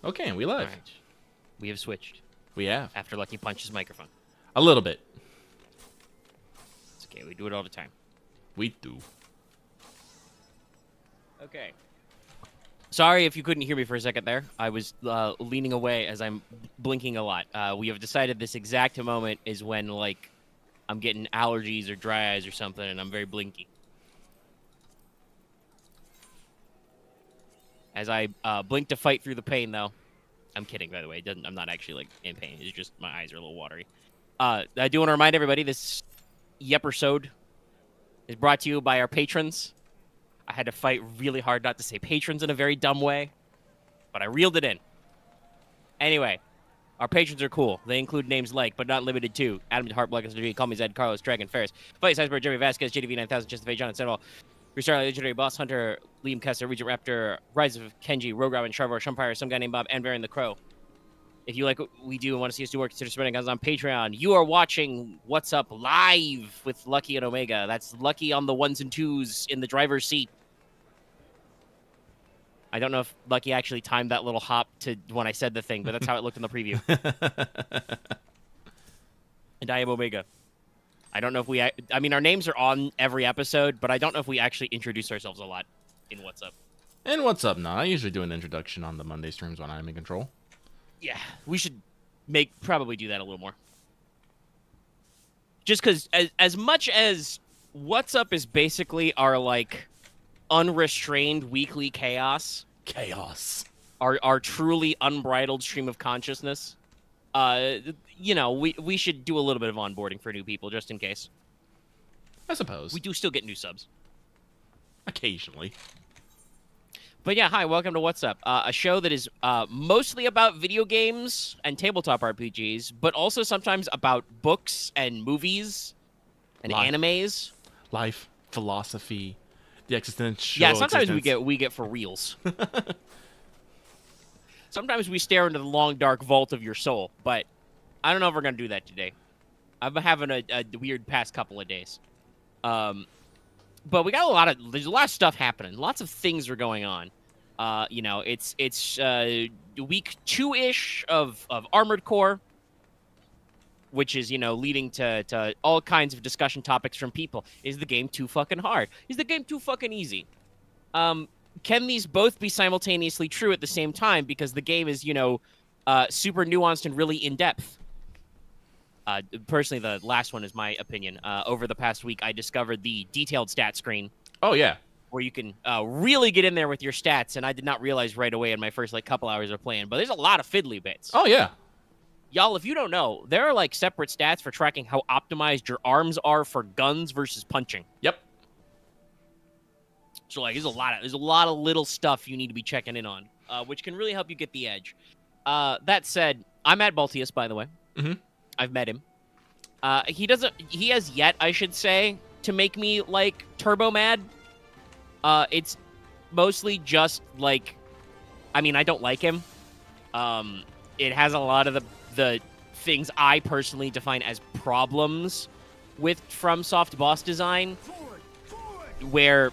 Okay, and we live. All right. We have switched We have. after Lucky punches microphone. A little bit. It's okay. We do it all the time. We do. Okay. Sorry if you couldn't hear me for a second there. I was leaning away as I'm blinking a lot. We have decided this exact moment is when, like, I'm getting allergies or dry eyes or something, and I'm very blinky. As I blink to fight through the pain, though. I'm kidding, by the way. I'm not actually, like, in pain. It's just my eyes are a little watery. I do want to remind everybody this episode is brought to you by our patrons. I had to fight really hard not to say patrons in a very dumb way, but I reeled it in. Anyway, our patrons are cool. They include names like, but not limited to, Adam Hart, Black and Call Me Zed, Carlos, Dragon, Ferris, Vice, Iceberg, Jeremy Vasquez, JDV 9000, Justin Faye, John, and Sentinel, Restar, Legendary Boss Hunter, Liam Kessler, Regent Raptor, Rise of Kenji, Rogue Robin, Trevor, Shumpire, some guy named Bob, and Baron the Crow. If you like what we do and want to see us do more, consider spreading us on Patreon. You are watching What's Up live with Lucky and Omega. That's Lucky on the ones and twos in the driver's seat. I don't know if Lucky actually timed that little hop to when I said the thing, but that's how it looked in the preview. And I am Omega. I don't know if I mean, our names are on every episode, but I don't know if we actually introduce ourselves a lot in What's Up. And what's up now? I usually do an introduction on the Monday streams when I'm in control. Yeah, we should probably do that a little more. Just because as much as What's Up is basically our, like, unrestrained weekly chaos. Our truly unbridled stream of consciousness. You know, we should do a little bit of onboarding for new people, just in case. I suppose. We do still get new subs. Occasionally. But yeah, hi, welcome to What's Up, a show that is mostly about video games and tabletop RPGs, but also sometimes about books and movies and animes. Life, philosophy, the existential. Yeah, sometimes we get for reals. Sometimes we stare into the long, dark vault of your soul, but I don't know if we're going to do that today. I've been having a weird past couple of days. But we got there's a lot of stuff happening. Lots of things are going on. You know, it's week 2-ish of Armored Core, which is, you know, leading to all kinds of discussion topics from people. Is the game too fucking hard? Is the game too fucking easy? Can these both be simultaneously true at the same time? Because the game is, you know, super nuanced and really in-depth. Personally, the last one is my opinion. Over the past week, I discovered the detailed stat screen. Oh, yeah. Where you can really get in there with your stats, and I did not realize right away in my first, like, couple hours of playing. But there's a lot of fiddly bits. Oh, yeah. Y'all, if you don't know, there are, like, separate stats for tracking how optimized your arms are for guns versus punching. Yep. So, like, there's a lot of little stuff you need to be checking in on, which can really help you get the edge. That said, I'm at Baltius, by the way. Mm-hmm. I've met him. He has yet, I should say, to make me, like, turbo mad. It's mostly just, like, I mean, I don't like him. It has a lot of the things I personally define as problems with FromSoft boss design, where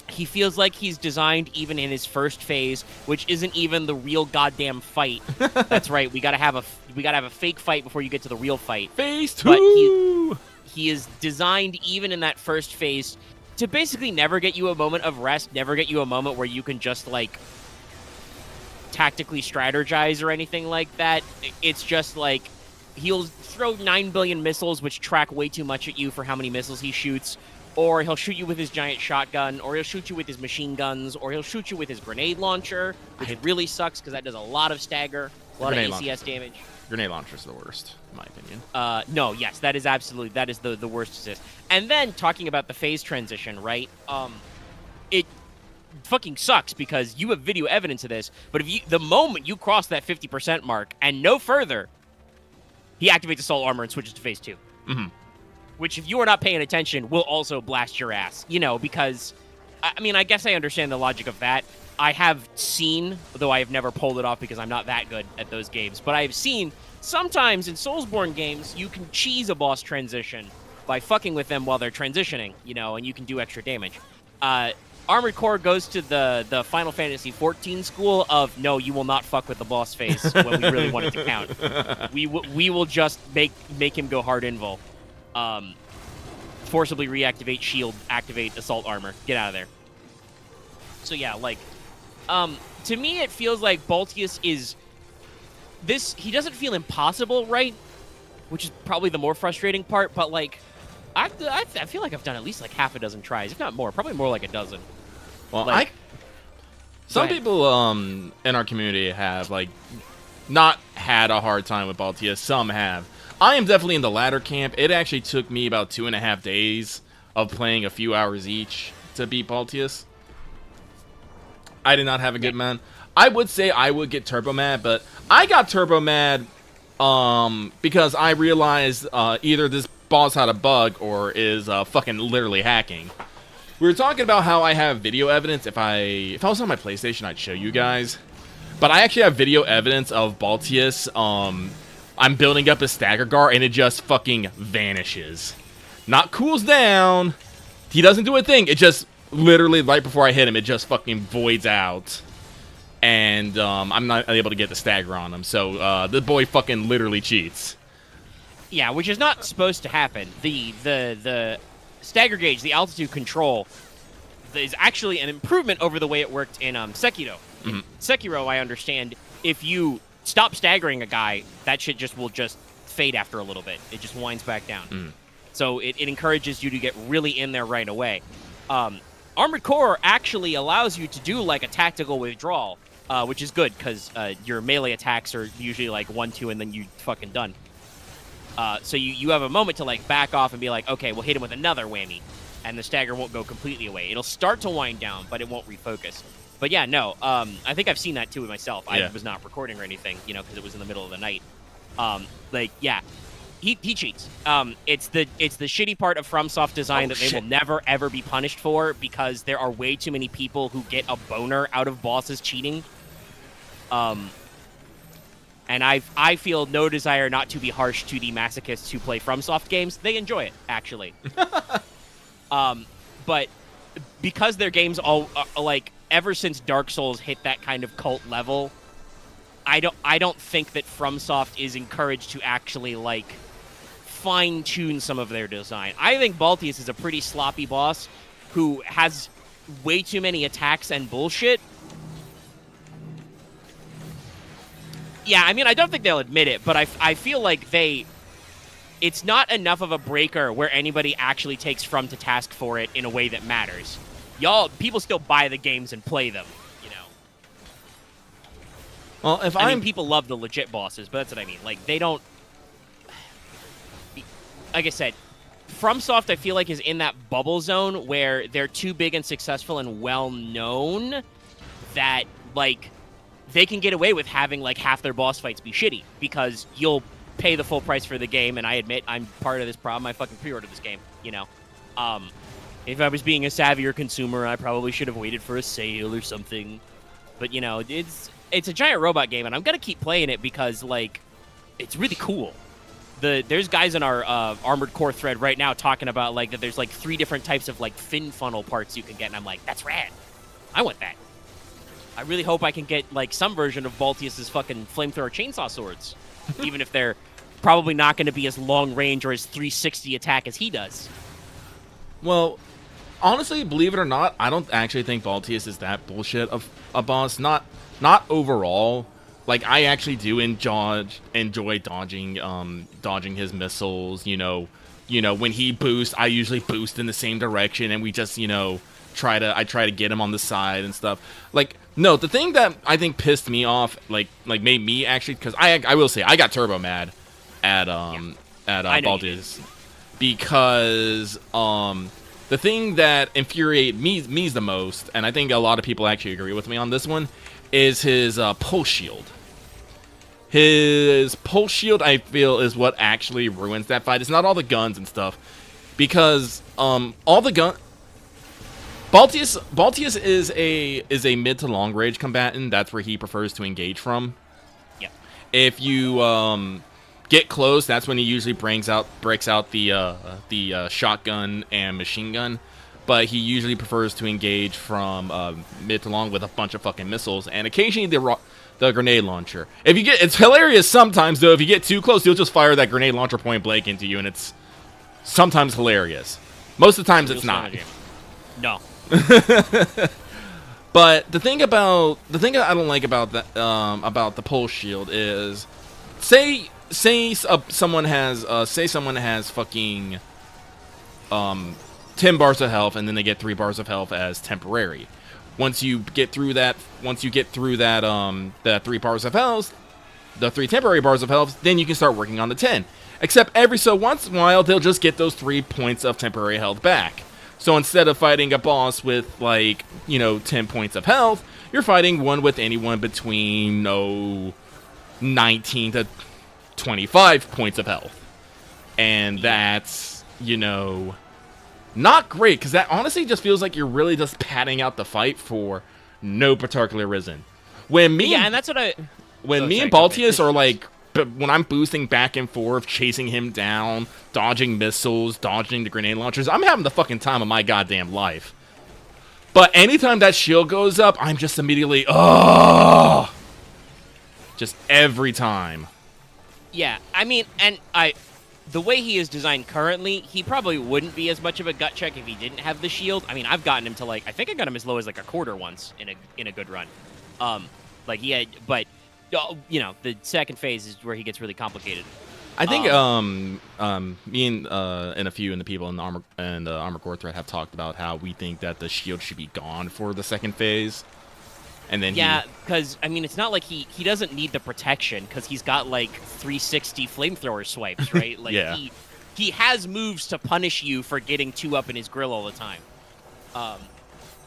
he feels like he's designed even in his first phase, which isn't even the real goddamn fight. That's right. We gotta have a fake fight before you get to the real fight. Phase 2. But he is designed even in that first phase to basically never get you a moment of rest, never get you a moment where you can just, like, tactically strategize or anything like that. It's just like he'll throw 9 billion missiles, which track way too much at you for how many missiles he shoots. Or he'll shoot you with his giant shotgun, or he'll shoot you with his machine guns, or he'll shoot you with his grenade launcher, which really sucks because that does a lot of stagger, a lot of ACS damage. Grenade launcher's the worst, in my opinion. No, yes, that is the worst assist. And then talking about the phase transition, right? It fucking sucks because you have video evidence of this, but the moment you cross that 50% mark and no further, he activates assault armor and switches to phase 2. Mm-hmm. Which, if you are not paying attention, will also blast your ass. You know, because, I mean, I guess I understand the logic of that. I have seen, though I have never pulled it off because I'm not that good at those games, but I have seen sometimes in Soulsborne games, you can cheese a boss transition by fucking with them while they're transitioning, you know, and you can do extra damage. Armored Core goes to the Final Fantasy 14 school of no, you will not fuck with the boss phase when we really want it to count. We will just make him go hard invul, forcibly reactivate shield, activate assault armor, get out of there. So yeah, like, to me it feels like Baltius is this. He doesn't feel impossible, right? Which is probably the more frustrating part, but like. I feel like I've done at least like half a dozen tries, if not more. Probably more like a dozen. Well, like, some people in our community have like not had a hard time with Baltius. Some have. I am definitely in the latter camp. It actually took me about 2.5 days of playing a few hours each to beat Baltius. I did not have a good man. I would say I would get turbo mad, but I got turbo mad because I realized either this boss had a bug or is fucking literally hacking. We were talking about how I have video evidence. If I was on my PlayStation, I'd show you guys. But I actually have video evidence of Baltius. I'm building up a stagger guard and it just fucking vanishes. Not cools down. He doesn't do a thing. It just literally right before I hit him, it just fucking voids out. And I'm not able to get the stagger on him. So the boy fucking literally cheats. Yeah, which is not supposed to happen. The stagger gauge, the altitude control, is actually an improvement over the way it worked in Sekiro. Mm-hmm. In Sekiro, I understand, if you stop staggering a guy, that shit will just fade after a little bit. It just winds back down. Mm. So it encourages you to get really in there right away. Armored Core actually allows you to do like a tactical withdrawal, which is good because your melee attacks are usually like 1-2 and then you fucking done. So you have a moment to like back off and be like, okay, we'll hit him with another whammy, and the stagger won't go completely away. It'll start to wind down, but it won't refocus. But yeah, no, I think I've seen that too myself. Yeah. I was not recording or anything, you know, because it was in the middle of the night. Like, yeah, he cheats. It's the shitty part of FromSoft design that they will never ever be punished for because there are way too many people who get a boner out of bosses cheating. And I feel no desire not to be harsh to the masochists who play FromSoft games. They enjoy it, actually. But because their games all like ever since Dark Souls hit that kind of cult level, I don't think that FromSoft is encouraged to actually like fine-tune some of their design. I think Baltius is a pretty sloppy boss who has way too many attacks and bullshit. Yeah, I mean, I don't think they'll admit it, but I feel like it's not enough of a breaker where anybody actually takes From to task for it in a way that matters. People still buy the games and play them, you know. Well, I mean, people love the legit bosses, but that's what I mean. Like, they don't... Like I said, FromSoft, I feel like, is in that bubble zone where they're too big and successful and well-known that, like... they can get away with having, like, half their boss fights be shitty because you'll pay the full price for the game, and I admit I'm part of this problem. I fucking pre-ordered this game, you know. If I was being a savvier consumer, I probably should have waited for a sale or something. But, you know, it's a giant robot game, and I'm going to keep playing it because, like, it's really cool. There's guys in our Armored Core thread right now talking about, like, that there's, like, 3 different types of, like, fin funnel parts you can get, and I'm like, that's rad. I want that. I really hope I can get, like, some version of Baltius's fucking flamethrower chainsaw swords. Even if they're probably not going to be as long range or as 360 attack as he does. Well, honestly, believe it or not, I don't actually think Baltius is that bullshit of a boss. Not overall. Like, I actually do enjoy dodging his missiles. You know, when he boosts, I usually boost in the same direction, and we just, I try to get him on the side and stuff. Like, no, the thing that I think pissed me off, like made me actually, because I will say I got turbo mad at Baltius because the thing that infuriated me the most, and I think a lot of people actually agree with me on this one, is his pulse shield. His pulse shield, I feel, is what actually ruins that fight. It's not all the guns and stuff, because all the gun. Baltius is a mid to long range combatant. That's where he prefers to engage from. Yeah. If you get close, that's when he usually breaks out the shotgun and machine gun. but he usually prefers to engage from mid to long with a bunch of fucking missiles, and occasionally the grenade launcher. It's hilarious sometimes, though. If you get too close, he'll just fire that grenade launcher point blank into you, and it's sometimes hilarious. Most of the times, it's not. No. But the thing that I don't like about the pulse shield is, say someone has fucking 10 bars of health, and then they get 3 bars of health as temporary. Once you get through that 3 bars of health, the 3 temporary bars of health, then you can start working on the 10. Except every so once in a while, they'll just get those 3 points of temporary health back. So instead of fighting a boss with 10 points of health, you're fighting one with anyone between 19 to 25 points of health. And that's, not great, because that honestly just feels like you're really just padding out the fight for no particular reason. When me and Baltius are when I'm boosting back and forth, chasing him down, dodging missiles, dodging the grenade launchers, I'm having the fucking time of my goddamn life. But anytime that shield goes up, I'm just immediately, just every time. Yeah, I mean, and the way he is designed currently, he probably wouldn't be as much of a gut check if he didn't have the shield. I mean, I've gotten him to I think I got him as low as a quarter once in a good run. The second phase is where he gets really complicated. I think me and a few in the people in the Armor Core thread have talked about how we think that the shield should be gone for the second phase. And then because I mean, it's not like he doesn't need the protection because he's got 360 flamethrower swipes, right? Yeah. He has moves to punish you for getting 2 up in his grill all the time.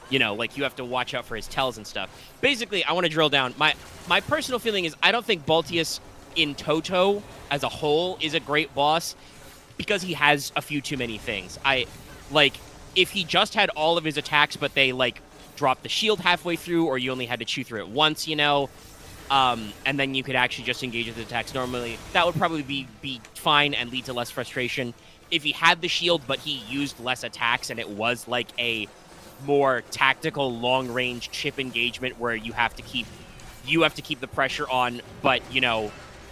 You have to watch out for his tells and stuff. Basically, I want to drill down. My personal feeling is I don't think Baltius in toto as a whole is a great boss because he has a few too many things. If he just had all of his attacks, but they drop the shield halfway through, or you only had to chew through it once, and then you could actually just engage with the attacks normally, that would probably be fine and lead to less frustration. If he had the shield, but he used less attacks, and it was a more tactical, long-range chip engagement where you have to keep the pressure on, but,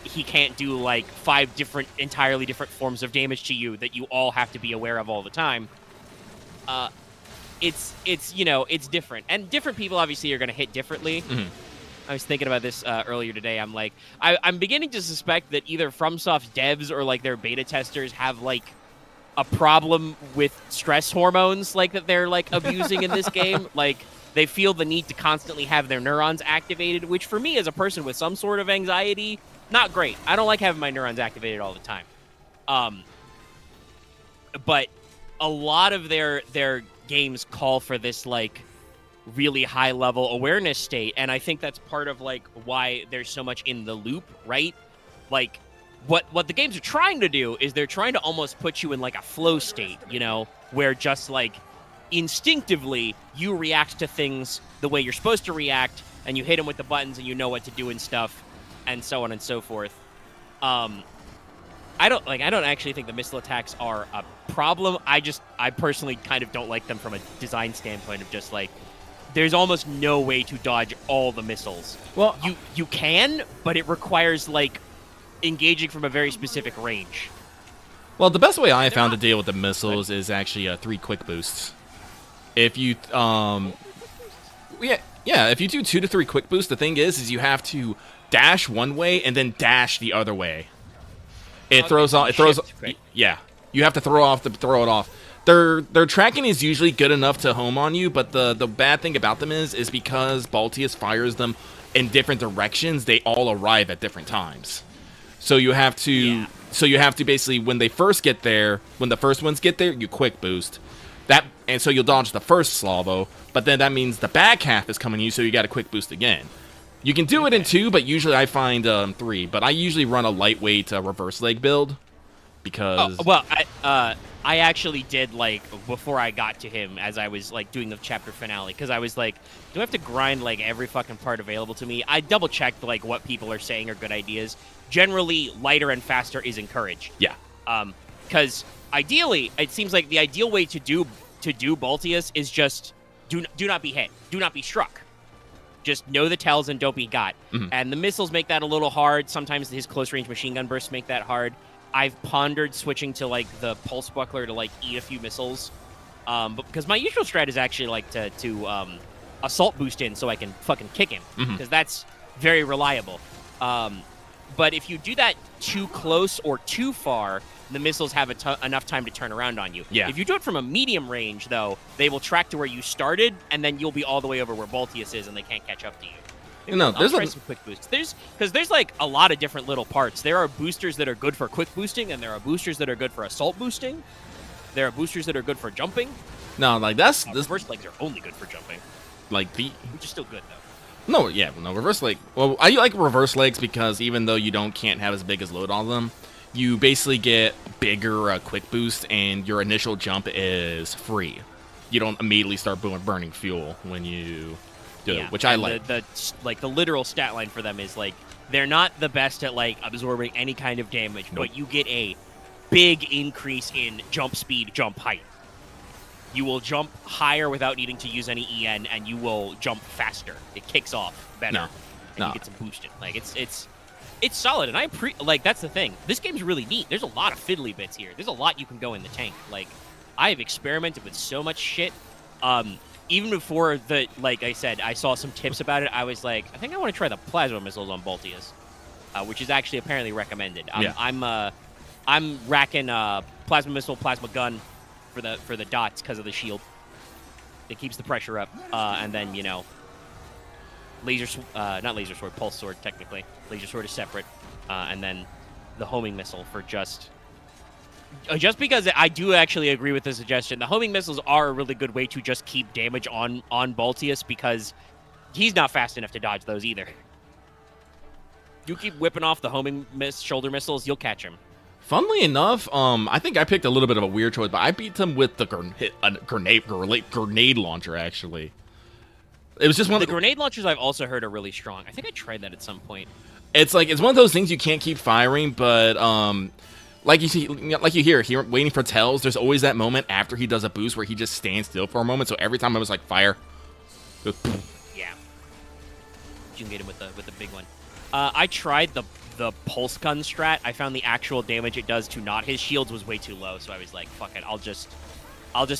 he can't do, 5 entirely different forms of damage to you that you all have to be aware of all the time. It's different, and different people obviously are going to hit differently. Mm-hmm. I was thinking about this earlier today. I'm beginning to suspect that either FromSoft's devs or their beta testers have a problem with stress hormones that they're abusing in this game. They feel the need to constantly have their neurons activated, which for me as a person with some sort of anxiety, not great. I don't like having my neurons activated all the time. But a lot of their games call for this really high level awareness state, and I think that's part of why there's so much in the loop, right? What the games are trying to do is they're trying to almost put you in a flow state, where just instinctively you react to things the way you're supposed to react, and you hit them with the buttons and you know what to do and stuff, and so on and so forth. I don't actually think the missile attacks are a problem. I personally kind of don't like them from a design standpoint of just there's almost no way to dodge all the missiles. Well, you can, but it requires engaging from a very specific range. Well, the best way I found to deal with the missiles is actually 3 quick boosts. If you if you do 2 to 3 quick boosts, the thing is you have to dash one way and then dash the other way. You have to throw it off. Their tracking is usually good enough to home on you, but the bad thing about them is because Baltius fires them in different directions, they all arrive at different times. So you have to basically, when the first ones get there, you quick boost. And so you'll dodge the first salvo, but then that means the back half is coming to you, so you got to quick boost again. You can do it in 2, but usually I find 3. But I usually run a lightweight reverse leg build because. I actually did before I got to him as I was doing the chapter finale, because I was do I have to grind every fucking part available to me? I double checked what people are saying are good ideas. Generally, lighter and faster is encouraged. Yeah. Because ideally, it seems like the ideal way to to do Baltius is just do not be hit. Do not be struck. Just know the tells and don't be got. And the missiles make that a little hard. Sometimes his close-range machine gun bursts make that hard. I've pondered switching to, like, the pulse buckler to, like, eat a few missiles. But because my usual strat is actually, like, to assault boost in so I can fucking kick him. Because that's very reliable. But if you do that too close or too far, the missiles have enough time to turn around on you. Yeah. If you do it from a medium range, though, they will track to where you started, and then you'll be all the way over where Baltius is, and they can't catch up to you. I'll try some quick boosts. There's like a lot of different little parts. There are boosters that are good for quick boosting, and there are boosters that are good for assault boosting. There are boosters that are good for jumping. No, like that's reverse legs are only good for jumping. Like which is still good though. No, reverse leg. Well, I like reverse legs because even though you can't have as big as load on them, you basically get bigger quick boost, and your initial jump is free. You don't immediately start burning fuel when you do it, which I like. The literal stat line for them is like they're not the best at like absorbing any kind of damage, but you get a big increase in jump speed, jump height. You will jump higher without needing to use any EN, and you will jump faster. It kicks off better, and you get some boosted. Like it's solid, and that's the thing. This game's really neat. There's a lot of fiddly bits here. There's a lot you can go in the tank. Like I have experimented with so much shit. Even before like I said, I saw some tips about it. I was like, I think I want to try the plasma missiles on Baltius, which is actually apparently recommended. I'm racking plasma missile, plasma gun for the dots because of the shield. It keeps the pressure up, and then not laser sword, pulse sword technically. Laser sword is separate, and then the homing missile for just because I do actually agree with the suggestion. The homing missiles are a really good way to just keep damage on Baltius because he's not fast enough to dodge those either. You keep whipping off the homing shoulder missiles, you'll catch him. Funnily enough, I think I picked a little bit of a weird choice, but I beat him with the grenade launcher, actually. It was just one of the grenade launchers I've also heard are really strong. I think I tried that at some point. It's one of those things you can't keep firing, but like you hear waiting for tells, there's always that moment after he does a boost where he just stands still for a moment, so every time I was like, fire. Yeah. You can get him with the big one. I tried the pulse gun strat. I found the actual damage it does to not his shields was way too low, so I was like, fuck it, I'll just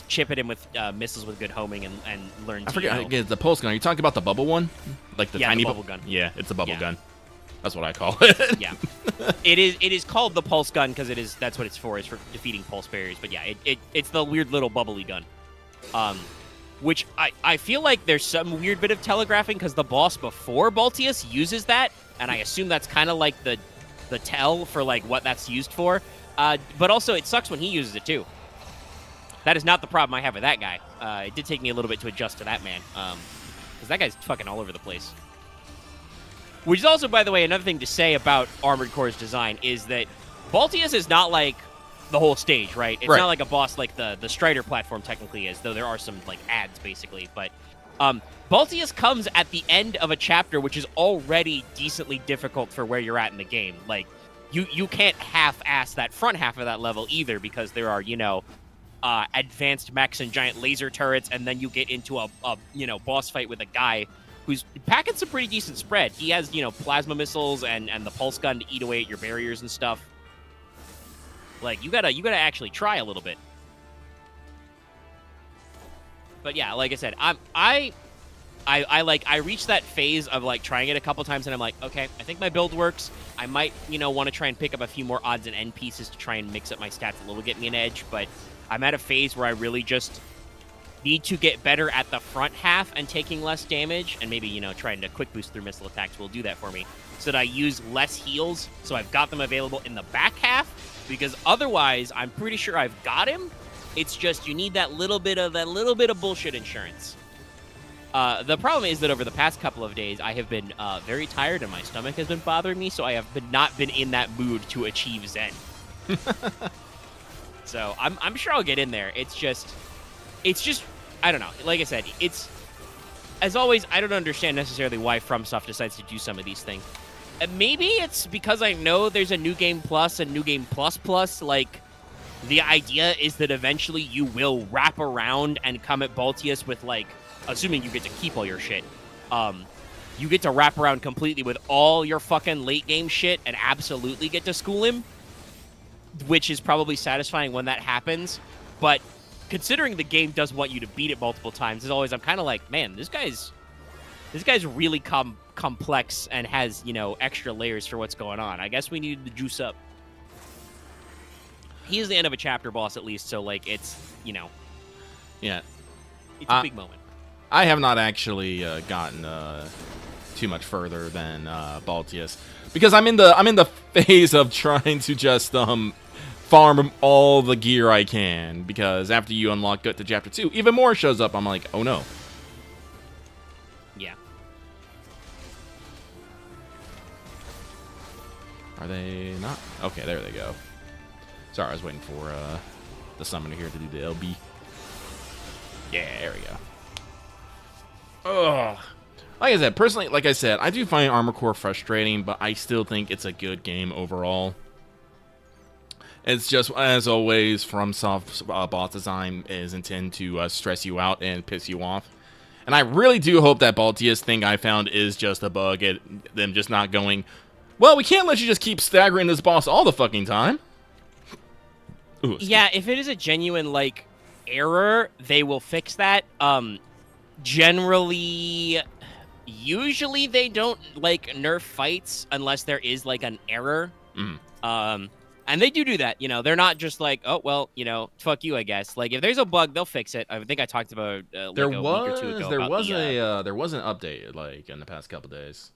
chip it in with missiles with good homing and learn. I forget the pulse gun. Are you talking about the bubble one, like the tiny bubble gun? Yeah, it's a bubble gun. That's what I call it. Yeah, it is called the pulse gun because that's what it's for. It's for defeating pulse barriers. But yeah, it's the weird little bubbly gun. Which I feel like there's some weird bit of telegraphing because the boss before Baltius uses that. And I assume that's kind of like the tell for like what that's used for. But also it sucks when he uses it too. That is not the problem I have with that guy. It did take me a little bit to adjust to that man. Because that guy's fucking all over the place. Which is also, by the way, another thing to say about Armored Core's design is that Baltius is not like the whole stage, right? It's not like a boss like the Strider platform technically is, though there are some like ads basically. But Baltius comes at the end of a chapter which is already decently difficult for where you're at in the game. Like, you can't half-ass that front half of that level either because there are, advanced mechs and giant laser turrets, and then you get into a boss fight with a guy who's packing some pretty decent spread. He has, plasma missiles and the pulse gun to eat away at your barriers and stuff. Like, you gotta actually try a little bit. But yeah, like I said, I reached that phase of like trying it a couple times, and I'm like, okay, I think my build works. I might, want to try and pick up a few more odds and end pieces to try and mix up my stats a little, get me an edge. But I'm at a phase where I really just need to get better at the front half and taking less damage, and maybe trying to quick boost through missile attacks will do that for me, so that I use less heals, so I've got them available in the back half. Because otherwise, I'm pretty sure I've got him. It's just you need that little bit of bullshit insurance. The problem is that over the past couple of days, I have been very tired and my stomach has been bothering me, so I have not been in that mood to achieve Zen. So I'm sure I'll get in there. It's just I don't know. Like I said, it's as always. I don't understand necessarily why FromSoft decides to do some of these things. Maybe it's because I know there's a New Game Plus and New Game Plus Plus. Like, The idea is that eventually you will wrap around and come at Baltius with, like, assuming you get to keep all your shit, you get to wrap around completely with all your fucking late game shit and absolutely get to school him, which is probably satisfying when that happens. But considering the game does want you to beat it multiple times, as always, I'm kind of like, man, this guy's really complex and has, extra layers for what's going on. I guess we need to juice up. He is the end of a chapter boss, at least, so, like, it's, Yeah. It's a big moment. I have not actually gotten too much further than Baltius, because I'm in the phase of trying to just farm all the gear I can, because after you unlock Get to Chapter 2, even more shows up. I'm like, oh no. Yeah. Are they not? Okay, there they go. Sorry, I was waiting for the summoner here to do the LB. Yeah, there we go. Ugh. Like I said, I do find Armored Core frustrating, but I still think it's a good game overall. It's just, as always, FromSoft's boss design is intended to stress you out and piss you off. And I really do hope that Baltius thing I found is just a bug, at them just not going, well, we can't let you just keep staggering this boss all the fucking time. Ooh, yeah, if it is a genuine, like, error, they will fix that. Usually they don't, like, nerf fights unless there is, like, an error. And they do that, they're not just like, oh, well, fuck you, I guess. Like, if there's a bug, they'll fix it. I think I talked about a week or two ago. There was an update, like, in the past couple days.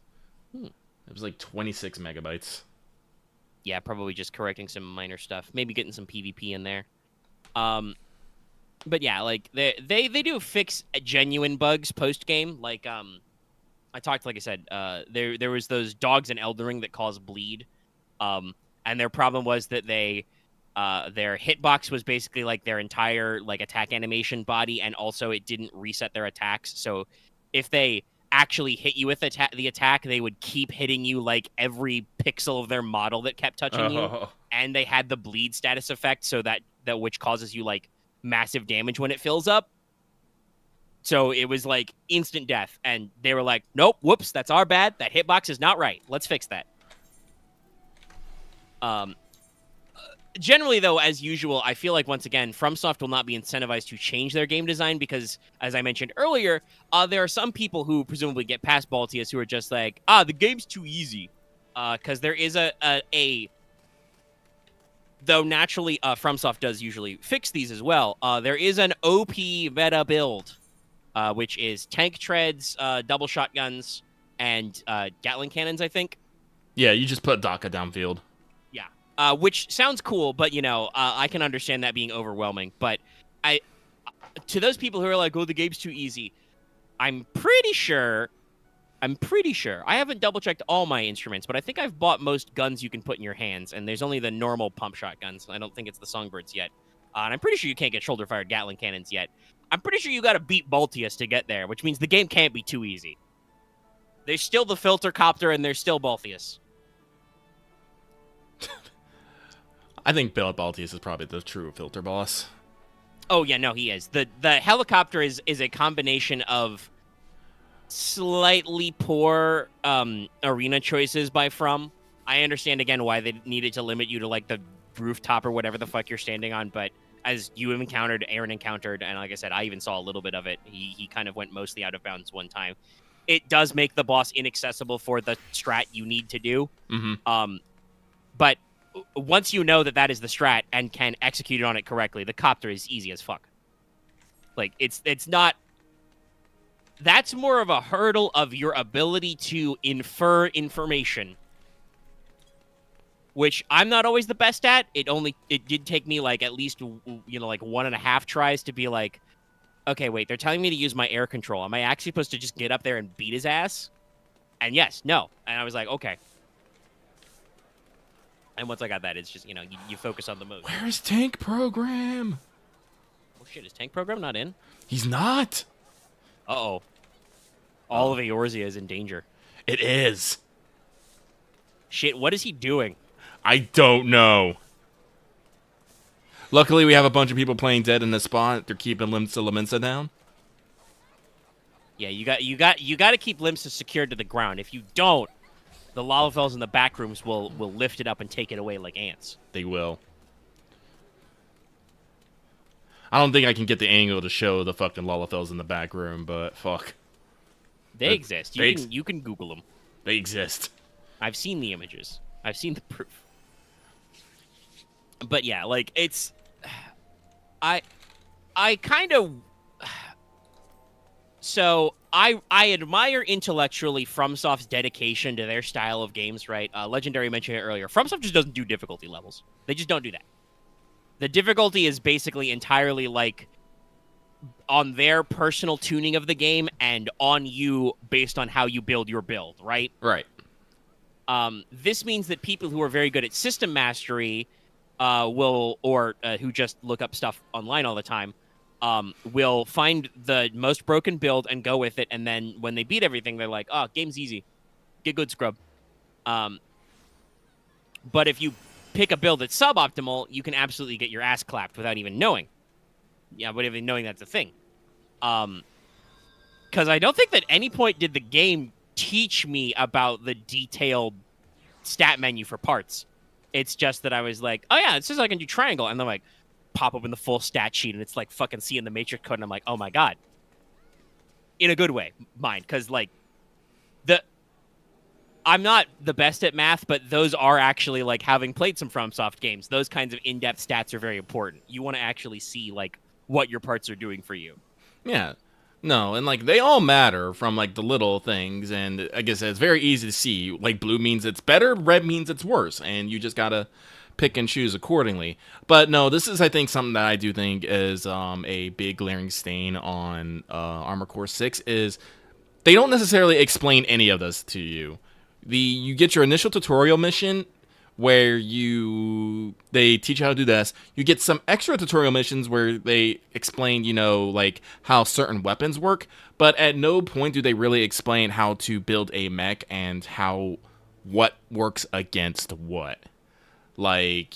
It was like 26 megabytes. Yeah, probably just correcting some minor stuff. Maybe getting some PvP in there. But yeah, like, they do fix genuine bugs post-game. Like, I talked, like I said, there was those dogs in Elden Ring that cause bleed. And their problem was that their hitbox was basically like their entire, like, attack animation body, and also it didn't reset their attacks. So if they actually hit you with the attack, they would keep hitting you, like, every pixel of their model that kept touching you. And they had the bleed status effect, so that which causes you, like, massive damage when it fills up. So it was like instant death, and they were like, nope, whoops, that's our bad. That hitbox is not right. Let's fix that. Generally, though, as usual, I feel like, once again, FromSoft will not be incentivized to change their game design because, as I mentioned earlier, there are some people who presumably get past Baltius who are just like, the game's too easy. Because there is though naturally FromSoft does usually fix these as well, there is an OP meta build, which is tank treads, double shotguns, and Gatling cannons, I think. Yeah, you just put Daka downfield. Which sounds cool, but, I can understand that being overwhelming. But to those people who are like, oh, the game's too easy, I'm pretty sure, I haven't double-checked all my instruments, but I think I've bought most guns you can put in your hands, and there's only the normal pump shotguns. I don't think it's the Songbirds yet. And I'm pretty sure you can't get shoulder-fired Gatling cannons yet. I'm pretty sure you got to beat Baltius to get there, which means the game can't be too easy. There's still the Filter Copter, and there's still Baltius. I think Baltius is probably the true filter boss. Oh, yeah, no, he is. The helicopter is a combination of slightly poor arena choices by From. I understand, again, why they needed to limit you to, like, the rooftop or whatever the fuck you're standing on, but as you have encountered, Aaron encountered, and like I said, I even saw a little bit of it. He kind of went mostly out of bounds one time. It does make the boss inaccessible for the strat you need to do. But once you know that is the strat and can execute on it correctly, the copter is easy as fuck. Like, it's not... That's more of a hurdle of your ability to infer information, which I'm not always the best at. It did take me, like, at least, like 1.5 tries to be like, okay, wait, they're telling me to use my air control. Am I actually supposed to just get up there and beat his ass? And yes, no. And I was like, okay. And once I got that, it's just, you focus on the moves. Where's Tank Program? Oh, shit, is Tank Program not in? He's not. Uh-oh. All of Eorzea is in danger. It is. Shit, what is he doing? I don't know. Luckily, we have a bunch of people playing dead in this spot. They're keeping Limsa down. Yeah, you got to keep Limsa secured to the ground. If you don't, the Lalafells in the back rooms will lift it up and take it away like ants. They will. I don't think I can get the angle to show the fucking Lalafells in the back room, but fuck. They exist. You can Google them. They exist. I've seen the images. I've seen the proof. But yeah, like it's I kind of so I admire intellectually FromSoft's dedication to their style of games, right? Legendary mentioned it earlier. FromSoft just doesn't do difficulty levels. They just don't do that. The difficulty is basically entirely like on their personal tuning of the game and on you based on how you build your build, right? Right. This means that people who are very good at system mastery who just look up stuff online all the time, will find the most broken build and go with it, and then when they beat everything, they're like, oh, game's easy. Get good, scrub. But if you pick a build that's suboptimal, you can absolutely get your ass clapped without even knowing. Yeah, without even knowing that's a thing. Because I don't think that at any point did the game teach me about the detailed stat menu for parts. It's just that I was like, oh yeah, it says I can do triangle, and then like pop open the full stat sheet, and it's like fucking seeing the matrix code, and I'm like, oh my god. In a good way, mind, because like I'm not the best at math, but those are actually, like, having played some FromSoft games, those kinds of in-depth stats are very important. You want to actually see, like, what your parts are doing for you. Yeah. No, and, like, they all matter from, like, the little things, and I guess it's very easy to see. Like, blue means it's better, red means it's worse, and you just gotta pick and choose accordingly. But no, this is, I think, something that I do think is a big glaring stain on Armored Core 6 is they don't necessarily explain any of this to you. You get your initial tutorial mission where they teach you how to do this. You get some extra tutorial missions where they explain, like how certain weapons work, but at no point do they really explain how to build a mech and what works against what. Like,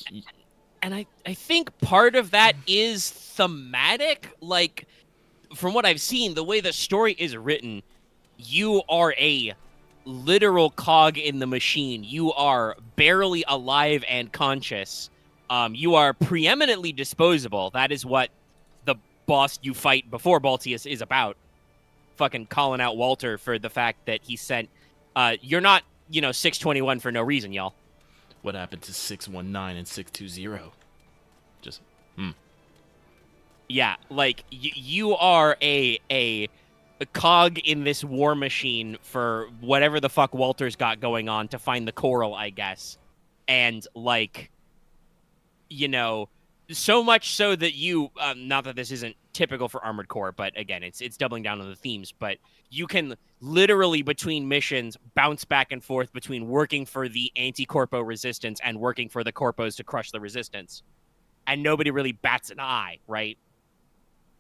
and I think part of that is thematic. Like, from what I've seen, the way the story is written, you are a literal cog in the machine. You are barely alive and conscious. You are preeminently disposable. That is what the boss you fight before Baltius is about. Fucking calling out Walter for the fact that he sent... you're not, 621 for no reason, y'all. What happened to 619 and 620? Just, Yeah, like, you are a cog in this war machine for whatever the fuck Walter's got going on to find the coral, I guess. And, like, so much so that you, not that this isn't typical for Armored Core, but again, it's doubling down on the themes, but you can literally, between missions, bounce back and forth between working for the anti-corpo resistance and working for the corpos to crush the resistance. And nobody really bats an eye, right?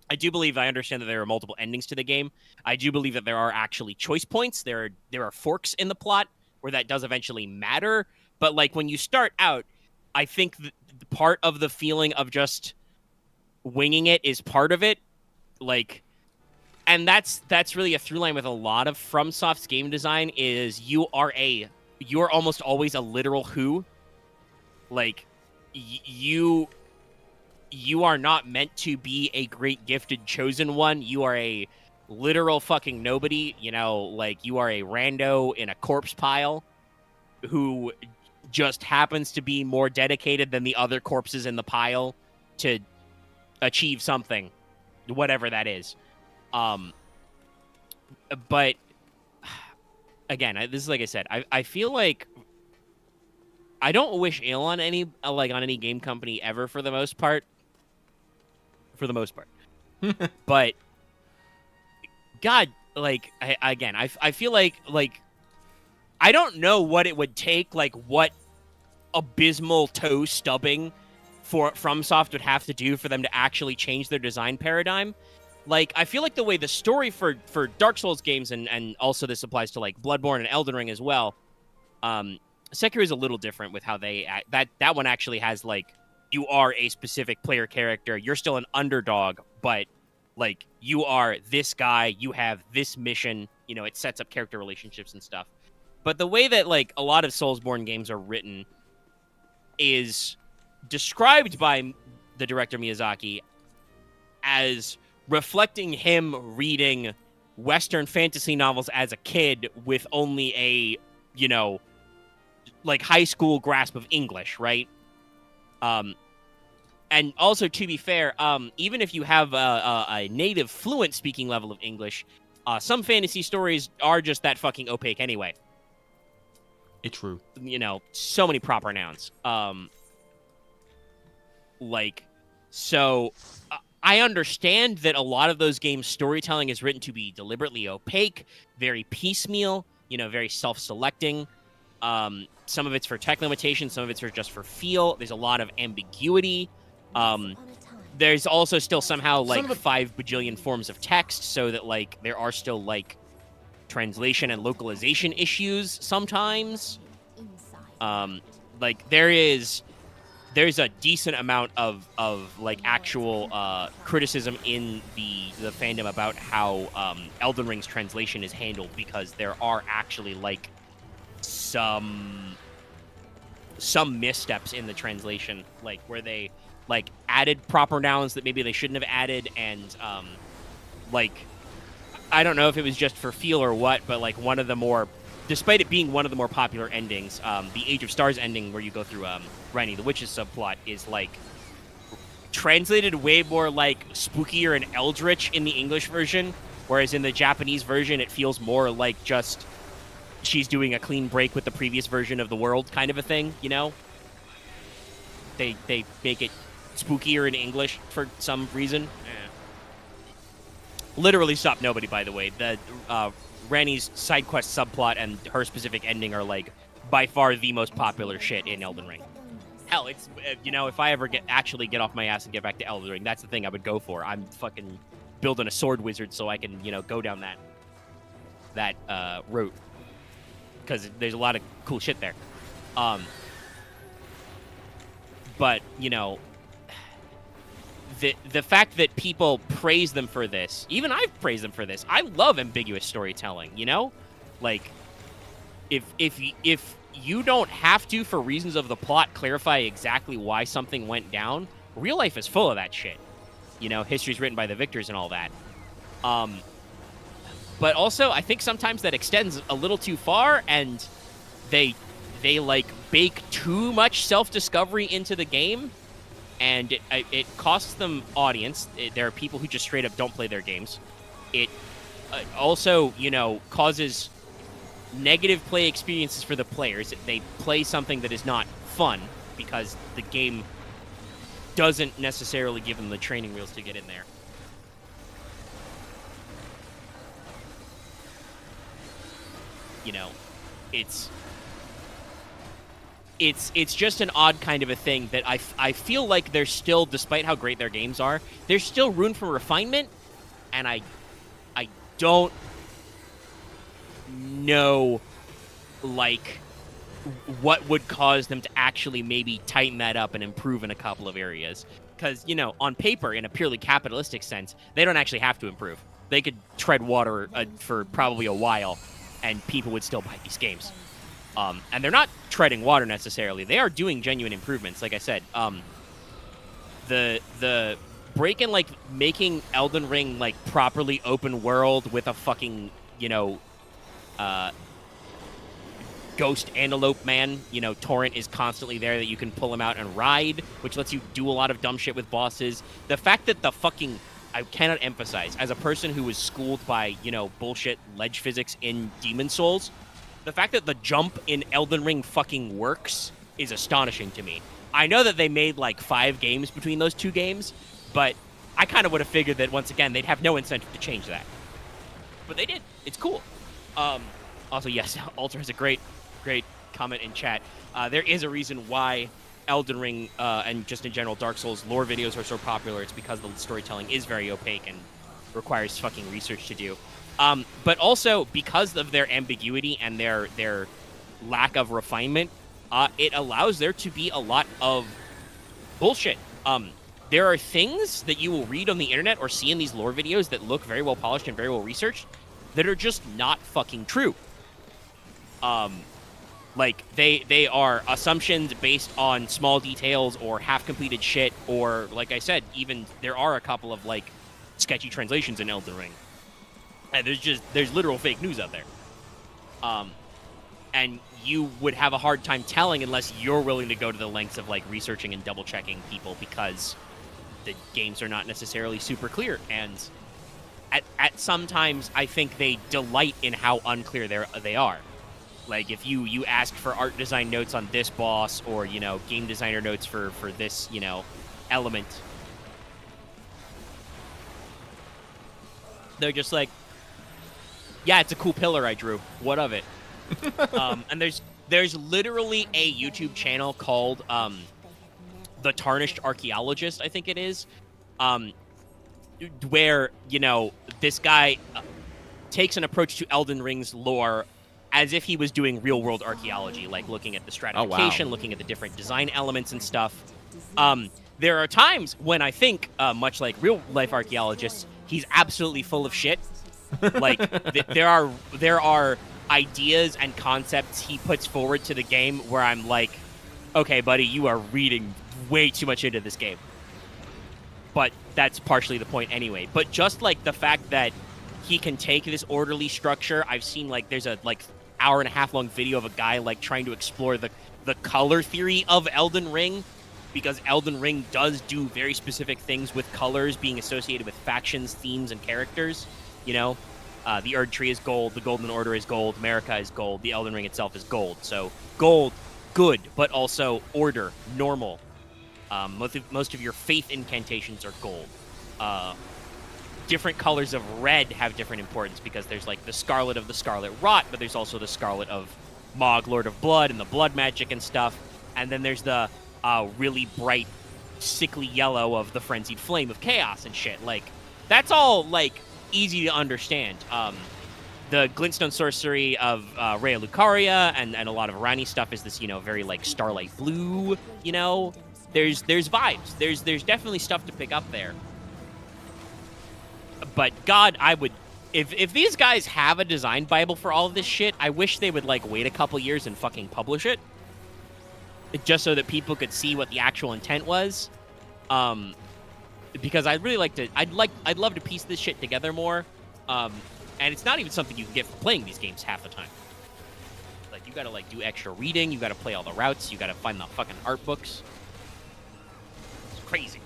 I do believe I understand that there are multiple endings to the game. I do believe that there are actually choice points. There are forks in the plot where that does eventually matter. But like when you start out, I think the part of the feeling of just winging it is part of it. Like, and that's really a through line with a lot of FromSoft's game design is you're almost always a literal who. Like, you are not meant to be a great gifted chosen one. You are a literal fucking nobody, like you are a rando in a corpse pile who just happens to be more dedicated than the other corpses in the pile to achieve something, whatever that is. But again, this is like I said, I feel like I don't wish ill on any game company ever for the most part. But God, like I feel like I don't know what it would take, like what abysmal toe stubbing for FromSoft would have to do for them to actually change their design paradigm. Like, I feel like the way the story for Dark Souls games, and also this applies to like Bloodborne and Elden Ring as well, Sekiro is a little different with how they that one actually has like you are a specific player character. You're still an underdog, but like you are this guy, you have this mission, you know, it sets up character relationships and stuff. But the way that like a lot of Soulsborne games are written is described by the director Miyazaki as reflecting him reading Western fantasy novels as a kid with only a, you know, like high school grasp of English, right? And also, to be fair, even if you have a native fluent speaking level of English, some fantasy stories are just that fucking opaque anyway. It's true. You know, so many proper nouns. So I understand that a lot of those games' storytelling is written to be deliberately opaque, very piecemeal, you know, very self-selecting. Some of it's for tech limitations, some of it's just for feel. There's a lot of ambiguity. There's also still somehow like 5 bajillion forms of text, so that like there are still like translation and localization issues sometimes. Like there's a decent amount of like actual criticism in the fandom about how Elden Ring's translation is handled, because there are actually like some missteps in the translation, like where they like added proper nouns that maybe they shouldn't have added, and like I don't know if it was just for feel or what, but like one of the more, despite it being one of the more popular endings, the Age of Stars ending where you go through Rennie the Witch's subplot is like translated way more like spookier and eldritch in the English version, whereas in the Japanese version it feels more like just she's doing a clean break with the previous version of the world kind of a thing, you know? They make it spookier in English for some reason. Literally Stop Nobody, by the way. The Ranni's side quest subplot and her specific ending are like by far the most popular shit in Elden Ring. Hell, it's, you know, if I ever actually get off my ass and get back to Elden Ring, that's the thing I would go for. I'm fucking building a sword wizard so I can, you know, go down that route, because there's a lot of cool shit there. But you know, the fact that people praise them for this, even I've praised them for this. I love ambiguous storytelling, you know? Like, if you don't have to, for reasons of the plot, clarify exactly why something went down, real life is full of that shit. You know, history's written by the victors and all that. But also, I think sometimes that extends a little too far, and they like bake too much self-discovery into the game, and it costs them audience. There are people who just straight up don't play their games. It also, you know, causes negative play experiences for the players. They play something that is not fun because the game doesn't necessarily give them the training wheels to get in there. You know, it's just an odd kind of a thing that I feel like there's still, despite how great their games are, there's still room for refinement, and I don't know, like, what would cause them to actually maybe tighten that up and improve in a couple of areas. Because, you know, on paper, in a purely capitalistic sense, they don't actually have to improve. They could tread water for probably a while, and people would still buy these games. And they're not treading water necessarily. They are doing genuine improvements, like I said. The break in, like, making Elden Ring, like, properly open world with a fucking, you know, ghost antelope man, you know, torrent is constantly there that you can pull him out and ride, which lets you do a lot of dumb shit with bosses. The fact that the fucking, I cannot emphasize, as a person who was schooled by, you know, bullshit ledge physics in Demon Souls, the fact that the jump in Elden Ring fucking works is astonishing to me. I know that they made like 5 games between those 2 games, but I kind of would have figured that, once again, they'd have no incentive to change that. But they did. It's cool. Also, yes, Alter has a great comment in chat. There is a reason why Elden Ring and just in general Dark Souls lore videos are so popular. It's because the storytelling is very opaque and requires fucking research to do. But also because of their ambiguity and their lack of refinement, it allows there to be a lot of bullshit. There are things that you will read on the internet or see in these lore videos that look very well polished and very well researched that are just not fucking true. Like, they are assumptions based on small details or half-completed shit, or, like I said, even there are a couple of, like, sketchy translations in Elden Ring. And there's literal fake news out there. And you would have a hard time telling unless you're willing to go to the lengths of, like, researching and double-checking people, because the games are not necessarily super clear. And at sometimes, I think they delight in how unclear they are. Like, if you ask for art design notes on this boss, or, you know, game designer notes for this, you know, element, they're just like, yeah, it's a cool pillar I drew. What of it? And there's literally a YouTube channel called The Tarnished Archaeologist, I think it is, where, you know, this guy takes an approach to Elden Ring's lore as if he was doing real-world archaeology, like looking at the stratification, looking at the different design elements and stuff. There are times when I think, much like real-life archaeologists, he's absolutely full of shit. Like, there are ideas and concepts he puts forward to the game where I'm like, okay, buddy, you are reading way too much into this game. But that's partially the point anyway. But just, like, the fact that he can take this orderly structure, I've seen, like, there's a, like, hour-and-a-half long video of a guy, like, trying to explore the color theory of Elden Ring, because Elden Ring does do very specific things with colors being associated with factions, themes, and characters. You know, the Erd Tree is gold, the Golden Order is gold, America is gold, the Elden Ring itself is gold. So gold, good, but also order, normal. Most of your faith incantations are gold. Different colors of red have different importance, because there's, like, the Scarlet of the Scarlet Rot, but there's also the Scarlet of Mog, Lord of Blood, and the blood magic and stuff. And then there's the really bright, sickly yellow of the Frenzied Flame of Chaos and shit. Like, that's all, like, easy to understand. The Glintstone Sorcery of Rhea Lucaria and a lot of Rani stuff is this, you know, very, like, starlight blue, you know? There's vibes. There's definitely stuff to pick up there. But God, I would, if these guys have a design bible for all of this shit, I wish they would, like, wait a couple years and fucking publish it, just so that people could see what the actual intent was. Because I'd really like to, I'd love to piece this shit together more. And it's not even something you can get from playing these games half the time. Like, you gotta, like, do extra reading, you gotta play all the routes, you gotta find the fucking art books. It's crazy.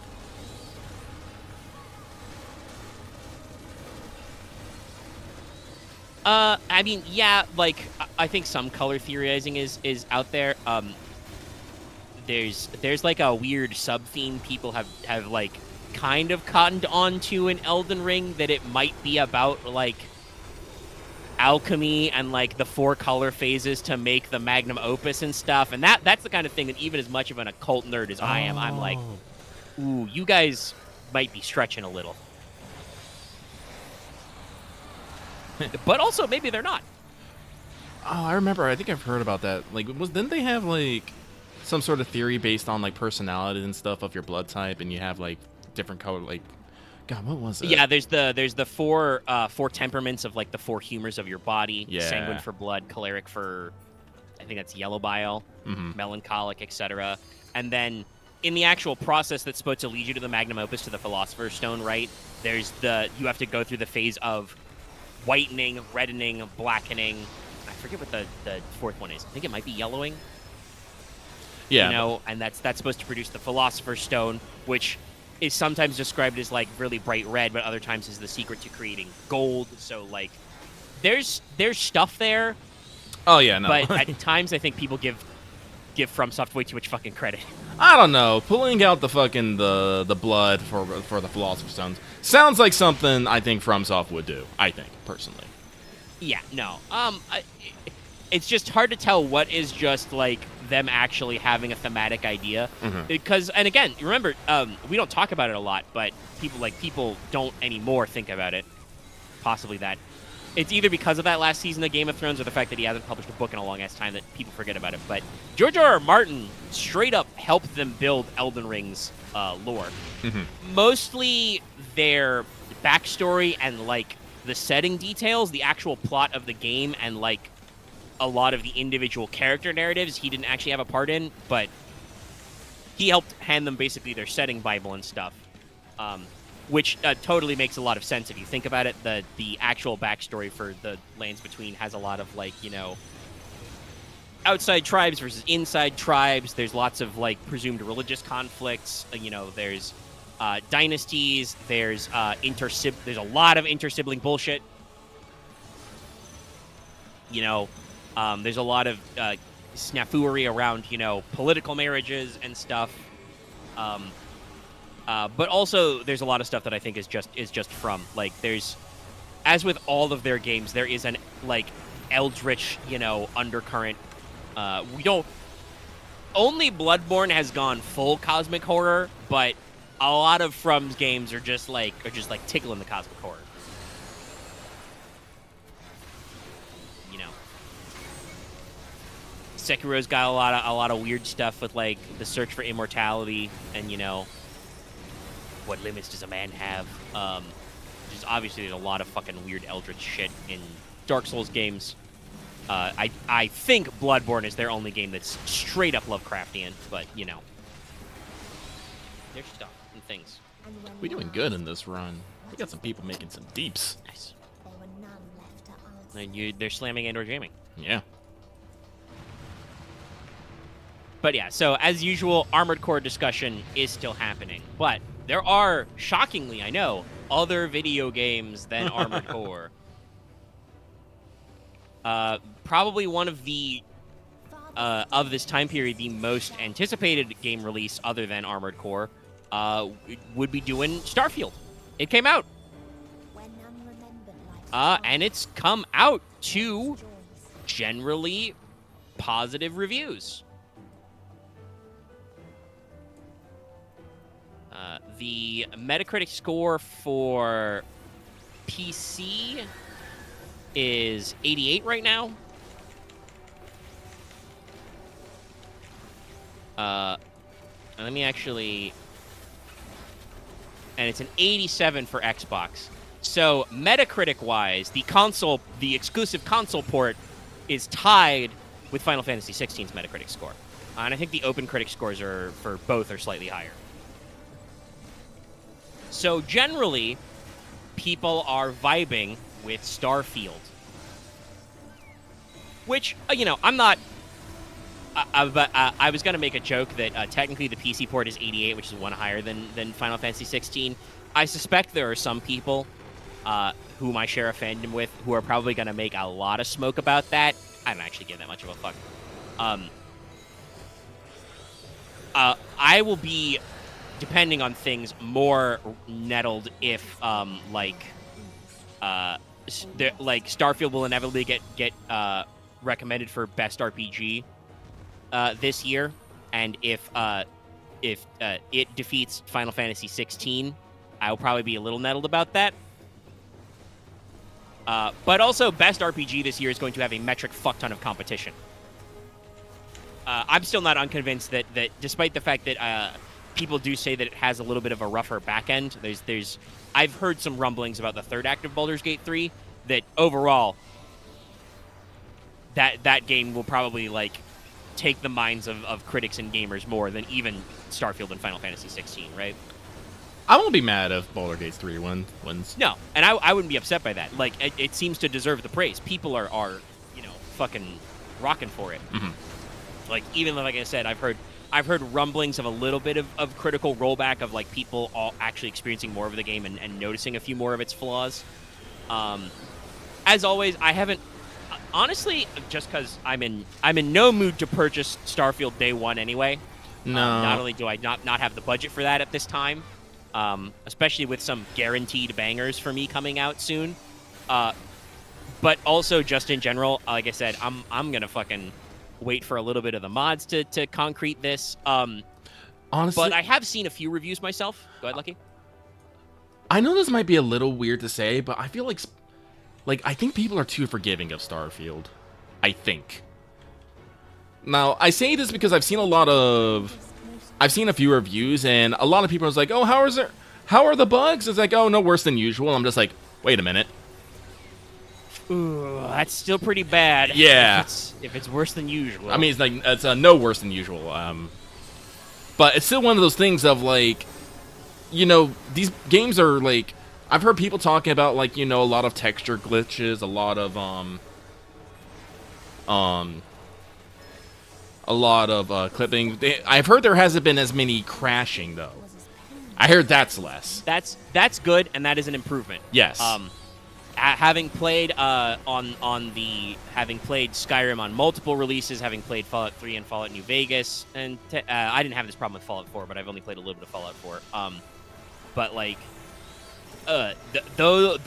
I mean, yeah, like, I think some color theorizing is out there. There's like a weird sub-theme people have like kind of cottoned onto in Elden Ring, that it might be about, like, alchemy and, like, the 4 color phases to make the magnum opus and stuff. And that's the kind of thing that even as much of an occult nerd as I am, I'm like, ooh, you guys might be stretching a little. But also, maybe they're not. Oh, I remember. I think I've heard about that. Like, didn't they have, like, some sort of theory based on, like, personality and stuff of your blood type, and you have, like, different color, like, God, what was it? Yeah, there's the four temperaments of, like, the 4 humors of your body. Yeah. Sanguine for blood, choleric for, I think that's yellow bile, melancholic, etc. And then in the actual process that's supposed to lead you to the magnum opus, to the Philosopher's Stone, right? You have to go through the phase of whitening, reddening, blackening. I forget what the 4th one is. I think it might be yellowing. Yeah. You know, and that's supposed to produce the Philosopher's Stone, which is sometimes described as, like, really bright red, but other times is the secret to creating gold. So, like, there's stuff there. Oh yeah, no. But at times I think people give FromSoft way too much fucking credit. I don't know. Pulling out the fucking the blood for the Philosopher's Stones sounds like something I think FromSoft would do. I think, personally. Yeah, no. It's just hard to tell what is just, like, them actually having a thematic idea. Because, and again, remember, we don't talk about it a lot, but people don't anymore think about it. Possibly that. it's either because of that last season of Game of Thrones or the fact that he hasn't published a book in a long-ass time that people forget about it. But George R. R. Martin straight up helped them build Elden Ring's lore. Mostly their backstory and, like, the setting details, the actual plot of the game, and, like, a lot of the individual character narratives he didn't actually have a part in, but he helped hand them basically their setting Bible and stuff. Which totally makes a lot of sense if you think about it. The actual backstory for the Lands Between has a lot of, like, you know, outside tribes versus inside tribes. There's lots of, like, presumed religious conflicts. You know, there's dynasties. There's there's a lot of inter-sibling bullshit. You know, there's a lot of snaffury around, you know, political marriages and stuff. But also, there's a lot of stuff that I think is just from, like, there's, as with all of their games, there is an, like, eldritch, you know, undercurrent. Only Bloodborne has gone full cosmic horror, but a lot of From's games are just like tickling the cosmic horror. You know, Sekiro's got a lot of weird stuff with, like, the search for immortality and, you know, what limits does a man have? Just obviously, there's a lot of fucking weird eldritch shit in Dark Souls games. I think Bloodborne is their only game that's straight up Lovecraftian, but, you know, there's stuff and things. We're doing good in this run. We got some people making some deeps. Nice. And they're slamming and/or jamming. Yeah. But yeah, so as usual, Armored Core discussion is still happening, but there are, shockingly, I know, other video games than Armored Core. Probably one of the, of this time period, the most anticipated game release other than Armored Core, would be doing Starfield. It came out. And it's come out to generally positive reviews. The Metacritic score for PC is 88 right now. Let me actually... And it's an 87 for Xbox. So, Metacritic-wise, the exclusive console port is tied with Final Fantasy XVI's Metacritic score. And I think the OpenCritic scores for both are slightly higher. So generally, people are vibing with Starfield. Which, you know, I'm not... I was going to make a joke that technically the PC port is 88, which is one higher than Final Fantasy 16. I suspect there are some people whom I share a fandom with who are probably going to make a lot of smoke about that. I don't actually give that much of a fuck. I will be... depending on things, more nettled if, Starfield will inevitably get recommended for Best RPG this year, and if it defeats Final Fantasy 16, I will probably be a little nettled about that. But also, Best RPG this year is going to have a metric fuck ton of competition. I'm still not unconvinced that despite the fact that people do say that it has a little bit of a rougher back end. I've heard some rumblings about the third act of Baldur's Gate 3 that overall that game will probably, like, take the minds of critics and gamers more than even Starfield and Final Fantasy 16, right? I won't be mad if Baldur's Gate 3 wins. No, and I wouldn't be upset by that. Like, it seems to deserve the praise. People are you know, fucking rocking for it. Mm-hmm. Like, even like I said, I've heard rumblings of a little bit of critical rollback of, like, people all actually experiencing more of the game and noticing a few more of its flaws. As always, I haven't, honestly, just because I'm in no mood to purchase Starfield day one anyway. No. Not only do I not have the budget for that at this time, especially with some guaranteed bangers for me coming out soon, but also just in general, like I said, I'm gonna fucking wait for a little bit of the mods to concrete this. Honestly, but I have seen a few reviews myself. Go ahead, Lucky. I know this might be a little weird to say, but I feel like like, I think people are too forgiving of Starfield. I think. Now, I say this because I've seen a few reviews, and a lot of people are like, oh, how are the bugs? It's like, oh, no worse than usual. I'm just like, wait a minute. Ooh, that's still pretty bad. Yeah. If it's worse than usual. I mean, it's like, it's no worse than usual. But it's still one of those things of, like, you know, these games are, like, I've heard people talking about, like, you know, a lot of texture glitches, a lot of, clipping. I've heard there hasn't been as many crashing, though. I heard that's less. That's good, and that is an improvement. Yes. Having played having played Skyrim on multiple releases, having played Fallout 3 and Fallout New Vegas, and I didn't have this problem with Fallout 4, but I've only played a little bit of Fallout 4. But like,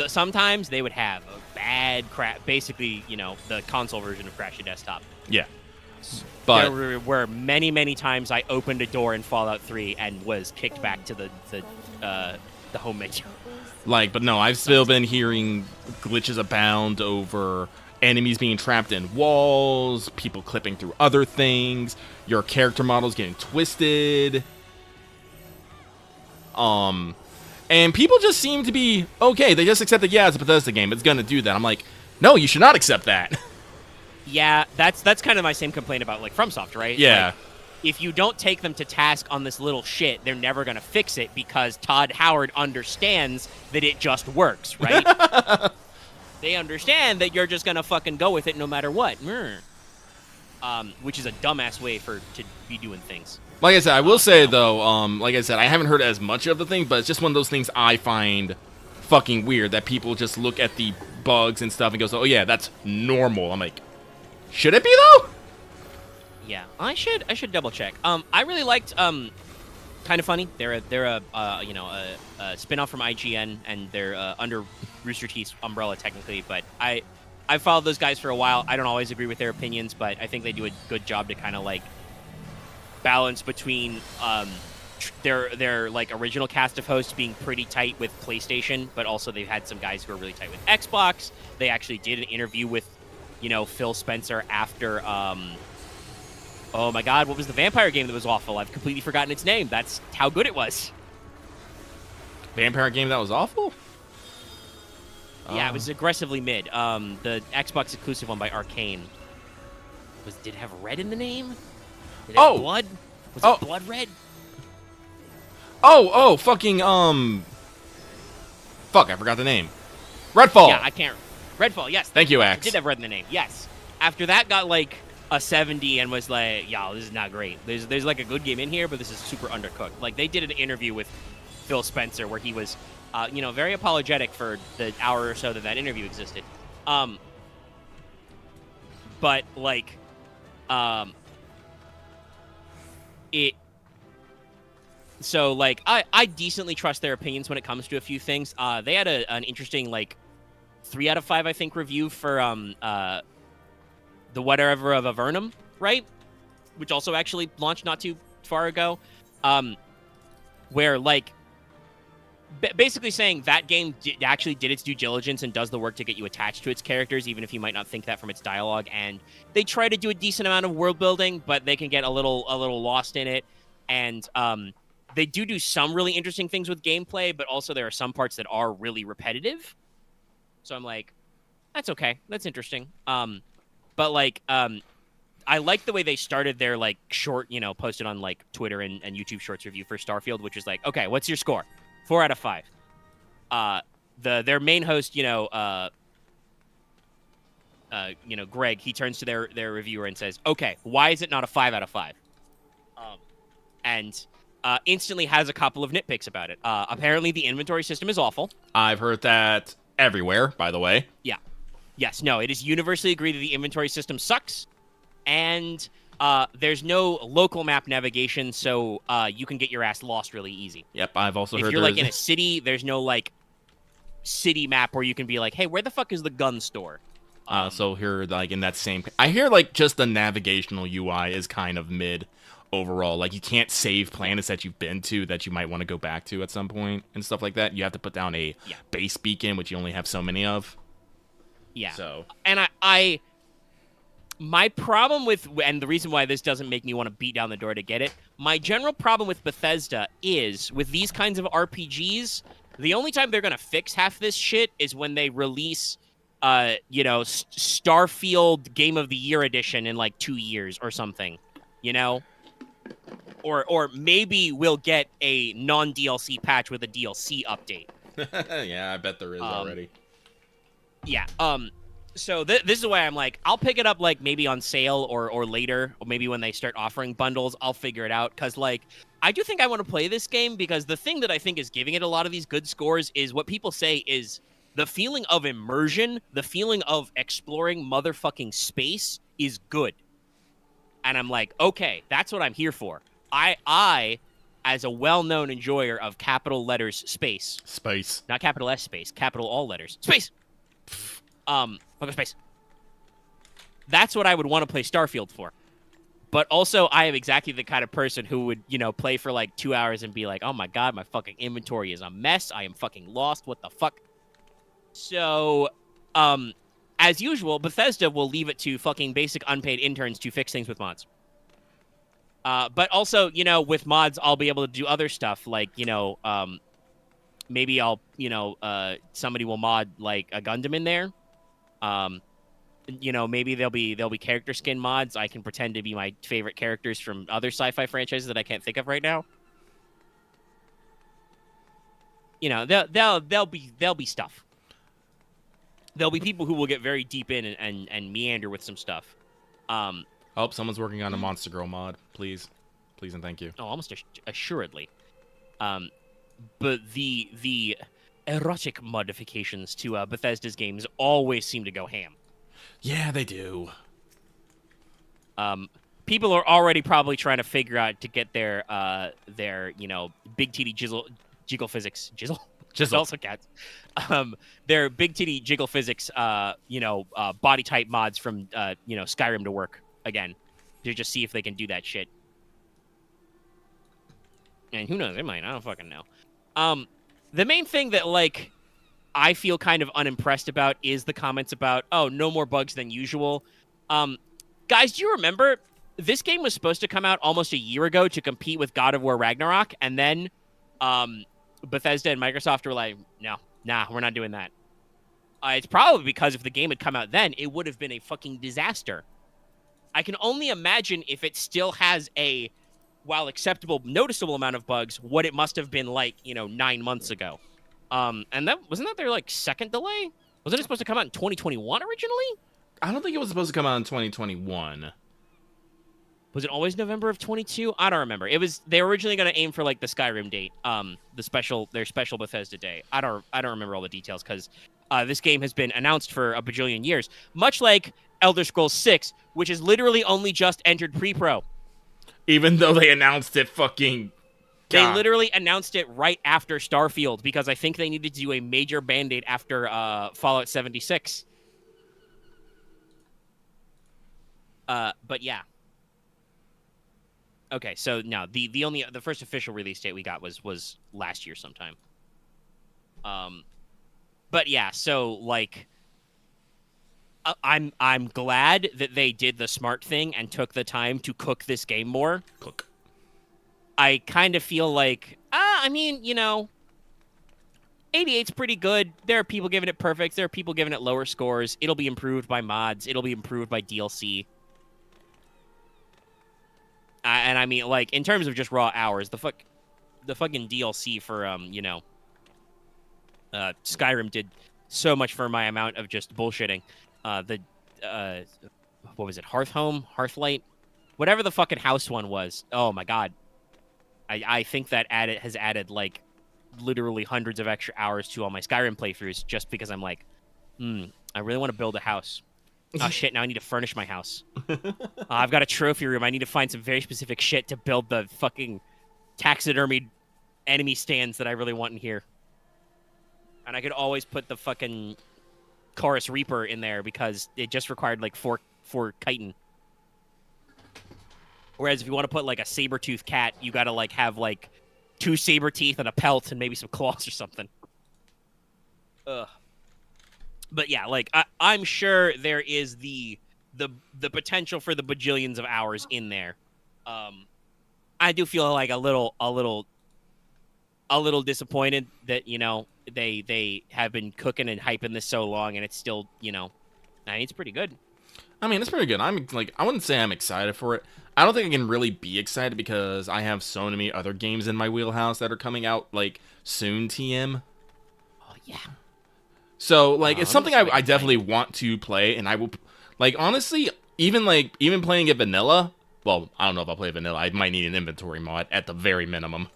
sometimes they would have a bad crash. Basically, you know, the console version of Crash Your Desktop. Yeah. But there were many times I opened a door in Fallout 3 and was kicked back to the home menu. Like, but no, I've still been hearing glitches abound over enemies being trapped in walls, people clipping through other things, your character models getting twisted. And people just seem to be okay. They just accept that, yeah, it's a Bethesda game. It's gonna do that. I'm like, no, you should not accept that. Yeah, that's kind of my same complaint about, like, FromSoft, right? Yeah. Like, if you don't take them to task on this little shit, they're never going to fix it because Todd Howard understands that it just works, right? They understand that you're just going to fucking go with it no matter what. Which is a dumbass way to be doing things. Like I said, I will say, though, like I said, I haven't heard as much of the thing, but it's just one of those things I find fucking weird, that people just look at the bugs and stuff and go, oh, yeah, that's normal. I'm like, should it be, though? Yeah, I should double check. I really liked Kind of Funny. They're a spin-off from IGN, and they're under Rooster Teeth's umbrella technically. But I've followed those guys for a while. I don't always agree with their opinions, but I think they do a good job to kind of like balance between their like original cast of hosts being pretty tight with PlayStation, but also they've had some guys who are really tight with Xbox. They actually did an interview with, you know, Phil Spencer after oh my god, what was the vampire game that was awful? I've completely forgotten its name. That's how good it was. Vampire game that was awful? Yeah, it was aggressively mid. The Xbox exclusive one by Arcane. Did it have red in the name? Did it have blood? Was it blood red? Fucking, fuck, I forgot the name. Redfall! Yeah, I can't. Redfall, yes. Thank you, Axe. It did have red in the name, yes. After that got, like, a 70 and was like, y'all, this is not great. There's like a good game in here, but this is super undercooked. Like, they did an interview with Phil Spencer where he was, very apologetic for the hour or so that interview existed. But, like, so, like, I decently trust their opinions when it comes to a few things. They had an interesting, like, 3 out of 5, I think, review for, the Whatever of Avernum, right? Which also actually launched not too far ago. Where, like, basically saying that game actually did its due diligence and does the work to get you attached to its characters, even if you might not think that from its dialogue. And they try to do a decent amount of world building, but they can get a little lost in it. And they do some really interesting things with gameplay, but also there are some parts that are really repetitive. So I'm like, that's okay. That's interesting. But, like, I like the way they started their, like, short, you know, posted on, like, Twitter and YouTube Shorts review for Starfield, which is like, okay, what's your score? 4 out of 5. Their main host, Greg, he turns to their reviewer and says, okay, why is it not a 5 out of 5? And instantly has a couple of nitpicks about it. Apparently the inventory system is awful. I've heard that everywhere, by the way. Yeah. Yes, no, it is universally agreed that the inventory system sucks, and there's no local map navigation, so you can get your ass lost really easy. Yep, I've also heard if you're, like, in a city, there's no, like, city map where you can be like, hey, where the fuck is the gun store? So here, like, in that same... I hear, like, just the navigational UI is kind of mid overall. Like, you can't save planets that you've been to that you might want to go back to at some point and stuff like that. You have to put down a base beacon, which you only have so many of. Yeah. So, And my problem with, and the reason why this doesn't make me want to beat down the door to get it, my general problem with Bethesda is, with these kinds of RPGs, the only time they're going to fix half this shit is when they release, Starfield Game of the Year edition in like 2 years or something, you know? Or maybe we'll get a non-DLC patch with a DLC update. yeah, I bet there is already. Yeah. So this is why I'm like, I'll pick it up like maybe on sale or later, or maybe when they start offering bundles, I'll figure it out. Because like, I do think I want to play this game, because the thing that I think is giving it a lot of these good scores is what people say is the feeling of immersion, the feeling of exploring motherfucking space is good. And I'm like, okay, that's what I'm here for. I as a well-known enjoyer of capital letters space. Space. Not capital S space, capital all letters. Space. Fuck space. That's what I would want to play Starfield for. But also, I am exactly the kind of person who would, play for like 2 hours and be like, oh my god, my fucking inventory is a mess. I am fucking lost. What the fuck? So, as usual, Bethesda will leave it to fucking basic unpaid interns to fix things with mods. But also, with mods, I'll be able to do other stuff like, maybe I'll, somebody will mod like a Gundam in there. Maybe there'll be character skin mods. I can pretend to be my favorite characters from other sci-fi franchises that I can't think of right now. There'll be stuff. There'll be people who will get very deep in and meander with some stuff. Hope someone's working on a Monster Girl mod. Please and thank you. Oh, almost assuredly. But the erotic modifications to Bethesda's games always seem to go ham. Yeah, they do. People are already probably trying to figure out to get their big titty jiggle physics jizzle. Also cats. Their big titty jiggle physics body type mods from Skyrim to work again, to just see if they can do that shit. And who knows, they might. I don't fucking know. The main thing that like I feel kind of unimpressed about is the comments about, oh, no more bugs than usual. Guys, do you remember this game was supposed to come out almost a year ago to compete with God of War Ragnarok, and then Bethesda and Microsoft were like, nah, we're not doing that. It's probably because if the game had come out then, it would have been a fucking disaster. I can only imagine if it still has a, while acceptable, noticeable amount of bugs, what it must have been like, 9 months ago. And wasn't that their like second delay? Wasn't it supposed to come out in 2021 originally? I don't think it was supposed to come out in 2021. Was it always November of 22? I don't remember. They were originally going to aim for like the Skyrim date, their special Bethesda day. I don't remember all the details because this game has been announced for a bajillion years, much like Elder Scrolls 6, which has literally only just entered pre-pro. Even though they announced it fucking... God. They literally announced it right after Starfield because I think they needed to do a major band-aid after Fallout 76. But yeah. Okay, so now the first official release date we got was last year sometime. But yeah, so like I'm glad that they did the smart thing and took the time to cook this game more. I kind of feel like 88's pretty good. There are people giving it perfect. There are people giving it lower scores. It'll be improved by mods. It'll be improved by DLC. And I mean, like, in terms of just raw hours, the fucking DLC for, Skyrim did so much for my amount of just bullshitting. What was it? Hearthlight? Whatever the fucking house one was. Oh my god. I think that has added, like, literally hundreds of extra hours to all my Skyrim playthroughs just because I'm like, I really want to build a house. Oh, shit, now I need to furnish my house. I've got a trophy room. I need to find some very specific shit to build the fucking taxidermied enemy stands that I really want in here. And I could always put the fucking Chorus Reaper in there because it just required, like, four chitin. Whereas if you want to put, like, a saber-toothed cat, you gotta, like, have, like, 2 saber teeth and a pelt and maybe some claws or something. Ugh. But yeah, like I'm sure there is the potential for the bajillions of hours in there. I do feel like a little disappointed that they have been cooking and hyping this so long and it's still I mean, it's pretty good. I mean, it's pretty good. I'm like, I wouldn't say I'm excited for it. I don't think I can really be excited because I have so many other games in my wheelhouse that are coming out like soon. TM. Oh yeah. So like, it's Let me something see if I I can find definitely it. want to play, and I will. Like honestly, even playing it vanilla. Well, I don't know if I'll play vanilla. I might need an inventory mod at the very minimum.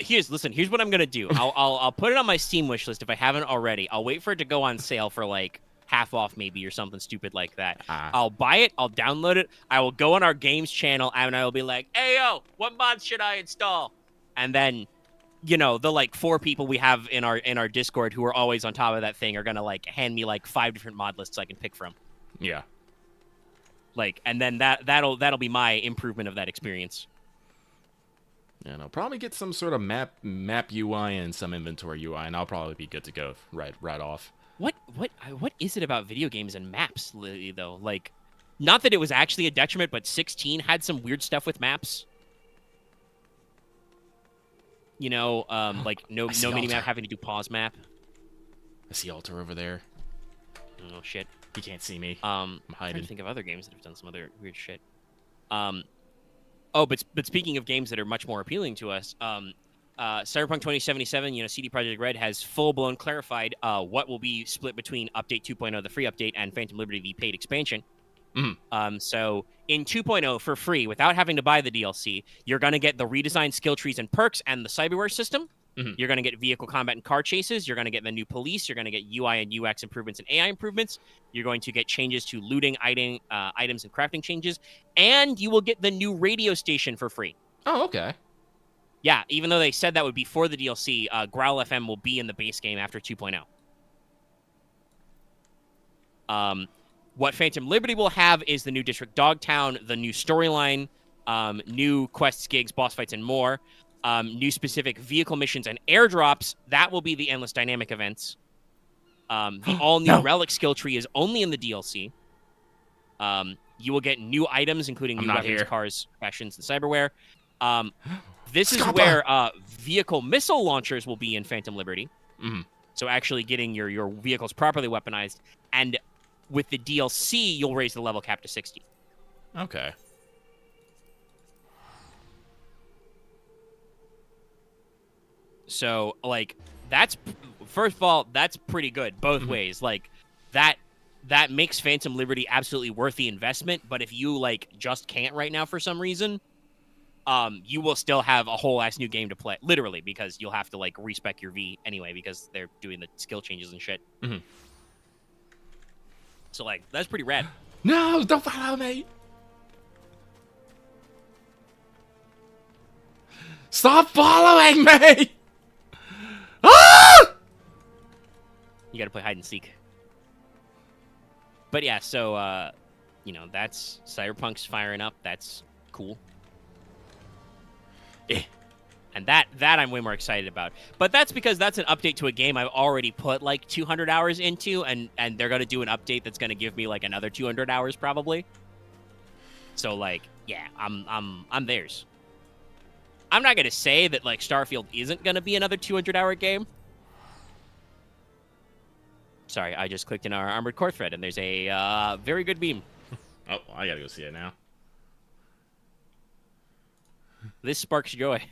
Here's what I'm gonna do. I'll put it on my Steam wish list if I haven't already. I'll wait for it to go on sale for like half off maybe or something stupid like that. Ah, I'll buy it. I'll download it. I will go on our games channel and I will be like, "Hey yo, what mods should I install?" And then the like 4 people we have in our Discord who are always on top of that thing are gonna like hand me like 5 different mod lists I can pick from. yeah. Like, and then that'll be my improvement of that experience. And I'll probably get some sort of map UI and some inventory UI, and I'll probably be good to go right off. What is it about video games and maps, Lily, though? Like, not that it was actually a detriment, but 16 had some weird stuff with maps. Like no mini map having to do pause map. I see Alter over there. Oh shit. He can't see me. I'm I'm trying hiding. to think of other games that have done some other weird shit. But speaking of games that are much more appealing to us, Cyberpunk 2077, CD Projekt Red has full-blown clarified what will be split between Update 2.0, the free update, and Phantom Liberty, the paid expansion. So in 2.0 for free, without having to buy the DLC, you're going to get the redesigned skill trees and perks and the cyberware system. You're going to get vehicle combat and car chases. You're going to get the new police. You're going to get UI and UX improvements and AI improvements. You're going to get changes to looting, items, and crafting changes. And you will get the new radio station for free. Oh, okay. Yeah, even though they said that would be for the DLC, Growl FM will be in the base game after 2.0. What Phantom Liberty will have is the new District Dogtown, the new storyline, new quests, gigs, boss fights, and more. New specific vehicle missions and airdrops. That will be the Endless Dynamic events. The all-new Relic skill tree is only in the DLC. You will get new items, including new weapons, cars, fashions, and cyberware. This is where vehicle missile launchers will be in Phantom Liberty. So actually getting your vehicles properly weaponized. And with the DLC, you'll raise the level cap to 60. Okay. So, like, first of all, that's pretty good both ways. Like, that makes Phantom Liberty absolutely worth the investment. But if you, like, just can't right now for some reason, you will still have a whole ass new game to play, literally, because you'll have to, like, respec your V anyway because they're doing the skill changes and shit. So, like, that's pretty rad. No, don't follow me. Stop following me. Ah! You got to play hide and seek. But yeah, so that's Cyberpunk's firing up. That's cool. And that I'm way more excited about. But that's because that's an update to a game I've already put like 200 hours into, and they're gonna do an update that's gonna give me like another 200 hours probably. So like, yeah, I'm theirs. I'm not gonna say that like Starfield isn't gonna be another 200-hour game. Sorry, I just clicked in our Armored Core thread, and there's a very good beam. Oh, I gotta go see it now. This sparks joy.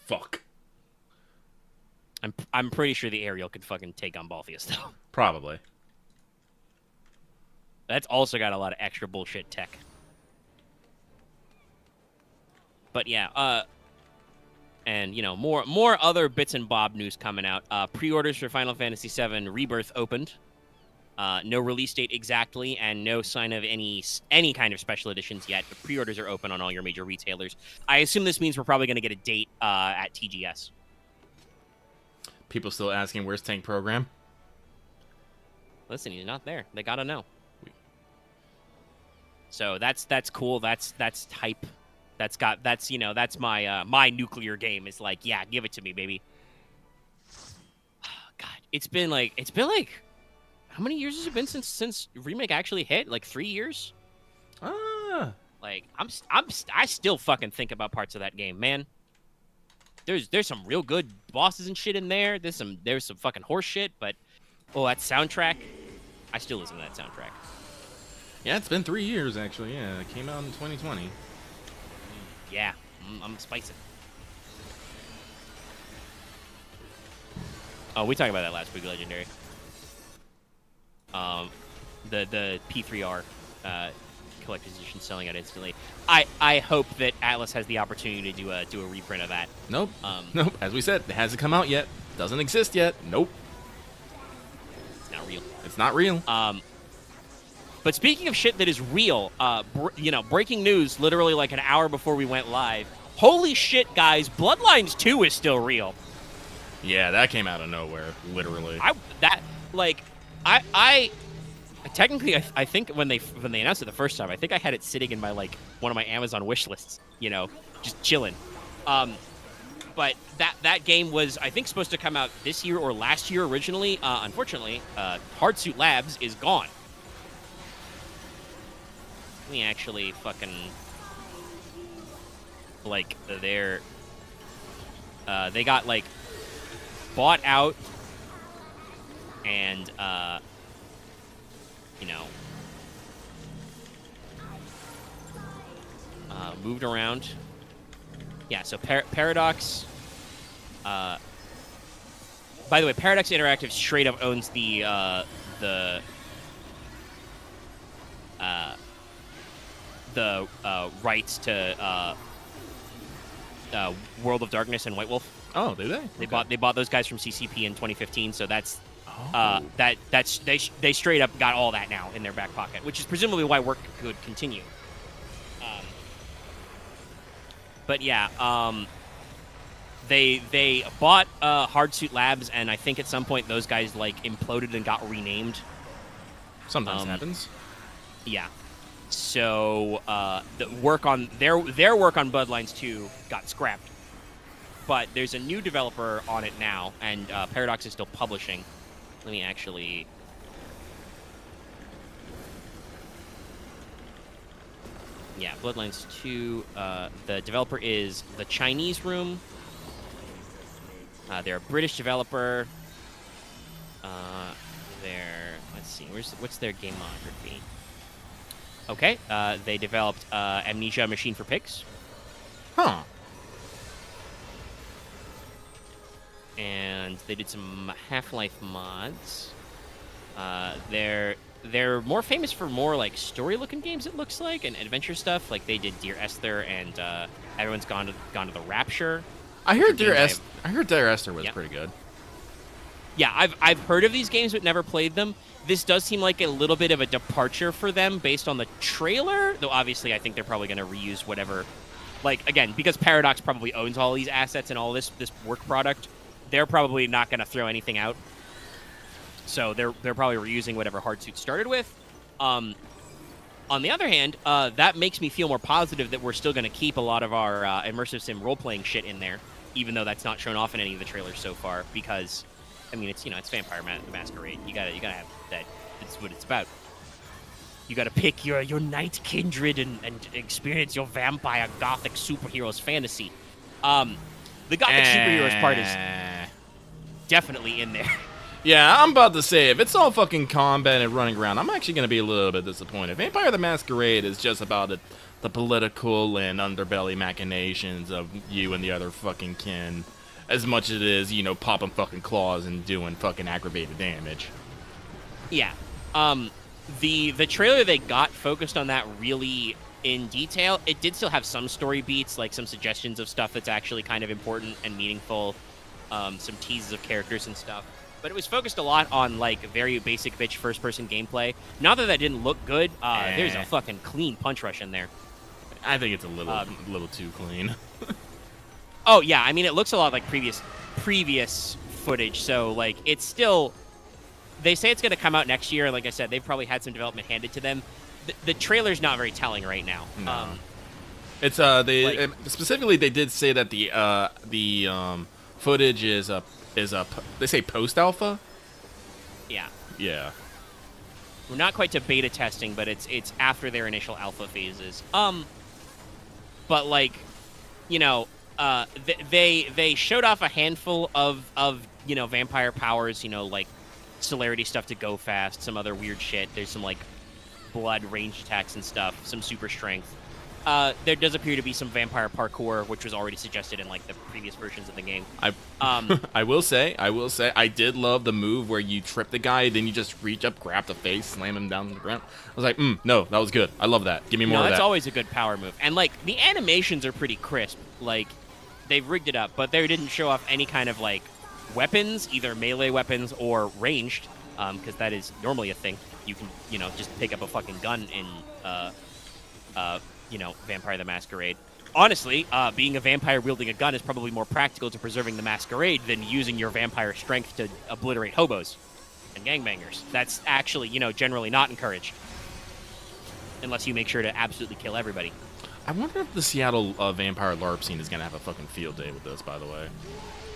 Fuck. I'm pretty sure the Aerial could fucking take on Balthius though. Probably. That's also got a lot of extra bullshit tech. But yeah, and more other bits and bob news coming out. Pre-orders for Final Fantasy VII Rebirth opened. No release date exactly, and no sign of any kind of special editions yet. But pre-orders are open on all your major retailers. I assume this means we're probably going to get a date at TGS. People still asking where's Tank Program? Listen, he's not there. They gotta know. So that's cool. That's hype. That's my my nuclear game is like, yeah, give it to me, baby. God, it's been like how many years has it been since Remake actually hit? Like 3 years? Ah. Like I still fucking think about parts of that game, man. There's some real good bosses and shit in there. There's some fucking horse shit, but that soundtrack, I still listen to that soundtrack. Yeah, it's been 3 years actually. Yeah, it came out in 2020. Yeah, I'm spicing. Oh, we talked about that last week, Legendary. The P3R collector's edition selling out instantly. I hope that Atlas has the opportunity to do a reprint of that. Nope. Nope. As we said, it hasn't come out yet. Doesn't exist yet. Nope. It's not real. It's not real. But speaking of shit that is real, breaking news literally like an hour before we went live. Holy shit, guys! Bloodlines 2 is still real. Yeah, that came out of nowhere, literally. Technically, I think when they announced it the first time, I think I had it sitting in my one of my Amazon wish lists, just chilling. But that game was, I think, supposed to come out this year or last year originally. Unfortunately, Hardsuit Labs is gone. Let me actually fucking they got bought out and moved around. Yeah, so Paradox. By the way, Paradox Interactive straight up owns the rights to World of Darkness and White Wolf. Oh, do they? They bought those guys from CCP in 2015, so that's they straight up got all that now in their back pocket, which is presumably why work could continue. But yeah, they bought Hardsuit Labs, and I think at some point those guys imploded and got renamed. Sometimes happens. Yeah. So the work on their work on Bloodlines 2 got scrapped. But there's a new developer on it now, and Paradox is still publishing. Let me actually... Yeah, Bloodlines 2. The developer is The Chinese Room. They're a British developer. Let's see, what's their gameography? Okay, they developed Amnesia: Machine for Pigs. Huh. And they did some Half-Life mods. They're more famous for more story-looking games, it looks like, and adventure stuff. Like they did Dear Esther and Everyone's Gone to the Rapture. I heard Dear Esther was pretty good. Yeah, I've heard of these games but never played them. This does seem like a little bit of a departure for them based on the trailer, though obviously I think they're probably going to reuse whatever. Again, because Paradox probably owns all these assets and all this work product, they're probably not going to throw anything out. So they're probably reusing whatever Hardsuit started with. On the other hand, that makes me feel more positive that we're still going to keep a lot of our immersive sim role-playing shit in there, even though that's not shown off in any of the trailers so far, because... I mean, it's it's Vampire the Masquerade. You gotta have that. It's what it's about. You gotta pick your knight kindred and experience your vampire gothic superheroes fantasy. The gothic superheroes part is definitely in there. Yeah, I'm about to say, if it's all fucking combat and running around, I'm actually gonna be a little bit disappointed. Vampire the Masquerade is just about the political and underbelly machinations of you and the other fucking kin. As much as it is, popping fucking claws and doing fucking aggravated damage. Yeah. The trailer they got focused on that really in detail. It did still have some story beats, like some suggestions of stuff that's actually kind of important and meaningful, some teases of characters and stuff. But it was focused a lot on very basic bitch first-person gameplay. Not that didn't look good. There's a fucking clean punch rush in there. I think it's a little too clean. Oh yeah, I mean it looks a lot like previous footage. So it's still. They say it's going to come out next year. Like I said, they've probably had some development handed to them. The trailer's not very telling right now. No. It's Like, specifically they did say that the footage is they say post alpha. yeah, Yeah. we're not quite to beta testing, but it's after their initial alpha phases. But like, you know, they showed off a handful of vampire powers. Like celerity stuff to go fast, some other weird shit. There's some like blood range attacks and stuff, some super strength. There does appear to be some vampire parkour, which was already suggested in like the previous versions of the game. I will say, I did love the move where you trip the guy, then you just reach up, grab the face, slam him down on the ground. I was like, no, that was good. I love that. Give me more of that. That's always a good power move. And like the animations are pretty crisp. Like they've rigged it up, but they didn't show off any kind of like weapons, either melee weapons or ranged, because that is normally a thing. You can, just pick up a fucking gun in, Vampire the Masquerade. Honestly, being a vampire wielding a gun is probably more practical to preserving the Masquerade than using your vampire strength to obliterate hobos and gangbangers. That's actually, generally not encouraged. Unless you make sure to absolutely kill everybody. I wonder if the Seattle vampire LARP scene is gonna have a fucking field day with this. By the way.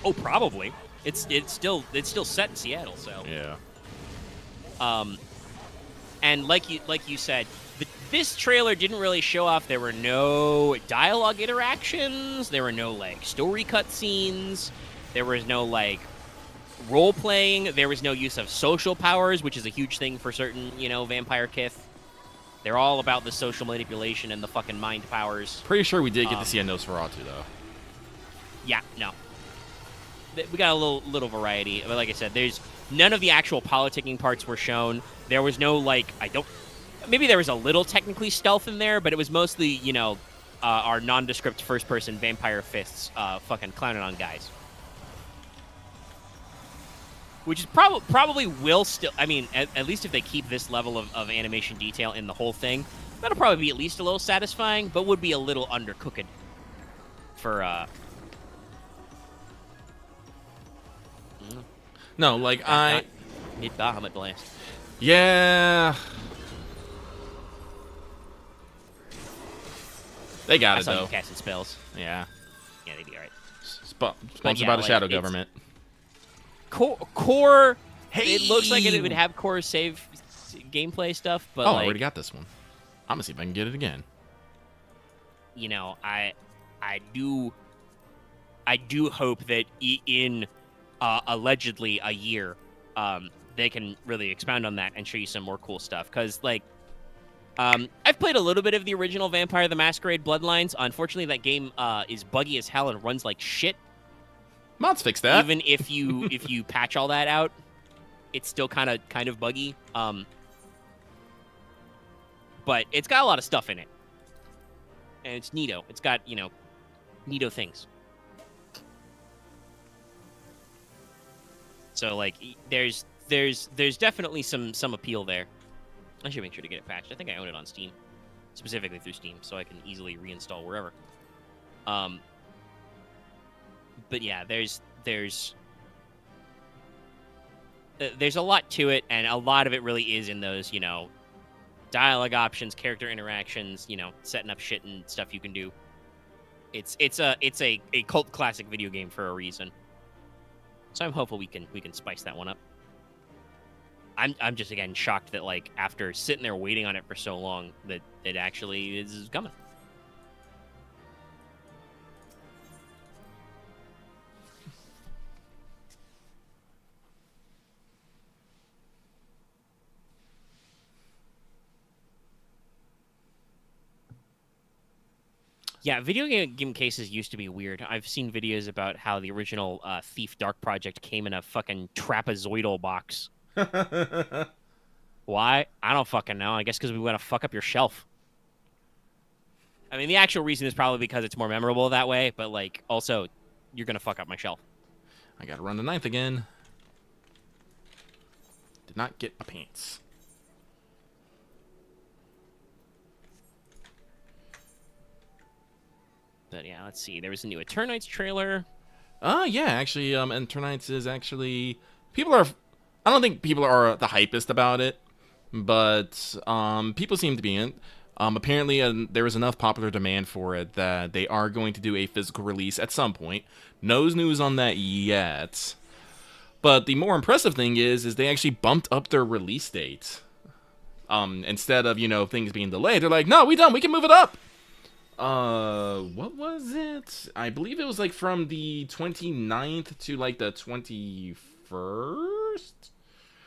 Oh, probably. It's still set in Seattle, so. Yeah. And like you said, this trailer didn't really show off. There were no dialogue interactions. There were no like story cutscenes. There was no like role playing. There was no use of social powers, which is a huge thing for certain vampire kith. They're all about the social manipulation and the fucking mind powers. Pretty sure we did get to see a Nosferatu though. Yeah, no. We got a little variety, but like I said, there's none of the actual politicking parts were shown. There was no like maybe there was a little technically stealth in there, but it was mostly our nondescript first-person vampire fists fucking clowning on guys. Which is probably will still. I mean, at least if they keep this level of animation detail in the whole thing, that'll probably be at least a little satisfying, but would be a little undercooked for. No, like Mid Bahamut blast. Yeah. They got it I saw though. you casting spells. Yeah. Yeah, they'd be alright. Sponsored by the Shadow Government. Core. Hey! It looks like it would have core save gameplay stuff, but I already got this one. I'm gonna see if I can get it again. I do hope that in allegedly a year, they can really expound on that and show you some more cool stuff. Because I've played a little bit of the original Vampire the Masquerade Bloodlines. Unfortunately, that game is buggy as hell and runs like shit. Mods fix that. Even if you patch all that out, it's still kind of buggy. But it's got a lot of stuff in it, and it's neato. It's got neato things. So like, there's definitely some appeal there. I should make sure to get it patched. I think I own it on Steam, specifically through Steam, so I can easily reinstall wherever. But yeah, there's a lot to it, and a lot of it really is in those dialogue options, character interactions, setting up shit and stuff you can do. It's a cult classic video game for a reason. So I'm hopeful we can spice that one up. I'm just again shocked that like after sitting there waiting on it for so long that it actually is coming. Yeah, video game cases used to be weird. I've seen videos about how the original Thief Dark Project came in a fucking trapezoidal box. Why? I don't fucking know. I guess because we want to fuck up your shelf. I mean, the actual reason is probably because it's more memorable that way, but like, also, you're gonna fuck up my shelf. I gotta run the 9th again. Did not get my pants. But yeah, let's see. There was a new Eternites trailer. Yeah, actually, Eternites is actually I don't think people are the hypest about it, but people seem to be in. Apparently, there was enough popular demand for it that they are going to do a physical release at some point. No news on that yet. But the more impressive thing is they actually bumped up their release date. Instead of, things being delayed, they're like, no, we done. We can move it up. What was it? I believe it was like from the 29th to like the 21st.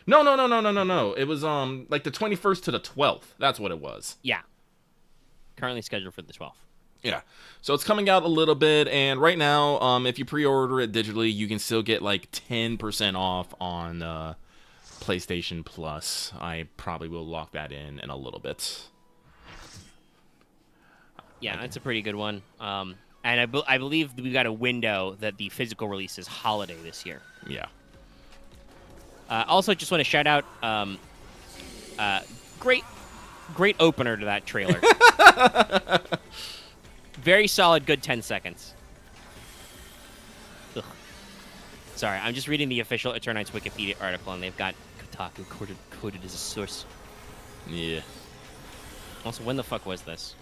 No. It was like the 21st to the 12th. That's what it was. Yeah. Currently scheduled for the 12th. Yeah. So it's coming out a little bit, and right now, if you pre-order it digitally, you can still get like 10% off on PlayStation Plus. I probably will lock that in a little bit. Yeah, that's a pretty good one. And I believe we got a window that the physical release is holiday this year. Yeah. Also, just want to shout out, great opener to that trailer. Very solid, good 10 seconds. Ugh. Sorry, I'm just reading the official Eternites Wikipedia article, and they've got Kotaku quoted as a source. Yeah. Also, when the fuck was this?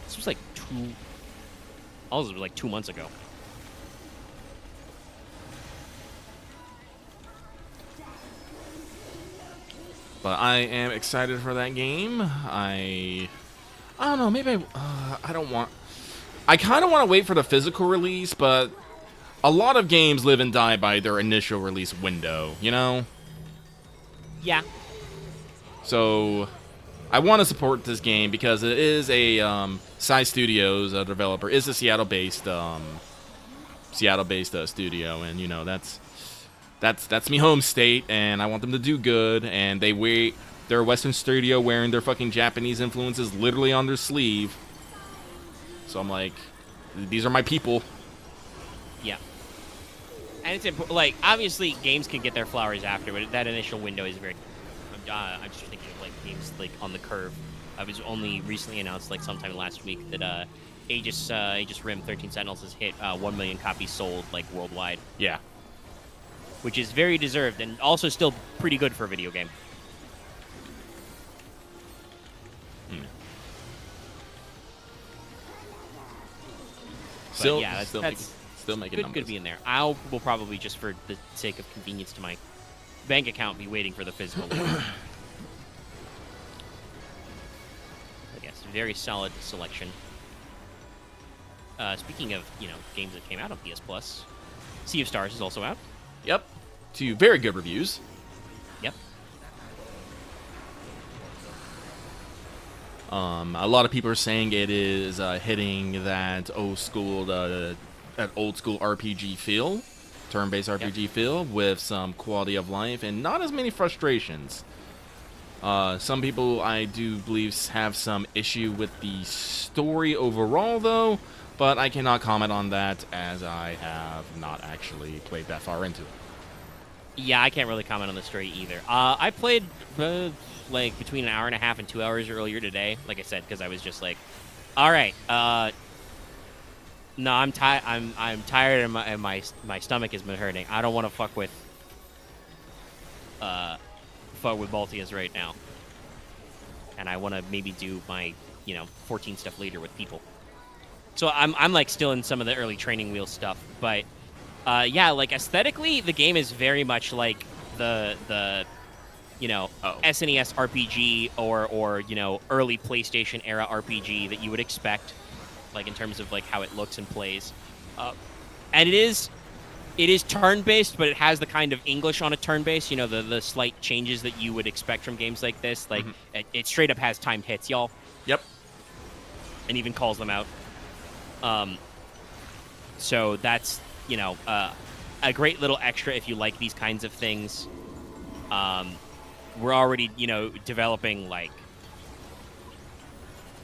This was like 2 months ago. But I am excited for that game. I don't know. Maybe I don't want. I kind of want to wait for the physical release, but a lot of games live and die by their initial release window. Yeah. So I want to support this game because it is a Side Studios developer. Is a Seattle-based studio, and that's me home state, and I want them to do good. And they're a Western studio wearing their fucking Japanese influences literally on their sleeve. So I'm like, these are my people. Yeah. And it's like, obviously games can get their flowers after, but that initial window is very. I'm just thinking of like games like on the curve. It was only recently announced, like sometime last week, that Aegis Rim 13 Sentinels has hit 1 million copies sold like worldwide. Yeah. Which is very deserved and also still pretty good for a video game. Still, yeah, still making numbers. Good to be in there. Will probably, just for the sake of convenience to my bank account, be waiting for the physical. But yes, very solid selection. Speaking of games that came out on PS Plus, Sea of Stars is also out. Yep. 2 very good reviews. Yep. A lot of people are saying it is hitting that old school RPG feel, turn-based RPG feel, with some quality of life and not as many frustrations. Some people, I do believe, have some issue with the story overall, though, but I cannot comment on that as I have not actually played that far into it. Yeah, I can't really comment on the story either. I played like between an hour and a half and 2 hours earlier today. Like I said, because I was just like, all right, no, I'm tired. I'm tired, and my stomach has been hurting. I don't want to fuck with Baltias right now, and I want to maybe do my 14 stuff later with people. So I'm like still in some of the early training wheel stuff, but. Yeah, like aesthetically, the game is very much like the SNES RPG or early PlayStation era RPG that you would expect, like in terms of like how it looks and plays. And it is turn-based, but it has the kind of English on a turn-based, the slight changes that you would expect from games like this. Like it straight up has timed hits, y'all. Yep. And even calls them out. So that's a great little extra if you like these kinds of things. We're already, developing like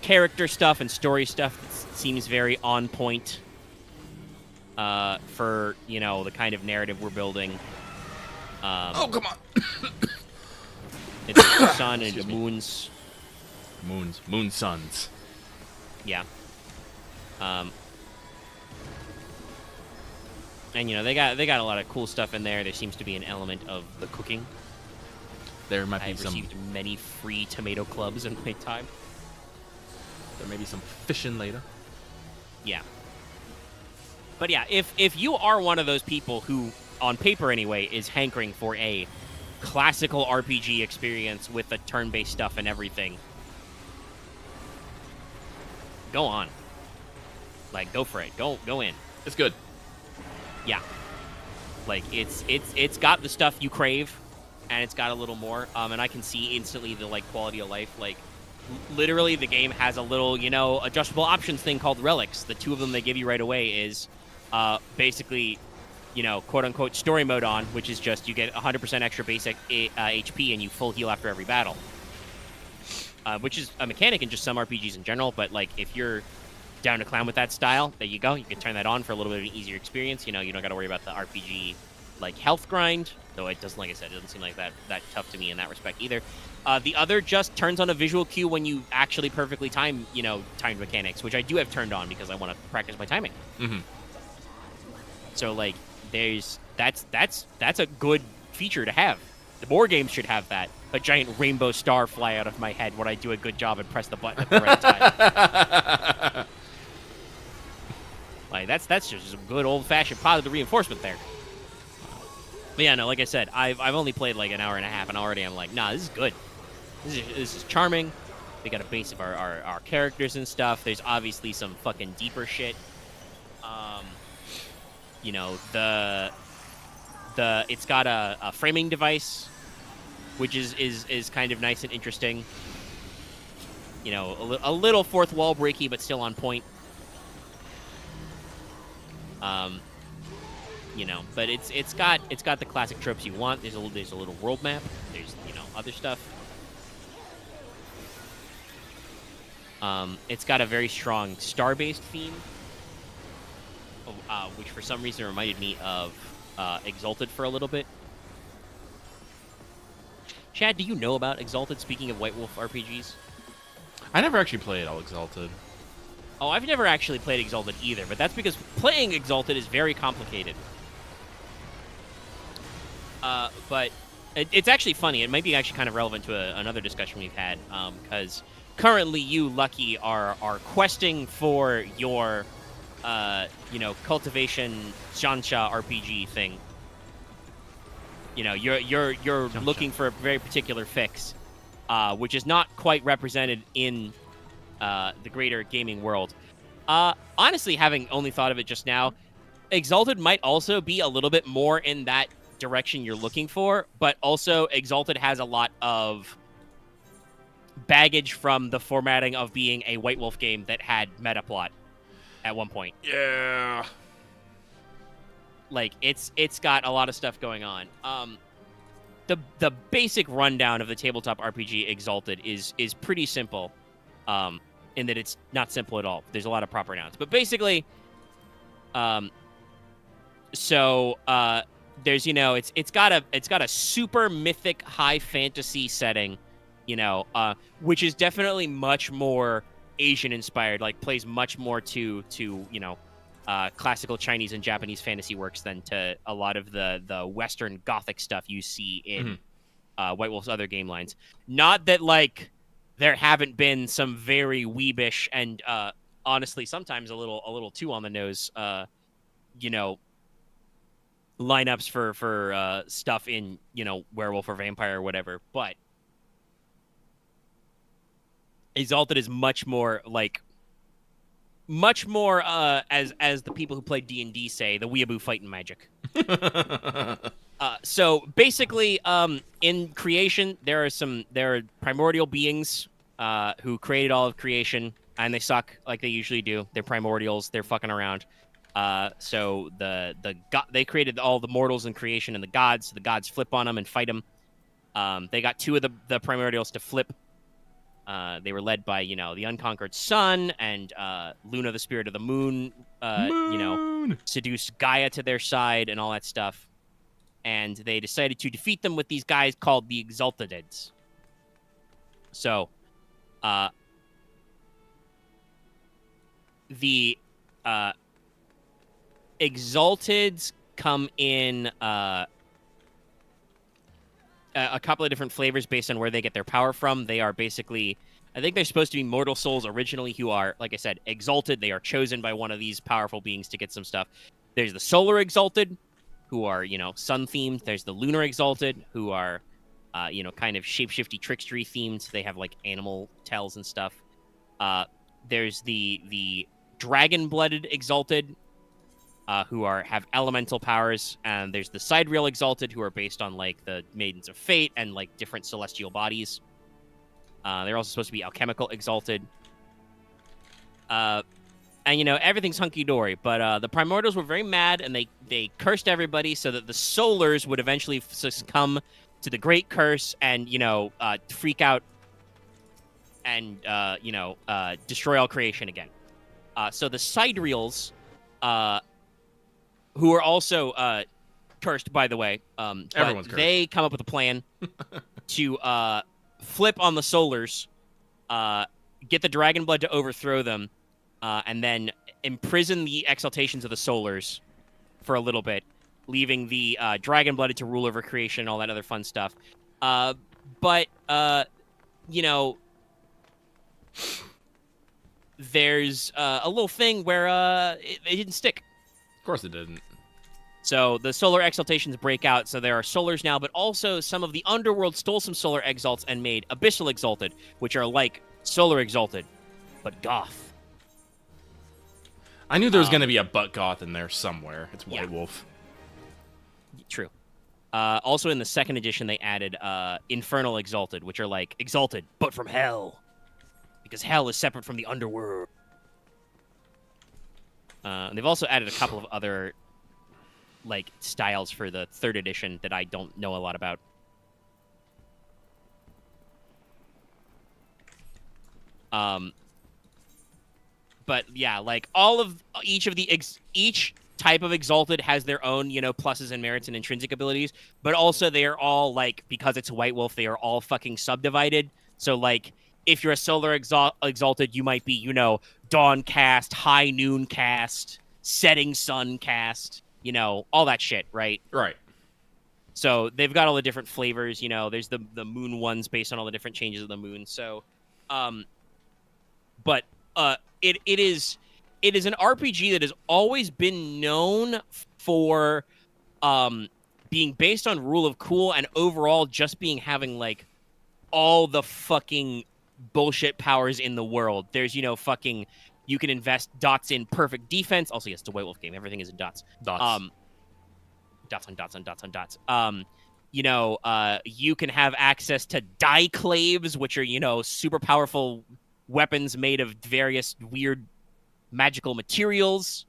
character stuff and story stuff that seems very on point for, the kind of narrative we're building. Oh, come on. It's the sun and the moons. Moon suns. Yeah. And they got a lot of cool stuff in there. There seems to be an element of the cooking. There might be I've some. received many free tomato clubs in my time. There may be some fishing later. Yeah. But yeah, if you are one of those people who, on paper anyway, is hankering for a classical RPG experience with the turn-based stuff and everything, go on. Like, go for it. Go in. It's good. Yeah. Like, it's got the stuff you crave, and it's got a little more. And I can see instantly the, like, quality of life. Like, literally, the game has a little, adjustable options thing called relics. The two of them they give you right away is basically, quote-unquote story mode on, which is just you get 100% extra basic HP and you full heal after every battle. Which is a mechanic in just some RPGs in general, but, like, if you're down to clown with that style, there you go. You can turn that on for a little bit of an easier experience. You don't got to worry about the RPG, like, health grind, though it doesn't, like I said, it doesn't seem like that tough to me in that respect either. The other just turns on a visual cue when you actually perfectly timed mechanics, which I do have turned on because I want to practice my timing. Mm-hmm. So, like, that's a good feature to have. The more games should have that. A giant rainbow star fly out of my head when I do a good job and press the button at the right time. Like, that's just some good old-fashioned positive reinforcement there. But yeah, no, like I said, I've only played like an hour and a half, and already I'm like, nah, this is good. This is charming. We got a base of our characters and stuff. There's obviously some fucking deeper shit. It's got a framing device, which is kind of nice and interesting. A little fourth wall breaky, but still on point. But it's got the classic tropes you want. There's a little world map. There's other stuff. It's got a very strong star-based theme, which for some reason reminded me of Exalted for a little bit. Chad, do you know about Exalted? Speaking of White Wolf RPGs, I never actually played all Exalted. Oh, I've never actually played Exalted either, but that's because playing Exalted is very complicated. But it's actually funny. It might be actually kind of relevant to another discussion we've had, because currently you, Lucky, are questing for your, cultivation Shansha RPG thing. You're looking for a very particular fix, which is not quite represented in the greater gaming world. Honestly, having only thought of it just now, Exalted might also be a little bit more in that direction you're looking for, but also Exalted has a lot of baggage from the formatting of being a White Wolf game that had meta plot at one point. Yeah. Like, it's got a lot of stuff going on. The basic rundown of the tabletop RPG Exalted is pretty simple, in that it's not simple at all. There's a lot of proper nouns, but basically, there's it's got a super mythic high fantasy setting, which is definitely much more Asian inspired, like plays much more to classical Chinese and Japanese fantasy works than to a lot of the Western Gothic stuff you see in White Wolf's other game lines. Not that, like, there haven't been some very weebish and honestly sometimes a little too on the nose, lineups for stuff in Werewolf or Vampire or whatever, but Exalted is much more as the people who play D&D say, the weeaboo fighting magic. So basically, in creation, there are primordial beings who created all of creation, and they suck like they usually do. They're primordials. They're fucking around. So they created all the mortals in creation and the gods. So the gods flip on them and fight them. They got two of the primordials to flip. They were led by, the unconquered sun, and Luna, the spirit of the moon, seduced Gaia to their side and all that stuff. And they decided to defeat them with these guys called the Exaltedids. So, the Exalteds come in a couple of different flavors based on where they get their power from. They are basically, I think they're supposed to be mortal souls originally who are, like I said, exalted. They are chosen by one of these powerful beings to get some stuff. There's the solar exalted, who are, sun themed. There's the lunar exalted, who are, kind of shapeshifty trickstery themed. They have like animal tails and stuff. There's the dragon blooded exalted, who have elemental powers, and there's the sidereal exalted, who are based on like the maidens of fate and like different celestial bodies. They're also supposed to be alchemical exalted. And everything's hunky-dory, but the primordials were very mad, and they cursed everybody so that the solars would eventually succumb to the great curse and freak out and destroy all creation again. So the sidereals, who are also cursed, by the way, Everyone's cursed. They come up with a plan to flip on the solars, get the dragon blood to overthrow them, and then imprison the exaltations of the solars for a little bit, leaving the dragon blooded to rule over creation and all that other fun stuff. But there's a little thing where it didn't stick. Of course it didn't. So the solar exaltations break out, so there are solars now, but also some of the underworld stole some solar exalts and made abyssal exalted, which are like solar exalted, but goth. I knew there was going to be a butt goth in there somewhere. It's White Wolf. True. Also in the second edition, they added infernal exalted, which are like exalted, but from hell. Because hell is separate from the underworld. They've also added a couple of other like styles for the third edition that I don't know a lot about. But yeah, like each type of exalted has their own, pluses and merits and intrinsic abilities, but also they are all like, because it's White Wolf, they are all fucking subdivided. So like, if you're a solar exalted, you might be, dawn cast, high noon cast, setting sun cast, all that shit, right? Right. So they've got all the different flavors, there's the moon ones based on all the different changes of the moon. So, but it is an RPG that has always been known for being based on rule of cool and overall just having like all the fucking bullshit powers in the world. There's fucking, you can invest dots in perfect defense. Also, yes, it's a White Wolf game. Everything is in dots. Dots. Dots on dots on dots on dots. You can have access to diclaves, which are super powerful weapons made of various weird magical materials.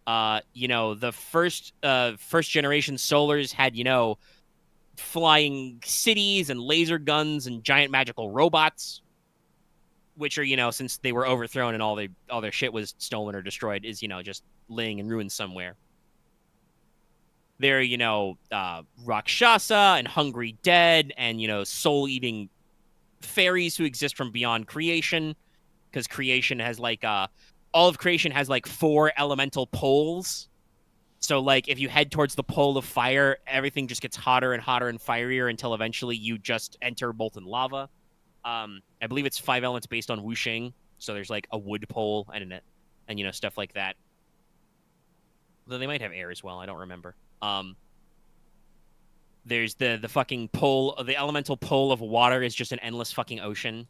The first generation solars had flying cities and laser guns and giant magical robots, which are since they were overthrown and all their shit was stolen or destroyed, is just laying in ruins somewhere. There are Rakshasa and Hungry Dead and soul-eating fairies who exist from beyond creation, because creation has like all of creation has like 4 elemental poles. So like if you head towards the pole of fire, everything just gets hotter and hotter and fierier until eventually you just enter molten lava. I believe it's 5 elements based on wuxing, so there's like a wood pole and stuff like that. Though they might have air as well, I don't remember. There's the fucking pole, the elemental pole of water is just an endless fucking ocean.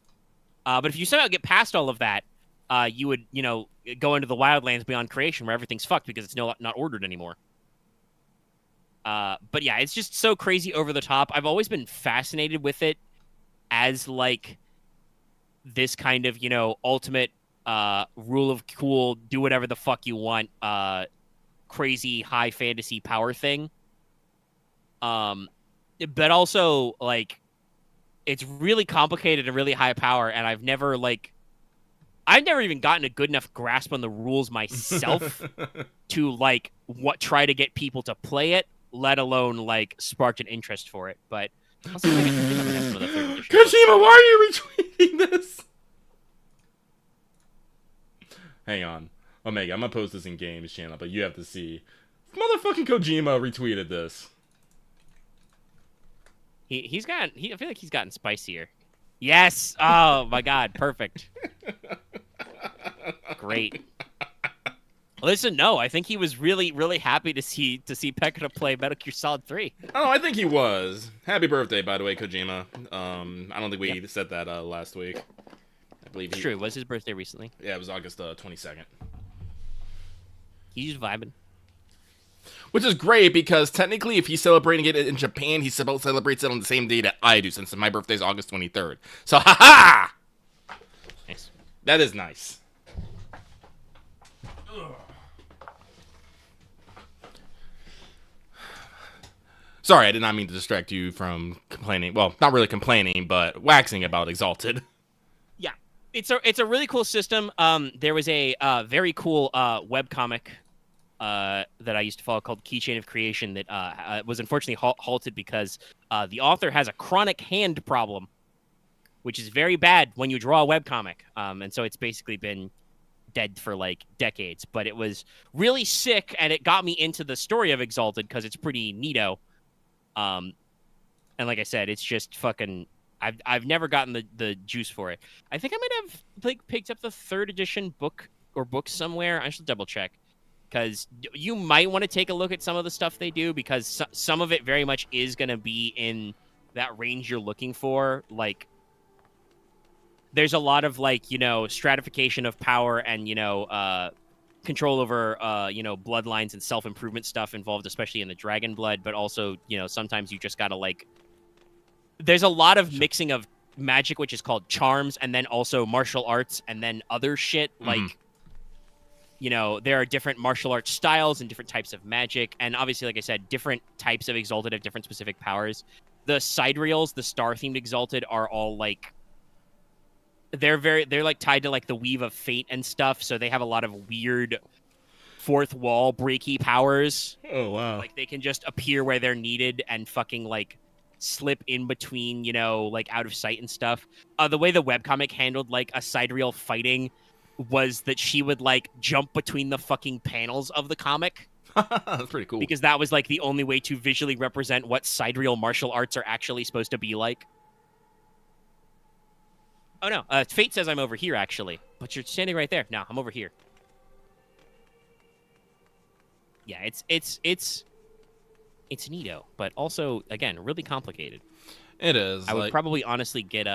But if you somehow get past all of that, you would, go into the wildlands beyond creation where everything's fucked because it's not ordered anymore. But yeah, it's just so crazy over the top. I've always been fascinated with it as like this kind of, ultimate rule of cool, do whatever the fuck you want, crazy high fantasy power thing. But also like it's really complicated and really high power, and I've never even gotten a good enough grasp on the rules myself to like try to get people to play it, let alone like spark an interest for it. But I'll see if I can some of the third edition. Kojima, why are you retweeting this? Hang on. Omega, I'm gonna post this in Games channel, but you have to see. Motherfucking Kojima retweeted this. I feel like he's gotten spicier. Yes. Oh my God. Perfect. Great. Listen, no, I think he was really, really happy to see Pekka play Metal Gear Solid 3. Oh, I think he was. Happy birthday, by the way, Kojima. I don't think we Yep. said that last week. I believe It's true. It was his birthday recently. Yeah, it was August 22nd. He's just vibing. Which is great because technically, if he's celebrating it in Japan, he celebrates it on the same day that I do, since my birthday's August 23rd. So, haha! Nice. That is nice. Sorry, I did not mean to distract you from complaining. Well, not really complaining, but waxing about Exalted. Yeah, it's a really cool system. There was a very cool webcomic that I used to follow called Keychain of Creation that was unfortunately halted because the author has a chronic hand problem, which is very bad when you draw a webcomic. And so it's basically been dead for like decades. But it was really sick, and it got me into the story of Exalted because it's pretty neato. And like I said, it's just fucking. I've never gotten the juice for it. I think I might have like picked up the 3rd edition book or books somewhere. I should double check. Because you might want to take a look at some of the stuff they do, because some of it very much is going to be in that range you're looking for. Like, there's a lot of, like, stratification of power and, control over, bloodlines and self-improvement stuff involved, especially in the Dragon Blood. But also, sometimes you just got to, like... There's a lot of mixing of magic, which is called charms, and then also martial arts, and then other shit, like... there are different martial arts styles and different types of magic. And obviously, like I said, different types of Exalted have different specific powers. The sidereals, the star-themed Exalted, are all, like... They're like, tied to, like, the Weave of Fate and stuff, so they have a lot of weird fourth wall breaky powers. Oh, wow. Like, they can just appear where they're needed and fucking, like, slip in between, like, out of sight and stuff. The way the webcomic handled, like, a sidereal fighting was that she would, like, jump between the fucking panels of the comic. That's pretty cool. Because that was, like, the only way to visually represent what sidereal martial arts are actually supposed to be like. Oh, no. Fate says I'm over here, actually. But you're standing right there. No, I'm over here. Yeah, it's neato, but also, again, really complicated. It is. I would probably honestly get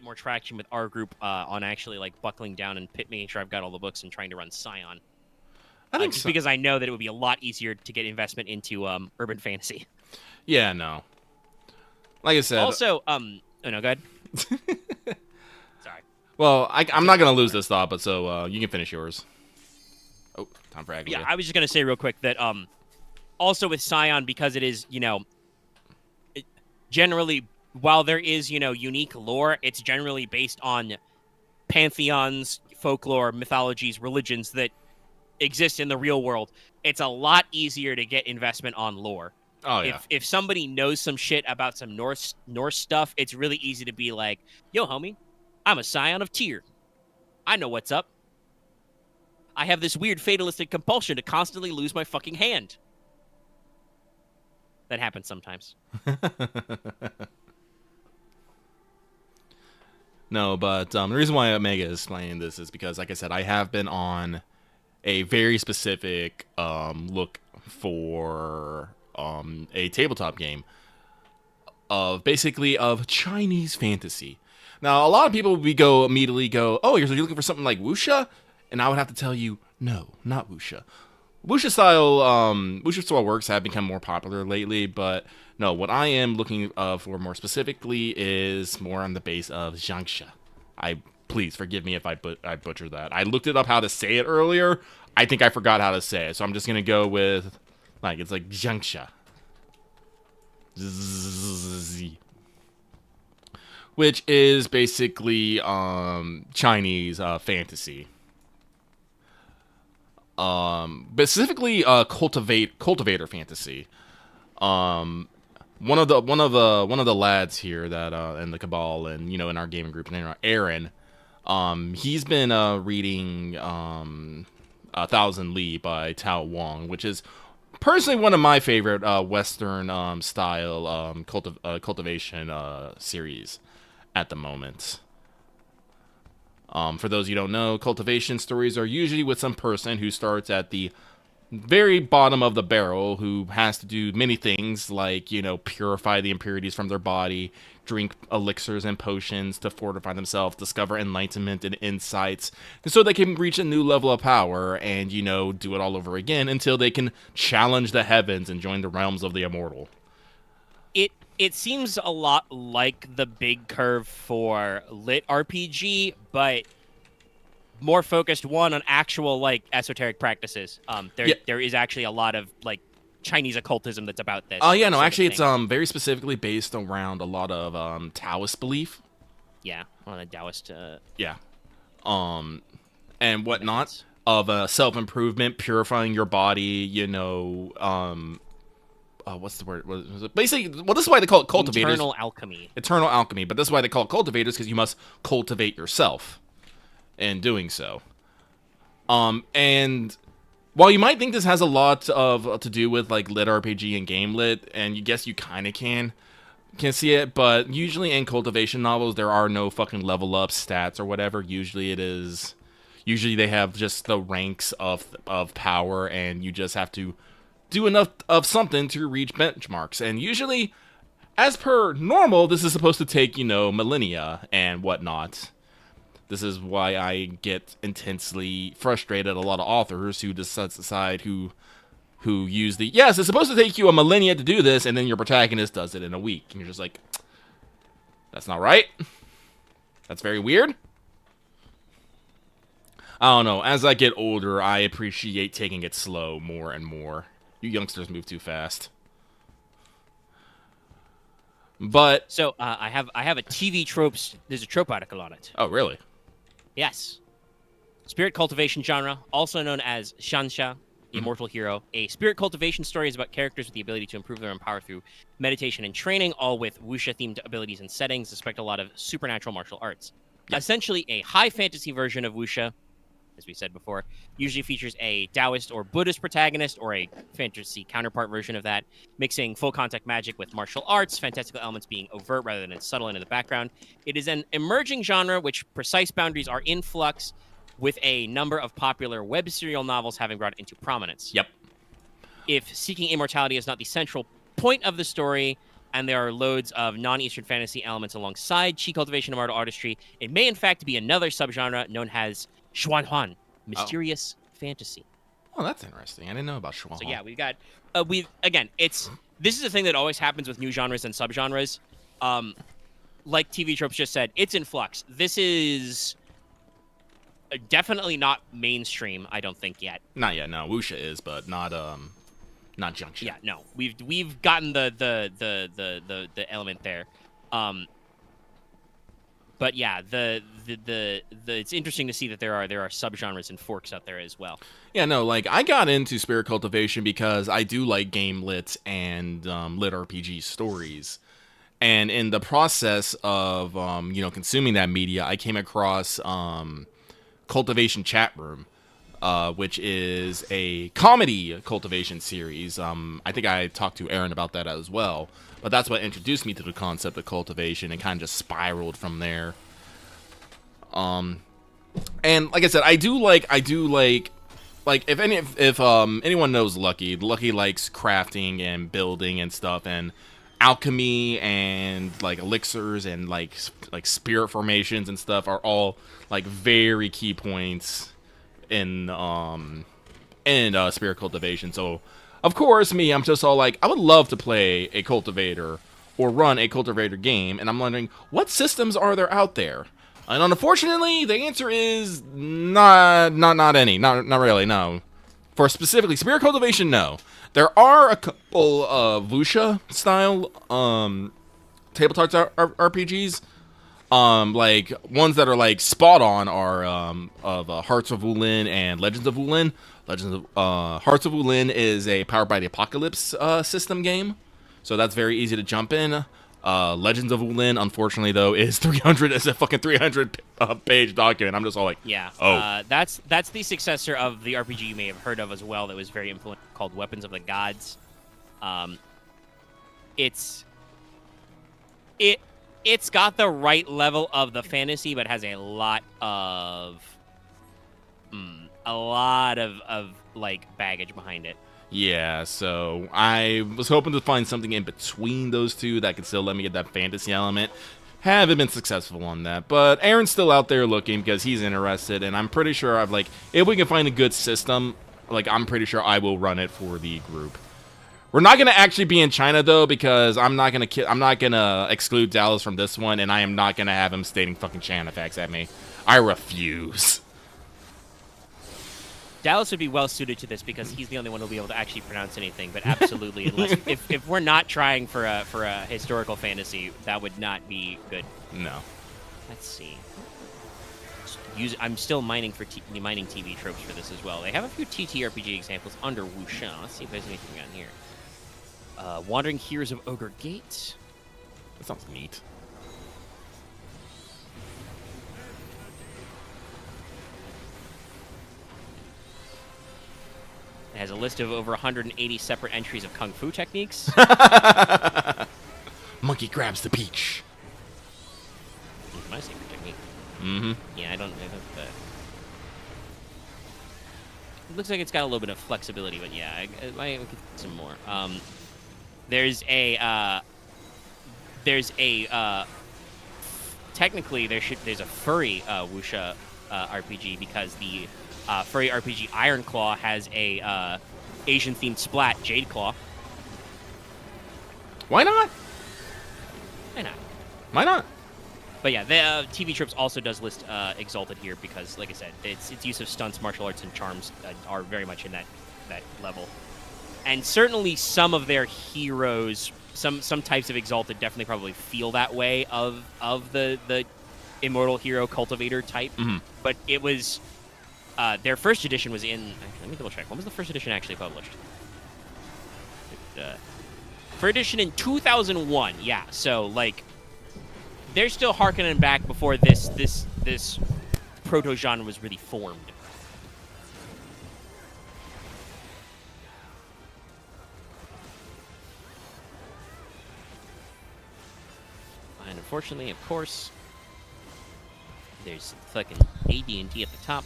more traction with our group on actually, like, buckling down and making sure I've got all the books and trying to run Scion. I think just so. Because I know that it would be a lot easier to get investment into urban fantasy. Yeah, no. Like I said... Also, oh, no, go ahead. Sorry. Well, I'm not going to lose this thought, but so you can finish yours. Oh, time for Aglia. Yeah, I was just going to say real quick that also with Scion, because it is, generally... While there is, unique lore, it's generally based on pantheons, folklore, mythologies, religions that exist in the real world. It's a lot easier to get investment on lore. Oh, yeah. If somebody knows some shit about some Norse stuff, it's really easy to be like, yo, homie, I'm a scion of Tyr. I know what's up. I have this weird fatalistic compulsion to constantly lose my fucking hand. That happens sometimes. No, but the reason why Omega is playing this is because, like I said, I have been on a very specific look for a tabletop game of Chinese fantasy. Now, a lot of people immediately go, oh, you're looking for something like wuxia? And I would have to tell you, no, not wuxia. Wuxia style works have become more popular lately, but no, what I am looking for more specifically is more on the base of xiangxia. Please forgive me if I butcher that. I looked it up how to say it earlier. I think I forgot how to say it, so I'm just gonna go with it's like xiangxia, which is basically Chinese fantasy. Specifically cultivator fantasy. One of the lads here that in the Cabal and in our gaming group, Aaron, he's been reading 1,000 Li by Tao Wang, which is personally one of my favorite Western style cultivation series at the moment. For those you don't know, cultivation stories are usually with some person who starts at the very bottom of the barrel, who has to do many things like, purify the impurities from their body, drink elixirs and potions to fortify themselves, discover enlightenment and insights, and so they can reach a new level of power and, do it all over again until they can challenge the heavens and join the realms of the immortal. It seems a lot like the big curve for lit RPG, but more focused on actual like esoteric practices. There is actually a lot of like Chinese occultism that's about this. Oh yeah, no, actually it's very specifically based around a lot of Taoist belief. Yeah, on a Taoist. Yeah, and whatnot of self-improvement, purifying your body. What's the word? What was it? Basically, well, this is why they call it cultivators. Eternal alchemy. Eternal alchemy, but this is why they call it cultivators, because you must cultivate yourself in doing so. And while you might think this has a lot to do with like lit RPG and game lit, and you guess you kind of can see it, but usually in cultivation novels there are no fucking level up stats or whatever. Usually they have just the ranks of power, and you just have to do enough of something to reach benchmarks. And usually, as per normal, this is supposed to take, millennia and whatnot. This is why I get intensely frustrated at a lot of authors who decide who use yes, it's supposed to take you a millennia to do this, and then your protagonist does it in a week. And you're just like, that's not right. That's very weird. I don't know. As I get older, I appreciate taking it slow more and more. You youngsters move too fast. But so I have a TV tropes. There's a trope article on it. Oh, really? Yes. Spirit cultivation genre, also known as Shansha, the immortal hero. A spirit cultivation story is about characters with the ability to improve their own power through meditation and training, all with wuxia-themed abilities and settings. Expect a lot of supernatural martial arts. Yep. Essentially, a high fantasy version of wuxia, as we said before, usually features a Taoist or Buddhist protagonist or a fantasy counterpart version of that, mixing full contact magic with martial arts, fantastical elements being overt rather than subtle into the background. It is an emerging genre which precise boundaries are in flux, with a number of popular web serial novels having brought it into prominence. Yep. If seeking immortality is not the central point of the story, and there are loads of non-Eastern fantasy elements alongside chi cultivation and martial artistry, it may in fact be another subgenre known as Xuanhuan, mysterious fantasy. Oh, that's interesting. I didn't know about Xuanhuan. So yeah, we've got this is the thing that always happens with new genres and subgenres. Like TV Tropes just said, it's in flux. This is definitely not mainstream, I don't think yet. Not yet. No, wuxia is, but not junction. Yeah, no. We've gotten the element there. But yeah, it's interesting to see that there are subgenres and forks out there as well. Yeah, no, like I got into spirit cultivation because I do like game lit and lit RPG stories, and in the process of consuming that media, I came across Cultivation Chat Room, which is a comedy cultivation series. I think I talked to Aaron about that as well. But that's what introduced me to the concept of cultivation, and kind of just spiraled from there. And like I said, I do like if anyone knows Lucky likes crafting and building and stuff, and alchemy and like elixirs and like spirit formations and stuff are all like very key points in spirit cultivation. So of course, I'm just all like, I would love to play a cultivator or run a cultivator game, and I'm wondering what systems are there out there. And unfortunately, the answer is not any, not really, no. For specifically spirit cultivation, no. There are a couple of wuxia style tabletop RPGs. Like ones that are like spot on are of Hearts of Wulin and Legends of Wulin. Hearts of Wulin is a Powered by the Apocalypse system game, so that's very easy to jump in. Legends of Wulin, unfortunately, though, is 300 as a fucking 300 page document. I'm just all like, Yeah. oh. That's the successor of the RPG you may have heard of as well that was very influential called Weapons of the Gods. It's got the right level of the fantasy, but has a lot of like baggage behind it. Yeah, so I was hoping to find something in between those two that could still let me get that fantasy element. Haven't been successful on that, but Aaron's still out there looking because he's interested, and I'm pretty sure if we can find a good system, I'm pretty sure I will run it for the group. We're not gonna actually be in China though, because I'm not gonna exclude Dallas from this one, and I am not gonna have him stating fucking China facts at me. I refuse. Dallas would be well suited to this because he's the only one who'll be able to actually pronounce anything. But absolutely, unless if we're not trying for a historical fantasy, that would not be good. No. Let's see. I'm still mining for mining TV tropes for this as well. They have a few TTRPG examples under Wuxia. Let's see if there's anything on here. Wandering Heroes of Ogre Gate. That sounds neat. It has a list of over 180 separate entries of kung fu techniques. Monkey grabs the peach. My secret technique. Mm-hmm. Yeah, I don't it looks like it's got a little bit of flexibility, but yeah, I might get some more. Technically there's a furry wuxia RPG because the furry RPG Iron Claw has a Asian themed splat Jade Claw. Why not? Why not? Why not? But yeah, the TV Tropes also does list Exalted here because, like I said, its use of stunts, martial arts, and charms are very much in that level. And certainly some of their heroes, some types of Exalted definitely probably feel that way of the Immortal Hero Cultivator type. Mm-hmm. But it was their first edition was in. Let me double check. When was the first edition actually published? First edition in 2001. Yeah, so like. They're still harkening back before this proto-genre was really formed. And unfortunately, of course, there's fucking AD&D at the top.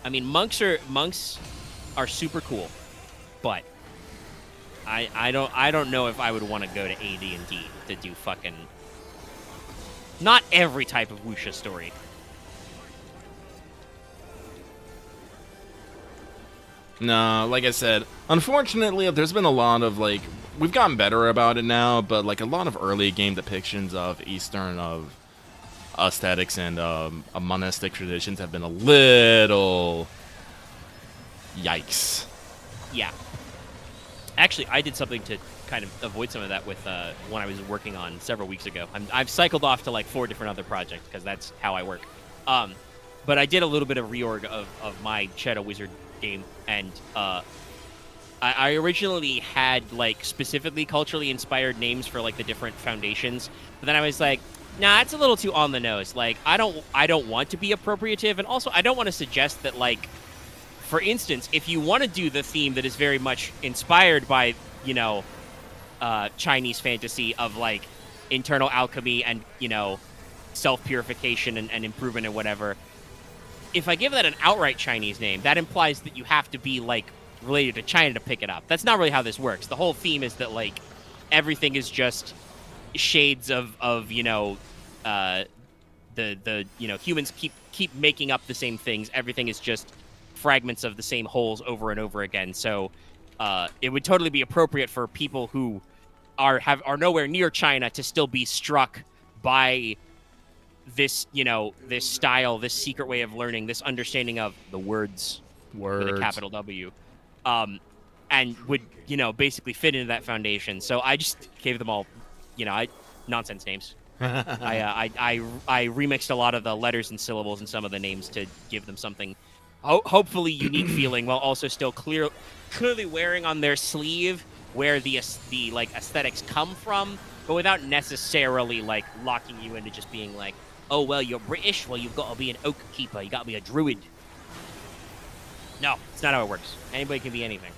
I mean, monks are super cool, but I don't know if I would want to go to AD&D to do fucking not every type of wuxia story. No, like I said, unfortunately, there's been a lot of we've gotten better about it now, but a lot of early game depictions of Eastern aesthetics and monastic traditions have been a little yikes. Yeah. Actually, I did something to kind of avoid some of that with one I was working on several weeks ago. I've cycled off to 4 different other projects because that's how I work. But I did a little bit of reorg of my Shadow Wizard game, and I originally had specifically culturally inspired names for the different foundations, but then I was like, nah, it's a little too on the nose. I don't want to be appropriative, and also I don't want to suggest that for instance, if you want to do the theme that is very much inspired by, Chinese fantasy of internal alchemy and, self-purification and improvement and whatever, if I give that an outright Chinese name, that implies that you have to be related to China to pick it up. That's not really how this works. The whole theme is that everything is just shades of the humans keep making up the same things. Everything is just fragments of the same holes over and over again. So it would totally be appropriate for people who are nowhere near China to still be struck by this, this style, this secret way of learning, this understanding of the words with a capital W, and would, basically fit into that foundation. So I just gave them all, nonsense names. I remixed a lot of the letters and syllables in some of the names to give them something hopefully unique feeling, while also still clearly wearing on their sleeve where the like aesthetics come from, but without necessarily like locking you into just being like, oh well, you're British, well you've got to be an oak keeper, you got to be a druid. No, it's not how it works. Anybody can be anything.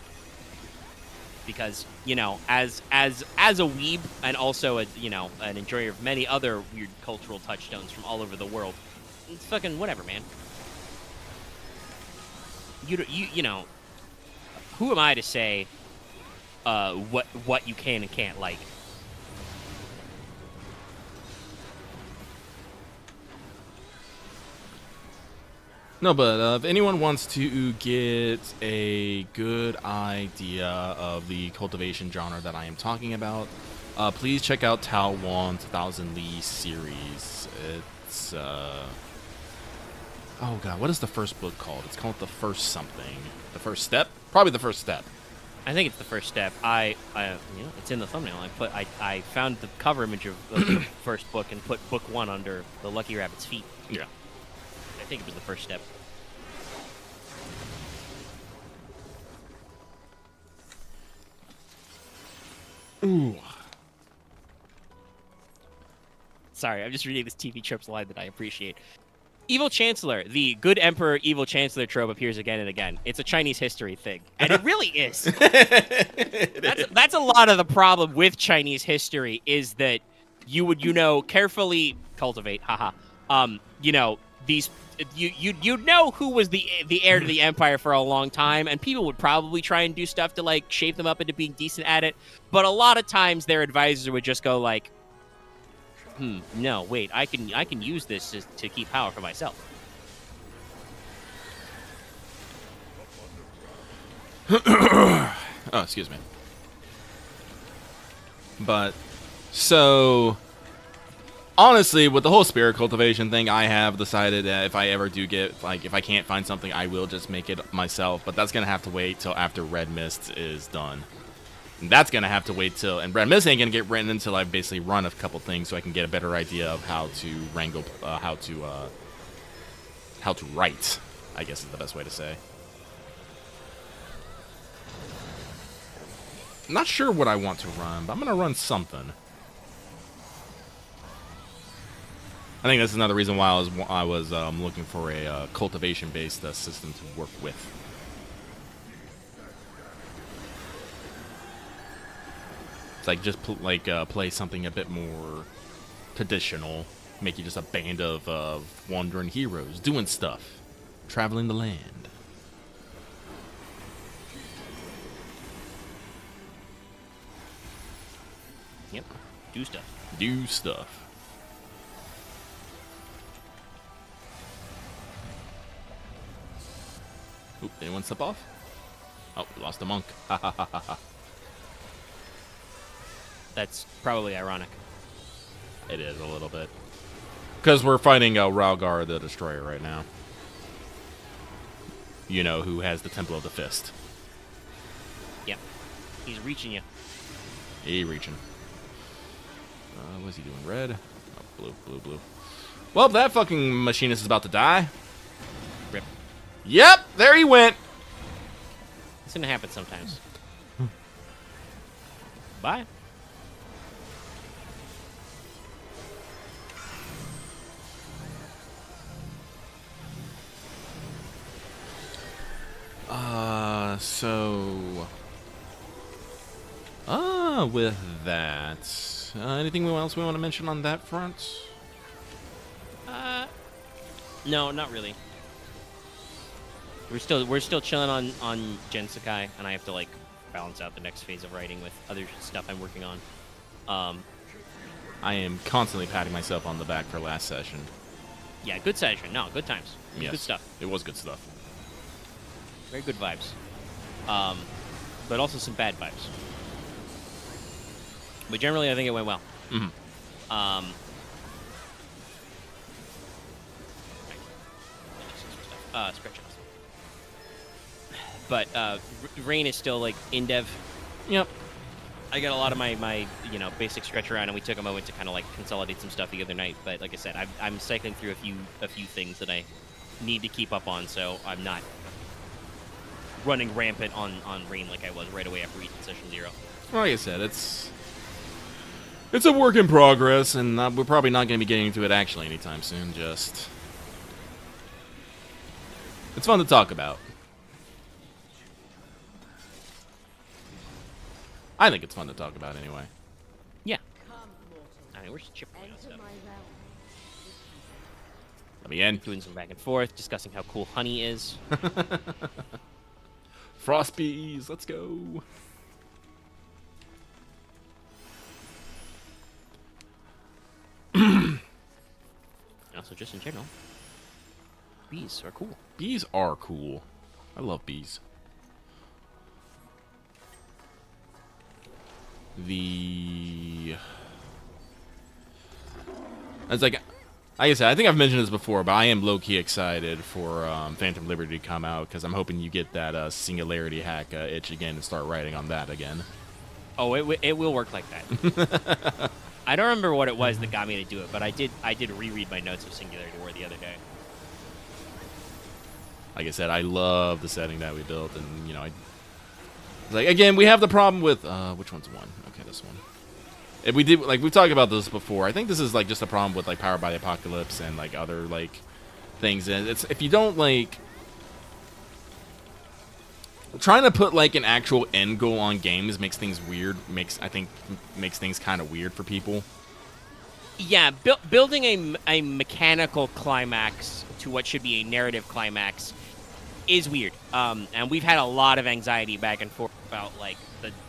Because, you know, as a weeb and also a, you know, an enjoyer of many other weird cultural touchstones from all over the world, it's fucking whatever, man. You know, who am I to say what you can and can't like? No, but if anyone wants to get a good idea of the cultivation genre that I am talking about, please check out Tao Wan's 1000 Li series. It's, oh god, what is the first book called? It's called The First Something. The First Step? Probably The First Step. I think it's The First Step. You know, it's in the thumbnail. I found the cover image of the first book and put book 1 under the Lucky Rabbit's feet. Yeah. I think it was The First Step. Ooh. Sorry, I'm just reading this TV Tropes line that I appreciate. Evil Chancellor. The good emperor, evil chancellor trope appears again and again. It's a Chinese history thing. And it really is. That's a lot of the problem with Chinese history is that you would, you know, carefully cultivate, haha. You know, these you know who was the heir to the empire for a long time, and people would probably try and do stuff to like shape them up into being decent at it. But a lot of times their advisors would just go like, no, wait, I can use this to keep power for myself. Oh, excuse me. But, so, honestly, with the whole spirit cultivation thing, I have decided that if I ever do get, like, if I can't find something, I will just make it myself. But that's going to have to wait till after Red Mist is done. And that's going to have to wait till, and Red Mist ain't going to get written until I basically run a couple things so I can get a better idea of how to wrangle, how to write, I guess is the best way to say. I'm not sure what I want to run, but I'm going to run something. I think that's another reason why I was looking for a cultivation-based system to work with. It's like just play something a bit more traditional, make you just a band of wandering heroes doing stuff, traveling the land. Yep, do stuff. Do stuff. Oop, anyone step off? Oh, we lost a monk. Ha ha ha ha ha. That's probably ironic. It is a little bit. Because we're fighting Ralgar the Destroyer right now. You know, who has the Temple of the Fist. Yep. He's reaching you. He reaching. What's he doing? Red? Oh, blue, blue, blue. Well, that fucking machinist is about to die. Rip. Yep, there he went. It's gonna happen sometimes. Bye. With that, anything else we want to mention on that front? No, not really. We're still chilling on Gensakai, and I have to like balance out the next phase of writing with other stuff I'm working on. I am constantly patting myself on the back for last session. Yeah, good session. No, good times. Yes, good stuff. It was good stuff. Very good vibes. But also some bad vibes. But generally, I think it went well. Mm-hmm. Scratch outs. But Rain is still like in dev. Yep. I got a lot of my basic stretch around, and we took a moment to kind of like consolidate some stuff the other night. But like I said, I'm cycling through a few things that I need to keep up on, so I'm not running rampant on Rain like I was right away after Eaton Session 0. Like I said, it's a work in progress, and we're probably not going to be getting into it actually anytime soon. Just it's fun to talk about. I think it's fun to talk about anyway. Yeah. I mean, we're just chipping out stuff. Let me in. Doing some back and forth, discussing how cool honey is. Frost bees, let's go. Also, just in general, bees are cool. Bees are cool. I love bees. It's like I said, I think I've mentioned this before, but I am low-key excited for Phantom Liberty to come out, because I'm hoping you get that Singularity hack itch again and start writing on that again. Oh, it will work like that. I don't remember what it was that got me to do it, but I did reread my notes of Singularity War the other day. Like I said, I love the setting that we built, and like again, we have the problem with which one's one? Okay, this one. If we did, like, we've talked about this before. I think this is like just a problem with like Powered by the Apocalypse and like other like things. And it's if you don't like trying to put like an actual end goal on games makes things weird. I think makes things kind of weird for people. Yeah, building a mechanical climax to what should be a narrative climax is weird. And we've had a lot of anxiety back and forth about like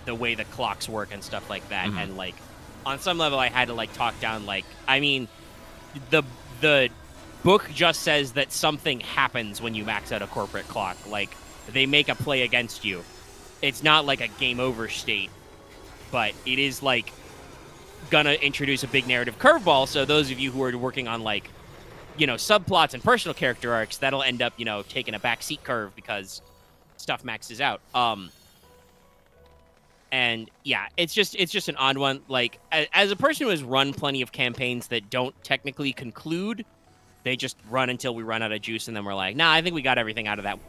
the way the clocks work and stuff like that. Mm-hmm. And like on some level, I had to like talk down. Like, I mean, the book just says that something happens when you max out a corporate clock. Like, they make a play against you. It's not like a game over state, but it is like gonna introduce a big narrative curveball. So those of you who are working on like, subplots and personal character arcs, that'll end up, taking a backseat curve because stuff maxes out. And yeah, it's just an odd one. Like, as a person who has run plenty of campaigns that don't technically conclude, they just run until we run out of juice, and then we're like, nah, I think we got everything out of that,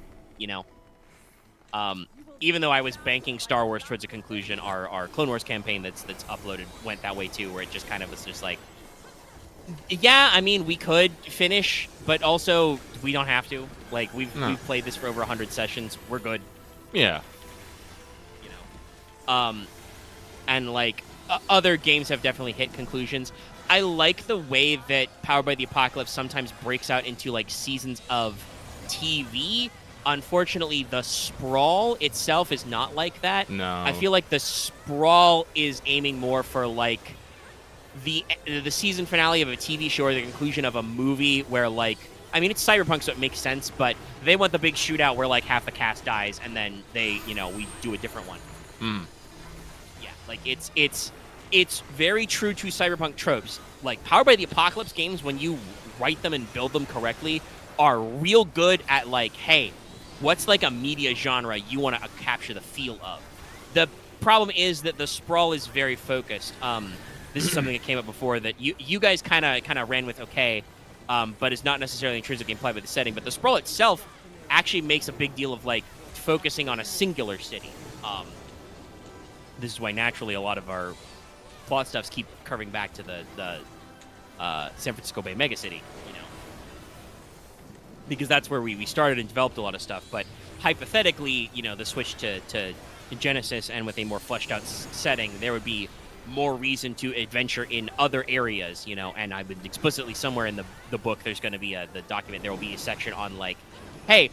Even though I was banking Star Wars towards a conclusion, our Clone Wars campaign that's uploaded went that way too, where it just kind of was just like, yeah, I mean, we could finish, but also we don't have to. Like, we've played this for over 100 sessions. We're good. Yeah. And like other games have definitely hit conclusions. I like the way that Powered by the Apocalypse sometimes breaks out into like seasons of TV. Unfortunately, the Sprawl itself is not like that. No. I feel like the Sprawl is aiming more for like the season finale of a TV show or the conclusion of a movie where like, I mean, it's cyberpunk, so it makes sense, but they want the big shootout where like half the cast dies and then they, we do a different one. Yeah, like it's very true to cyberpunk tropes. Like, Powered by the Apocalypse games, when you write them and build them correctly, are real good at like, hey, what's like a media genre you want to capture the feel of? The problem is that the Sprawl is very focused. This is something that came up before that you guys kind of ran with, okay, but is not necessarily intrinsic gameplay with the setting. But the Sprawl itself actually makes a big deal of like focusing on a singular city. This is why naturally a lot of our plot stuffs keep curving back to the San Francisco Bay megacity, because that's where we started and developed a lot of stuff. But hypothetically, the switch to Genesis and with a more fleshed out setting, there would be more reason to adventure in other areas, and I would explicitly somewhere in the book, there's going to be the document, there will be a section on like, hey,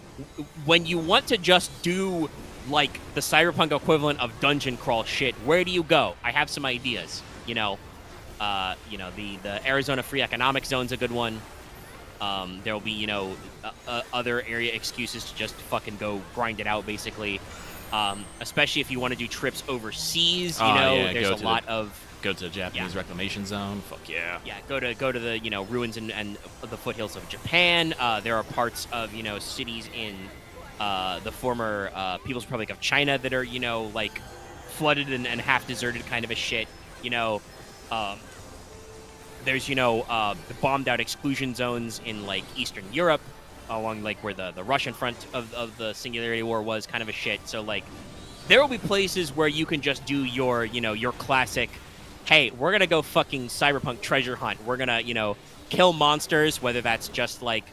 when you want to just do like the cyberpunk equivalent of dungeon crawl shit, where do you go? I have some ideas. The Arizona Free Economic Zone's a good one. There will be other area excuses to just fucking go grind it out, basically. Especially if you want to do trips overseas, there's a lot of go to the Japanese reclamation zone. Fuck yeah. Yeah, go to the ruins and the foothills of Japan. There are parts of cities in the former People's Republic of China that are like flooded and half deserted, kind of a shit. There's the bombed out exclusion zones in like Eastern Europe, along like where the Russian front of the Singularity War was, kind of a shit. So like there will be places where you can just do your, your classic, hey, we're going to go fucking cyberpunk treasure hunt. We're going to, kill monsters, whether that's just like,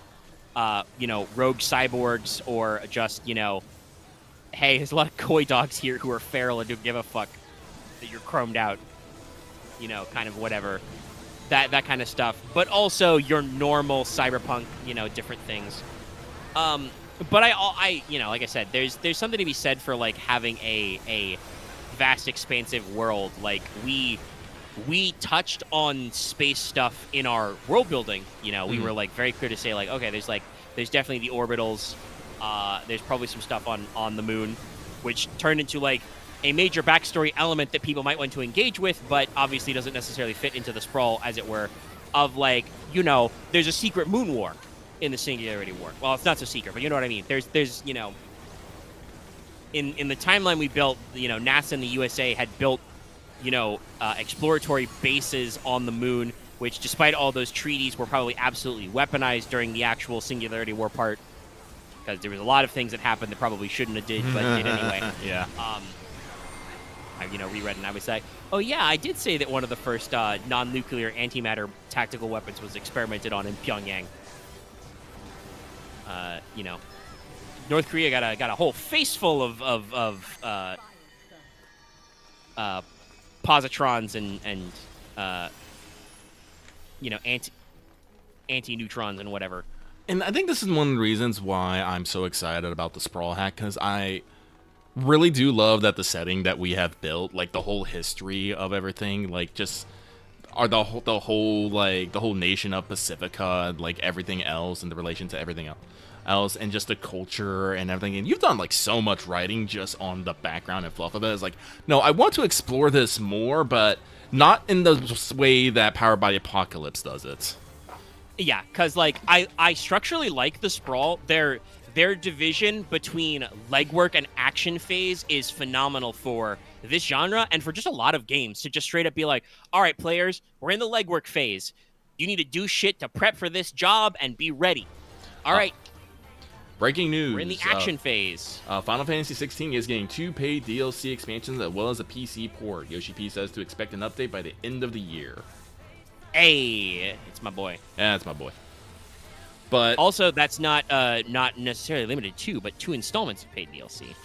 rogue cyborgs or just, hey, there's a lot of koi dogs here who are feral and don't give a fuck that you're chromed out, kind of whatever. That kind of stuff. But also your normal cyberpunk, different things. But I like I said, there's something to be said for like having a vast, expansive world. Like we touched on space stuff in our world building. We were like very clear to say like, okay, there's definitely the orbitals. There's probably some stuff on the moon, which turned into like a major backstory element that people might want to engage with, but obviously doesn't necessarily fit into the sprawl, as it were, of like, there's a secret moon war in the Singularity War. Well, it's not so secret, but you know what I mean. There's in the timeline we built, NASA and the USA had built, exploratory bases on the moon, which despite all those treaties were probably absolutely weaponized during the actual Singularity War part, because there was a lot of things that happened that probably shouldn't have did, but did anyway. Yeah. I reread and I was like, oh yeah, I did say that one of the first non-nuclear antimatter tactical weapons was experimented on in Pyongyang. North Korea got a whole face full of positrons and anti-neutrons and whatever. And I think this is one of the reasons why I'm so excited about the Sprawl hack, because I really do love that the setting that we have built, like the whole history of everything, like just are the whole nation of Pacifica, like everything else, and the relation to everything else, and just the culture and everything. And you've done like so much writing just on the background and fluff of it. It's like, no, I want to explore this more, but not in the way that Powered by the Apocalypse does it. Yeah, because like I structurally like the Sprawl. Their division between legwork and action phase is phenomenal for this genre and for just a lot of games to just straight up be like, all right, players, we're in the legwork phase. You need to do shit to prep for this job and be ready. All right. Breaking news. We're in the action phase. Final Fantasy 16 is getting 2 paid DLC expansions as well as a PC port. Yoshi P says to expect an update by the end of the year. Hey, it's my boy. Yeah, it's my boy. But also, that's not necessarily limited to, but 2 installments of paid DLC,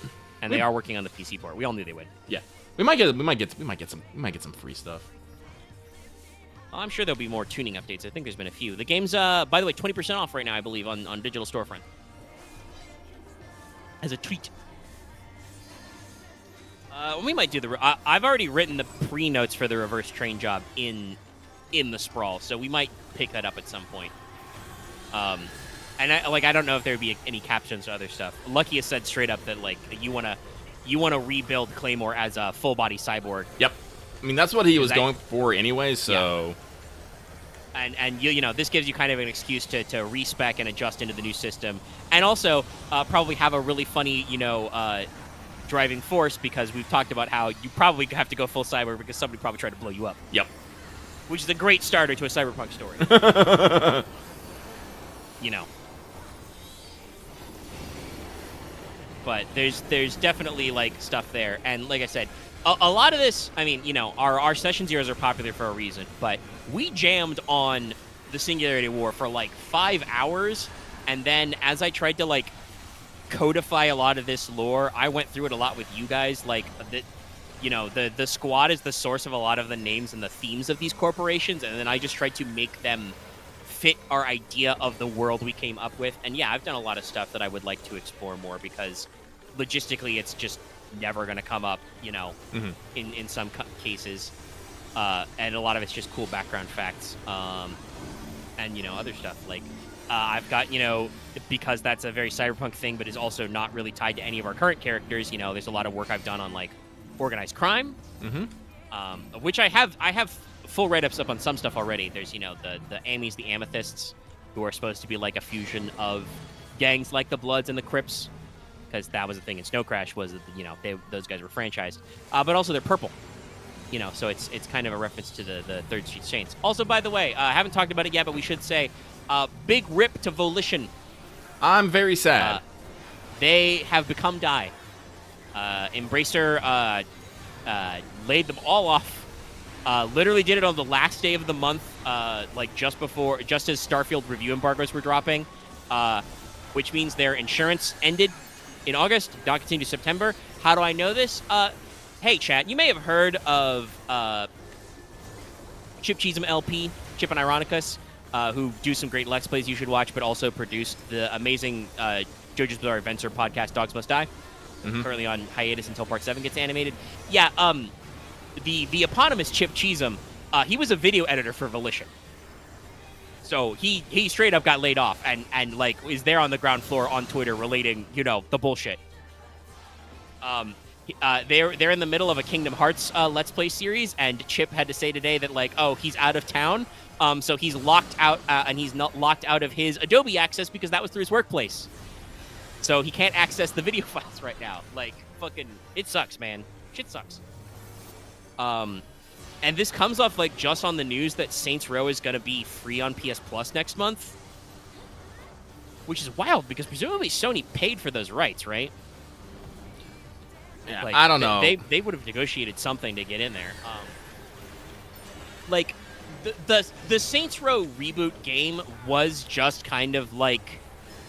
and they are working on the PC port. We all knew they would. Yeah, we might get some free stuff. Well, I'm sure there'll be more tuning updates. I think there's been a few. The game's by the way 20% off right now, I believe, on digital storefront as a treat. We might do I've already written the pre-notes for the reverse train job in the Sprawl, so we might pick that up at some point. And I don't know if there'd be any captions or other stuff. Lucky has said straight up that like you wanna rebuild Claymore as a full body cyborg. Yep. I mean that's what he was going for anyway. So. Yeah. And this gives you kind of an excuse to respec and adjust into the new system, and also probably have a really funny driving force, because we've talked about how you probably have to go full cyborg because somebody probably tried to blow you up. Yep. Which is a great starter to a cyberpunk story. But there's definitely like stuff there, and like I said, a lot of this, I mean, our session zeros are popular for a reason, but we jammed on the Singularity War for like 5 hours, and then as I tried to like codify a lot of this lore, I went through it a lot with you guys, like the squad is the source of a lot of the names and the themes of these corporations, and then I just tried to make them fit our idea of the world we came up with. And yeah, I've done a lot of stuff that I would like to explore more, because logistically it's just never going to come up, in some cases. And a lot of it's just cool background facts. And, other stuff like I've got, because that's a very cyberpunk thing, but is also not really tied to any of our current characters. There's a lot of work I've done on like organized crime, which I have full write-ups up on some stuff already. There's, the Amies, the Amethysts, who are supposed to be like a fusion of gangs like the Bloods and the Crips, because that was the thing in Snow Crash, was that, those guys were franchised. But also they're purple, so it's kind of a reference to the Third Street Saints. Also, by the way, I haven't talked about it yet, but we should say, big rip to Volition. I'm very sad. They have become die. Embracer laid them all off. Literally did it on the last day of the month, like just as Starfield review embargoes were dropping, which means their insurance ended in August, not continue to September. How do I know this? Hey, chat, you may have heard of Chip Cheesem LP, Chip and Ironicus, who do some great Let's Plays you should watch, but also produced the amazing JoJo's Bizarre Adventure podcast, Dogs Must Die. Currently on hiatus until Part 7 gets animated. Yeah, the eponymous Chip Cheesem, he was a video editor for Volition. So he straight up got laid off and like is there on the ground floor on Twitter relating, the bullshit. They're in the middle of a Kingdom Hearts Let's Play series, and Chip had to say today that like, oh, he's out of town, so he's locked out, and he's not locked out of his Adobe access because that was through his workplace. So he can't access the video files right now. Like, fucking, it sucks, man. Shit sucks. And this comes off like just on the news that Saints Row is gonna be free on PS Plus next month, which is wild because presumably Sony paid for those rights, right? Yeah, like, I don't know. They would have negotiated something to get in there. Like the Saints Row reboot game was just kind of like,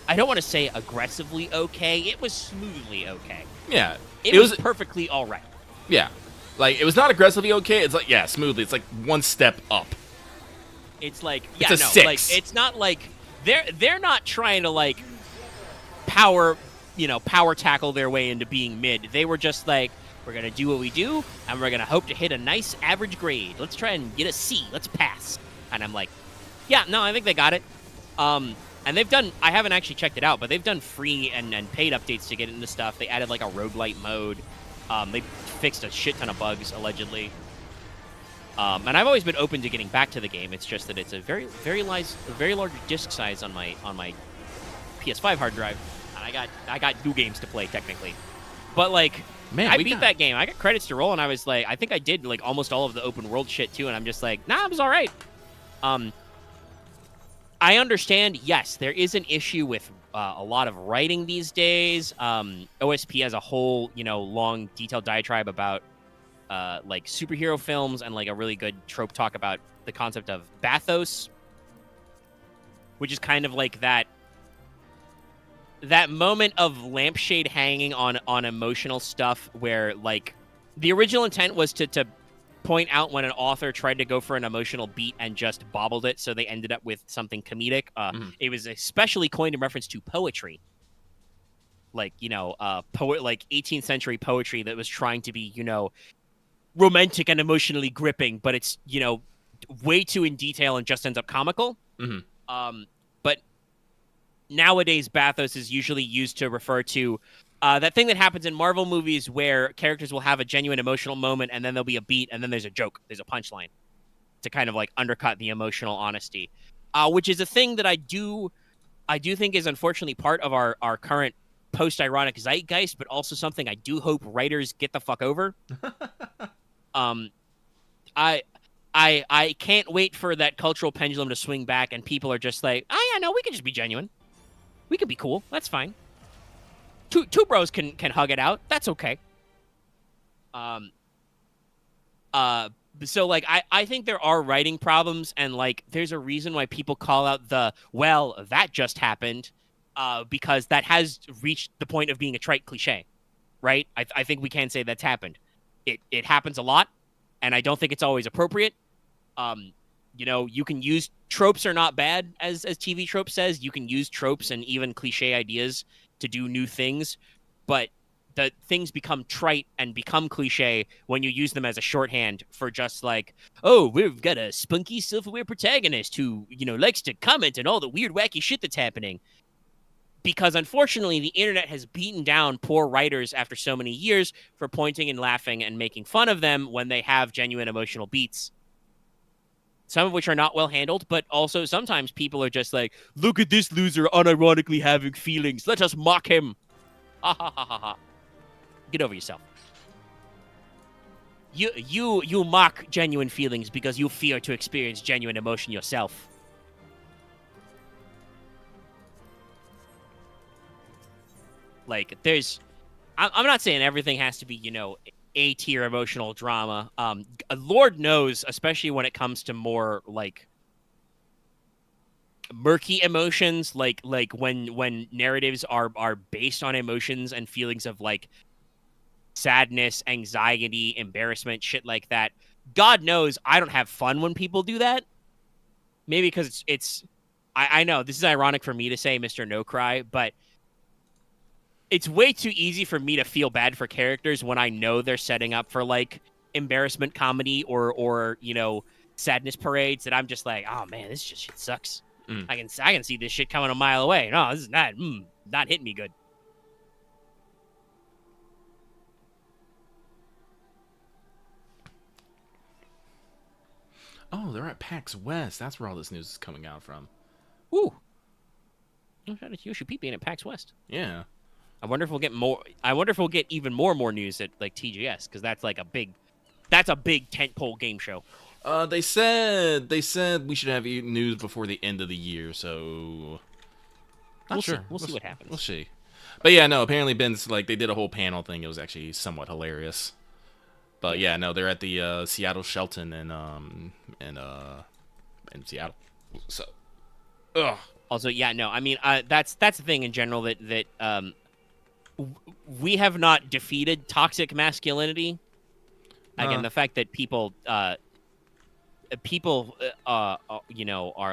I don't want to say aggressively okay. It was smoothly okay. Yeah, it was perfectly all right. Yeah, like it was not aggressively okay. It's like smoothly. It's like one step up. It's like it's a 6. Like it's not like they're not trying to like power tackle their way into being mid. They were just like, we're going to do what we do, and we're going to hope to hit a nice average grade. Let's try and get a C. Let's pass. And I'm like, yeah, no, I think they got it. And they've done, I haven't actually checked it out, but they've done free and paid updates to get into stuff. They added like a roguelite mode. They fixed a shit ton of bugs, allegedly. And I've always been open to getting back to the game. It's just that it's a very large disk size on my PS5 hard drive. I got new games to play technically, but like, man, I beat that game. I got credits to roll, and I was like, I think I did like almost all of the open world shit too, and I'm just like, nah, it was all right. I understand. Yes, there is an issue with a lot of writing these days. OSP has a whole long detailed diatribe about like superhero films and like a really good trope talk about the concept of bathos, which is kind of like that moment of lampshade hanging on emotional stuff where like the original intent was to point out when an author tried to go for an emotional beat and just bobbled it, so they ended up with something comedic. It was especially coined in reference to poetry, like poet, like 18th century poetry that was trying to be romantic and emotionally gripping, but it's way too in detail and just ends up comical. But nowadays, bathos is usually used to refer to that thing that happens in Marvel movies where characters will have a genuine emotional moment and then there'll be a beat and then there's a joke, there's a punchline to kind of like undercut the emotional honesty, which is a thing that I do think is unfortunately part of our current post-ironic zeitgeist, but also something I do hope writers get the fuck over. I can't wait for that cultural pendulum to swing back and people are just like, oh yeah, no, we can just be genuine. We could be cool. That's fine. Two bros can hug it out. That's okay. So like I think there are writing problems, and like there's a reason why people call out that just happened, because that has reached the point of being a trite cliche, right? I think we can say that's happened. It happens a lot, and I don't think it's always appropriate. You can use tropes are not bad, as TV Trope says. You can use tropes and even cliche ideas to do new things, but the things become trite and become cliche when you use them as a shorthand for just like, oh, we've got a spunky self-aware protagonist who, likes to comment on all the weird, wacky shit that's happening. Because unfortunately, the internet has beaten down poor writers after so many years for pointing and laughing and making fun of them when they have genuine emotional beats. Some of which are not well handled, but also sometimes people are just like, look at this loser unironically having feelings. Let us mock him. Ha ha ha ha ha. Get over yourself. You mock genuine feelings because you fear to experience genuine emotion yourself. Like, there's I'm not saying everything has to be, A-tier emotional drama. Lord knows, especially when it comes to more like murky emotions, like when narratives are based on emotions and feelings of like sadness, anxiety, embarrassment, shit like that. God knows I don't have fun when people do that. Maybe because I know this is ironic for me to say Mr. No Cry, but it's way too easy for me to feel bad for characters when I know they're setting up for like embarrassment comedy or sadness parades that I'm just like, oh man, this just shit sucks. I can see this shit coming a mile away. No, this is not hitting me good. Oh, they're at PAX West. That's where all this news is coming out from. Ooh. Shout out to Yoshi Pete being at PAX West. Yeah. I wonder if we'll get more. I wonder if we'll get even more news at like TGS, because that's like a big tentpole game show. They said we should have news before the end of the year, so We'll see what happens. We'll see. But yeah, no. Apparently, Ben's like they did a whole panel thing. It was actually somewhat hilarious. But yeah, no, they're at the Seattle Shelton in Seattle. So, ugh. Also, yeah, no. I mean, that's the thing in general that we have not defeated toxic masculinity. Again, the fact that people are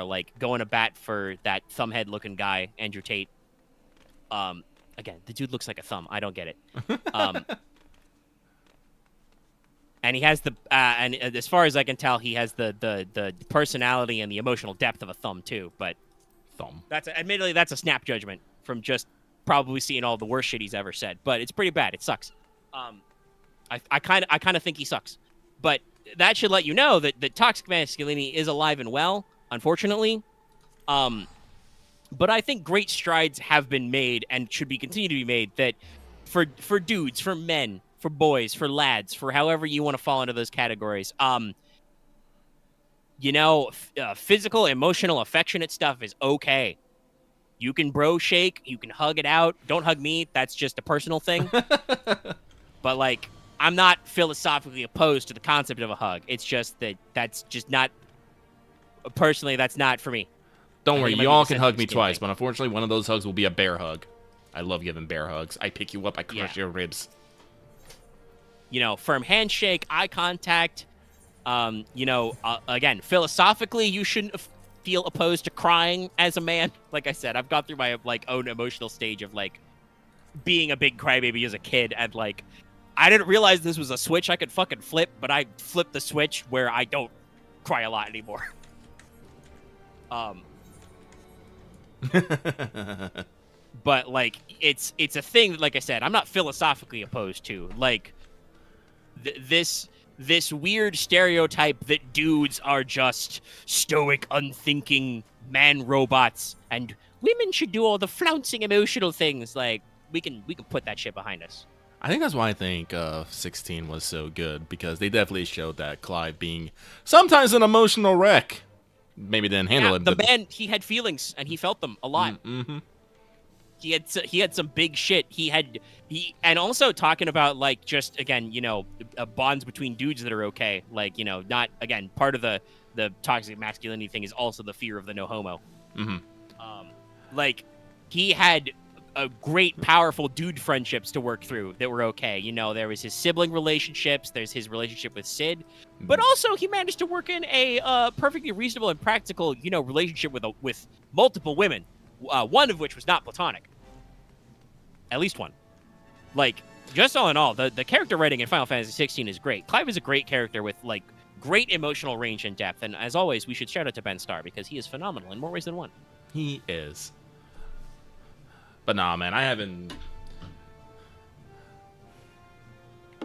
like going to bat for that thumbhead looking guy, Andrew Tate. Again, the dude looks like a thumb. I don't get it. And he has and as far as I can tell, he has the personality and the emotional depth of a thumb too. But admittedly that's a snap judgment from just probably seeing all the worst shit he's ever said. But it's pretty bad. It sucks. I kind of think he sucks. But that should let you know that toxic masculinity is alive and well, unfortunately. But I think great strides have been made and should be continued to be made that for dudes, for men, for boys, for lads, for however you want to fall into those categories. Physical, emotional, affectionate stuff is okay. You can bro shake, you can hug it out. Don't hug me. That's just a personal thing. But like, I'm not philosophically opposed to the concept of a hug. It's just that's just not, personally, that's not for me. Don't worry, you all can hug me twice, but unfortunately one of those hugs will be a bear hug. I love giving bear hugs. I pick you up, I crush your ribs. Firm handshake, eye contact. Again, philosophically, you shouldn't feel opposed to crying as a man. Like I said, I've gone through my like own emotional stage of like being a big crybaby as a kid, and like I didn't realize this was a switch I could fucking flip, but I flipped the switch where I don't cry a lot anymore. But like it's a thing that, like I said, I'm not philosophically opposed to. Like this weird stereotype that dudes are just stoic, unthinking man robots, and women should do all the flouncing emotional things. Like we can put that shit behind us. I think that's why I think 16 was so good, because they definitely showed that Clive being sometimes an emotional wreck. Maybe didn't handle it. The man, he had feelings and he felt them a lot. Mm-hmm. He had some big shit. And also talking about like just again, bonds between dudes that are okay. Like, not again, part of the toxic masculinity thing is also the fear of the no homo. Mm-hmm. Like he had a great, powerful dude friendships to work through that were okay. There was his sibling relationships. There's his relationship with Sid, but also he managed to work in a perfectly reasonable and practical, relationship with multiple women. One of which was not platonic. At least one. Like, just all in all, the character writing in Final Fantasy 16 is great. Clive is a great character with like great emotional range and depth. And as always, we should shout out to Ben Starr because he is phenomenal in more ways than one. He is. But nah, man, I haven't.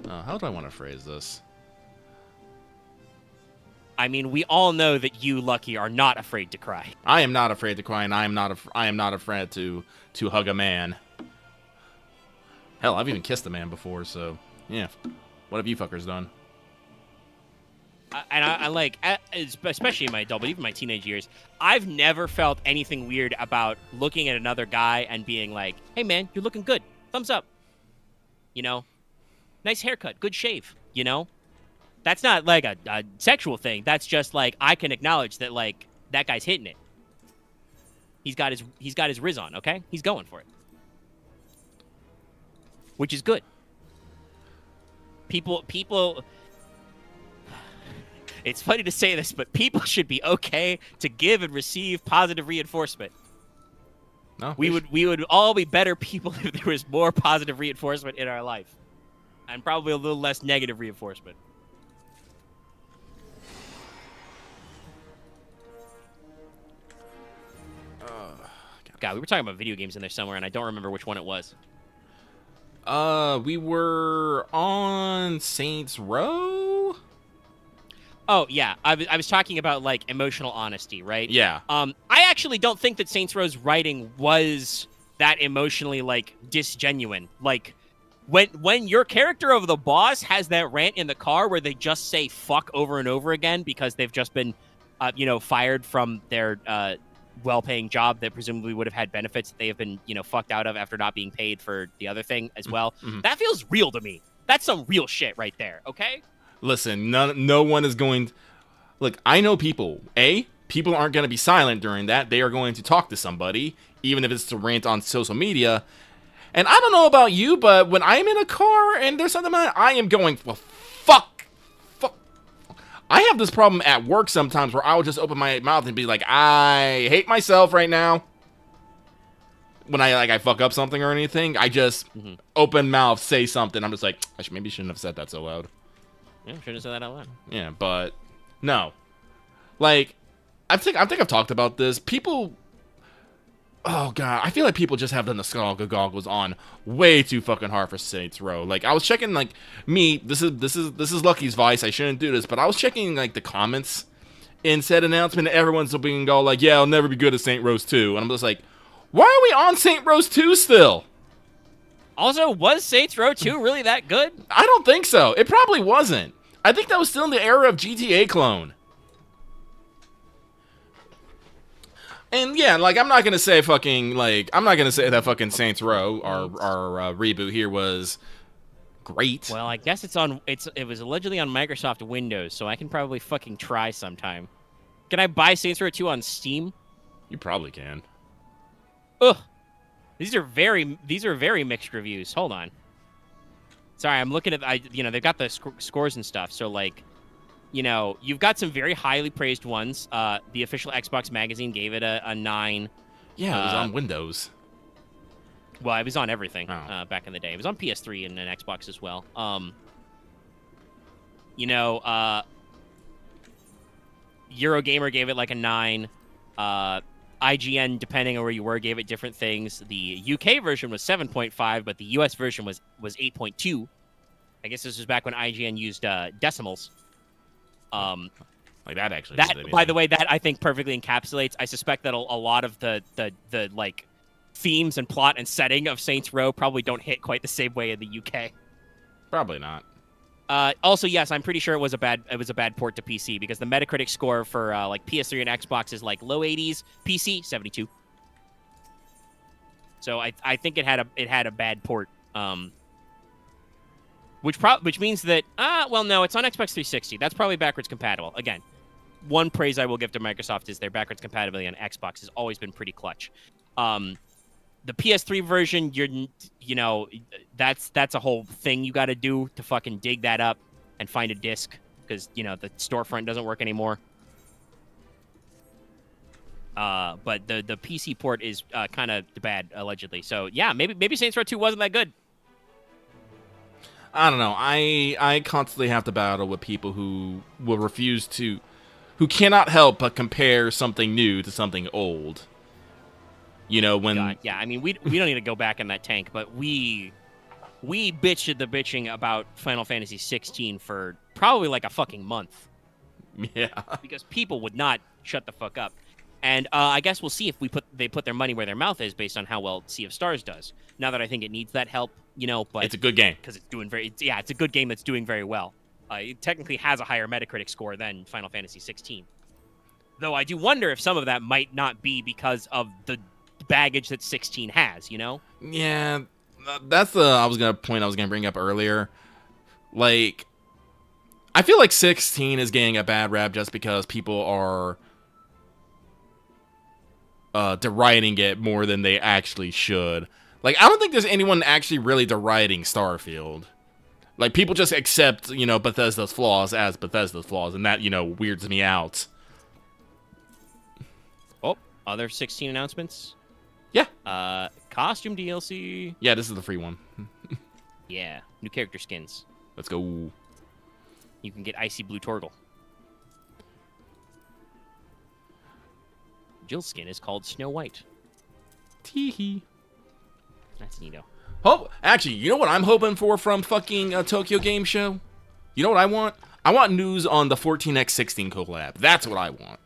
How do I want to phrase this? I mean, we all know that you, Lucky, are not afraid to cry. I am not afraid to cry, and I am not afraid to hug a man. Hell, I've even kissed a man before, so yeah. What have you fuckers done? I like, especially in my adult, but even my teenage years, I've never felt anything weird about looking at another guy and being like, "Hey, man, you're looking good. Thumbs up." You know, nice haircut, good shave. You know, that's not like a sexual thing. That's just like I can acknowledge that like that guy's hitting it. He's got his riz on. Okay, he's going for it, which is good. People. It's funny to say this, but people should be okay to give and receive positive reinforcement. No, we would all be better people if there was more positive reinforcement in our life, and probably a little less negative reinforcement. God, we were talking about video games in there somewhere, and I don't remember which one it was. We were on Saints Row. Oh yeah, I was talking about like emotional honesty, right? Yeah. I actually don't think that Saints Row's writing was that emotionally like disgenuine. Like when your character of the boss has that rant in the car where they just say fuck over and over again because they've just been, fired from their well-paying job that presumably would have had benefits that they have been fucked out of after not being paid for the other thing as well. Mm-hmm. That feels real to me. That's some real shit right there. Okay. Listen, no one is going. Look, I know people. People aren't going to be silent during that. They are going to talk to somebody, even if it's to rant on social media. And I don't know about you, but when I'm in a car and there's something I am going, well, fuck. I have this problem at work sometimes where I will just open my mouth and be like, I hate myself right now. When I fuck up something or anything, I just open mouth, say something. I'm just like, maybe shouldn't have said that so loud. Yeah, should have said that out loud. Yeah, but no. Like, I think I've talked about this. People, oh god, I feel like people just have the nostalgia goggles on way too fucking hard for Saints Row. Like, I was checking this is Lucky's Vice. I shouldn't do this, but I was checking like the comments in said announcement, and everyone's being go like, yeah, I'll never be good at Saints Row 2, and I'm just like, why are we on Saints Row 2 still? Also, was Saints Row 2 really that good? I don't think so. It probably wasn't. I think that was still in the era of GTA clone. And yeah, like I'm not gonna say that fucking Saints Row, our reboot here was great. Well, I guess it was allegedly on Microsoft Windows, so I can probably fucking try sometime. Can I buy Saints Row 2 on Steam? You probably can. Ugh. These are very mixed reviews. Hold on. Sorry, I'm looking at they've got the scores and stuff. So like, you've got some very highly praised ones. The official Xbox magazine gave it a 9. Yeah, it was on Windows. Well, it was on everything Oh. back in the day. It was on PS3 and an Xbox as well. Eurogamer gave it like a 9. IGN, depending on where you were, gave it different things. The UK version was 7.5, but the US version was 8.2. I guess this was back when IGN used decimals. Like that actually. By the way, that I think perfectly encapsulates. I suspect that a lot of the like themes and plot and setting of Saints Row probably don't hit quite the same way in the UK. Probably not. Also, yes, I'm pretty sure it was a bad port to PC because the Metacritic score for like PS3 and Xbox is like low 80s, PC 72. So I think it had a bad port, which means that no, it's on Xbox 360. That's probably backwards compatible. Again, one praise I will give to Microsoft is their backwards compatibility on Xbox has always been pretty clutch. The PS3 version, that's a whole thing you got to do to fucking dig that up and find a disc because the storefront doesn't work anymore. But the PC port is kind of bad allegedly. So yeah, maybe Saints Row 2 wasn't that good. I don't know. I constantly have to battle with people who who cannot help but compare something new to something old. When... God, yeah, I mean, we don't need to go back in that tank, but we bitched the bitching about Final Fantasy 16 for probably like a fucking month. Yeah. Because people would not shut the fuck up. And I guess we'll see if they put their money where their mouth is based on how well Sea of Stars does. Now that I think it needs that help, but... It's a good game. Because it's a good game that's doing very well. It technically has a higher Metacritic score than Final Fantasy 16. Though I do wonder if some of that might not be because of the baggage that 16 has, Yeah, that's the I was gonna bring up earlier. Like, I feel like 16 is getting a bad rap just because people are deriding it more than they actually should. Like, I don't think there's anyone actually really deriding Starfield. Like, people just accept, Bethesda's flaws as Bethesda's flaws, and that, weirds me out. Oh, other 16 announcements? Yeah. Costume DLC. Yeah, this is the free one. Yeah, new character skins. Let's go. You can get Icy Blue Tortle. Jill's skin is called Snow White. Teehee. That's neato. Oh, actually, you know what I'm hoping for from fucking Tokyo Game Show? You know what I want? I want news on the 14x16 collab. That's what I want.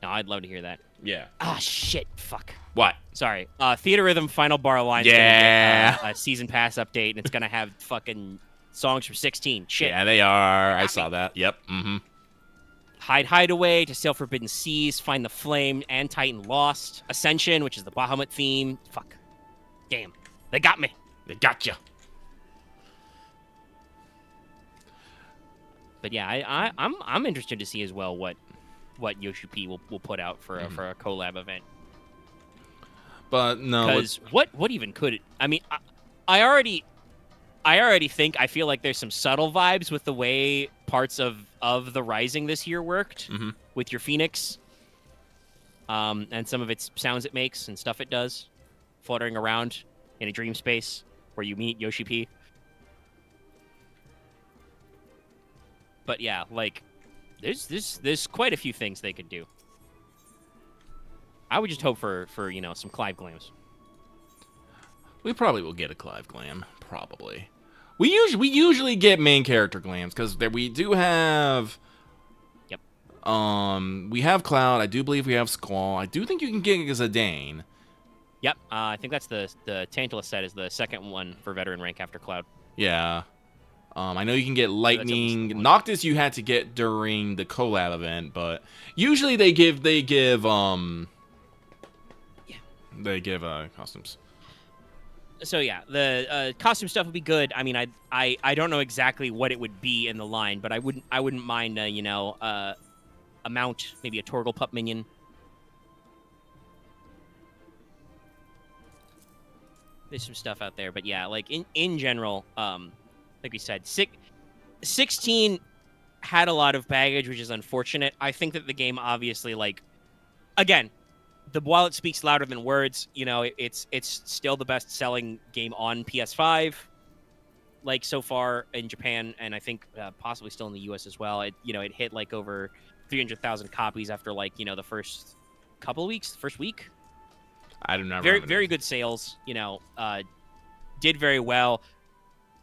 No, I'd love to hear that. Yeah. Ah, shit. Fuck. What? Sorry. Theater Rhythm Final Bar Line's Yeah. gonna get a season pass update, and it's gonna have fucking songs from 16. Shit. Yeah, they are. I saw that. Yep. Mm-hmm. Hide Hideaway, To Sail Forbidden Seas, Find the Flame, and Titan Lost. Ascension, which is the Bahamut theme. Fuck. Damn. They got me. They got you. But yeah, I'm interested to see as well what Yoshi P will put out for a collab event. But no, because what even could it? I mean, I already think I feel like there's some subtle vibes with the way parts of the Rising this year worked with your Phoenix, and some of its sounds it makes and stuff it does, fluttering around in a dream space where you meet Yoshi P. But yeah, like there's quite a few things they could do. I would just hope for some Clive Glams. We probably will get a Clive Glam. Probably. We usually get main character glams because we do have. Yep. We have Cloud. I do believe we have Squall. I do think you can get Zidane. Yep. I think that's the Tantalus set is the second one for veteran rank after Cloud. Yeah. I know you can get Lightning. Noctis you had to get during the collab event, but usually they give costumes. So yeah, the costume stuff would be good. I mean, I don't know exactly what it would be in the line, but I wouldn't mind a mount, maybe a Torgal pup minion. There's some stuff out there, but yeah, like in general, like we said, 16 had a lot of baggage, which is unfortunate. I think that the game obviously, like, again, while it speaks louder than words, it's still the best-selling game on PS5, like, so far in Japan, and I think possibly still in the US as well. It hit, like, over 300,000 copies after, like, the first couple weeks, first week. I do not remember. Very good sales, did very well.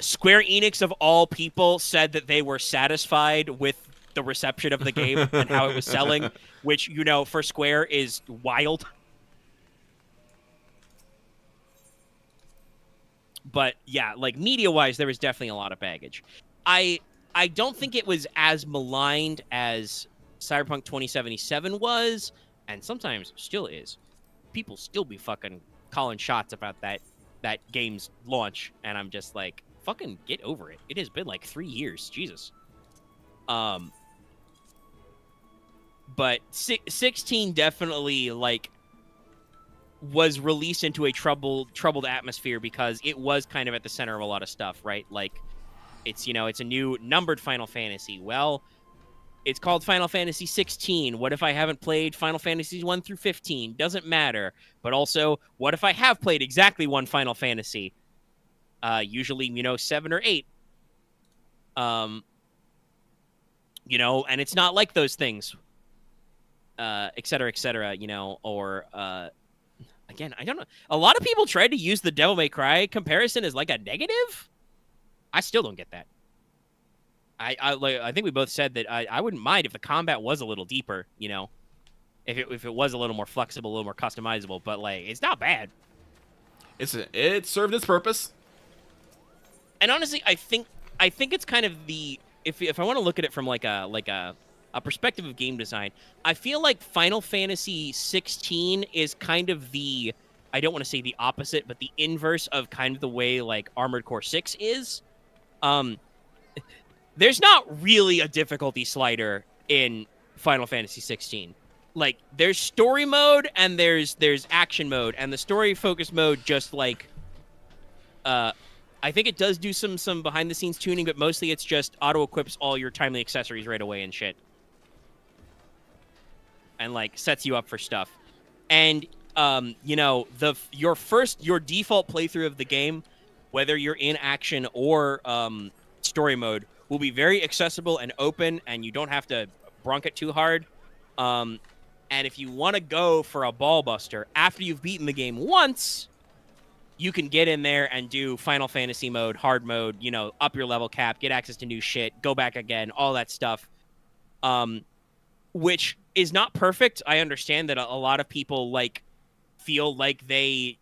Square Enix, of all people, said that they were satisfied with the reception of the game and how it was selling, which, for Square is wild. But yeah, like media-wise, there was definitely a lot of baggage. I don't think it was as maligned as Cyberpunk 2077 was, and sometimes still is. People still be fucking calling shots about that game's launch, and I'm just like, fucking get over it. It has been like 3 years. Jesus. But 16 definitely, like, was released into a troubled atmosphere because it was kind of at the center of a lot of stuff, right? Like, it's a new numbered Final Fantasy. Well, it's called Final Fantasy 16. What if I haven't played Final Fantasies 1 through 15? Doesn't matter. But also, what if I have played exactly one Final Fantasy? Usually, 7 or 8. And it's not like those things. Et cetera, or, again, I don't know. A lot of people tried to use the Devil May Cry comparison as, like, a negative. I still don't get that. I think we both said that I wouldn't mind if the combat was a little deeper, if it was a little more flexible, a little more customizable, but, like, it's not bad. It served its purpose. And honestly, I think it's kind of if I want to look at it from like a perspective of game design, I feel like Final Fantasy 16 is kind of the I don't want to say the opposite, but the inverse of kind of the way like Armored Core 6 is. There's not really a difficulty slider in Final Fantasy 16. Like there's story mode and there's action mode, and the story focused mode just like I think it does do some behind the scenes tuning, but mostly it's just auto equips all your timely accessories right away and shit. And like sets you up for stuff. And you know, your default playthrough of the game, whether you're in action or story mode, will be very accessible and open, and you don't have to bronk it too hard. And if you want to go for a ball buster after you've beaten the game once, you can get in there and do Final Fantasy mode, hard mode, you know, up your level cap, get access to new shit, go back again, all that stuff. Which is not perfect. I understand that a lot of people like feel like they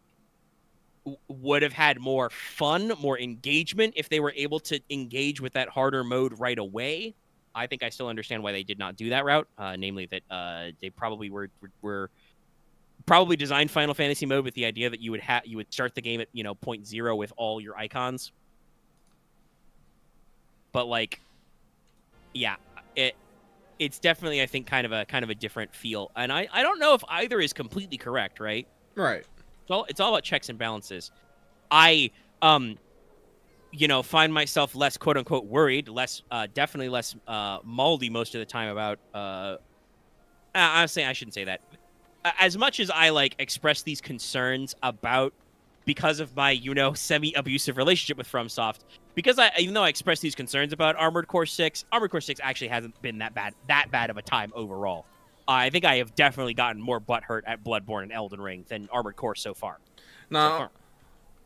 would have had more fun, more engagement if they were able to engage with that harder mode right away. I think I still understand why they did not do that route, namely that they probably were probably designed Final Fantasy mode with the idea that you would start the game at, you know, 0.0 with all your icons. But like, yeah, it's definitely, I think, kind of a different feel, and I don't know if either is completely correct, right? Right. It's all about checks and balances. I you know, find myself less quote unquote worried, definitely less moldy most of the time about honestly, I shouldn't say that. As much as I like express these concerns about, because of my, you know, semi-abusive relationship with FromSoft, because even though I express these concerns about Armored Core 6 actually hasn't been that bad of a time overall. I think I have definitely gotten more butthurt at Bloodborne and Elden Ring than Armored Core so far. Now,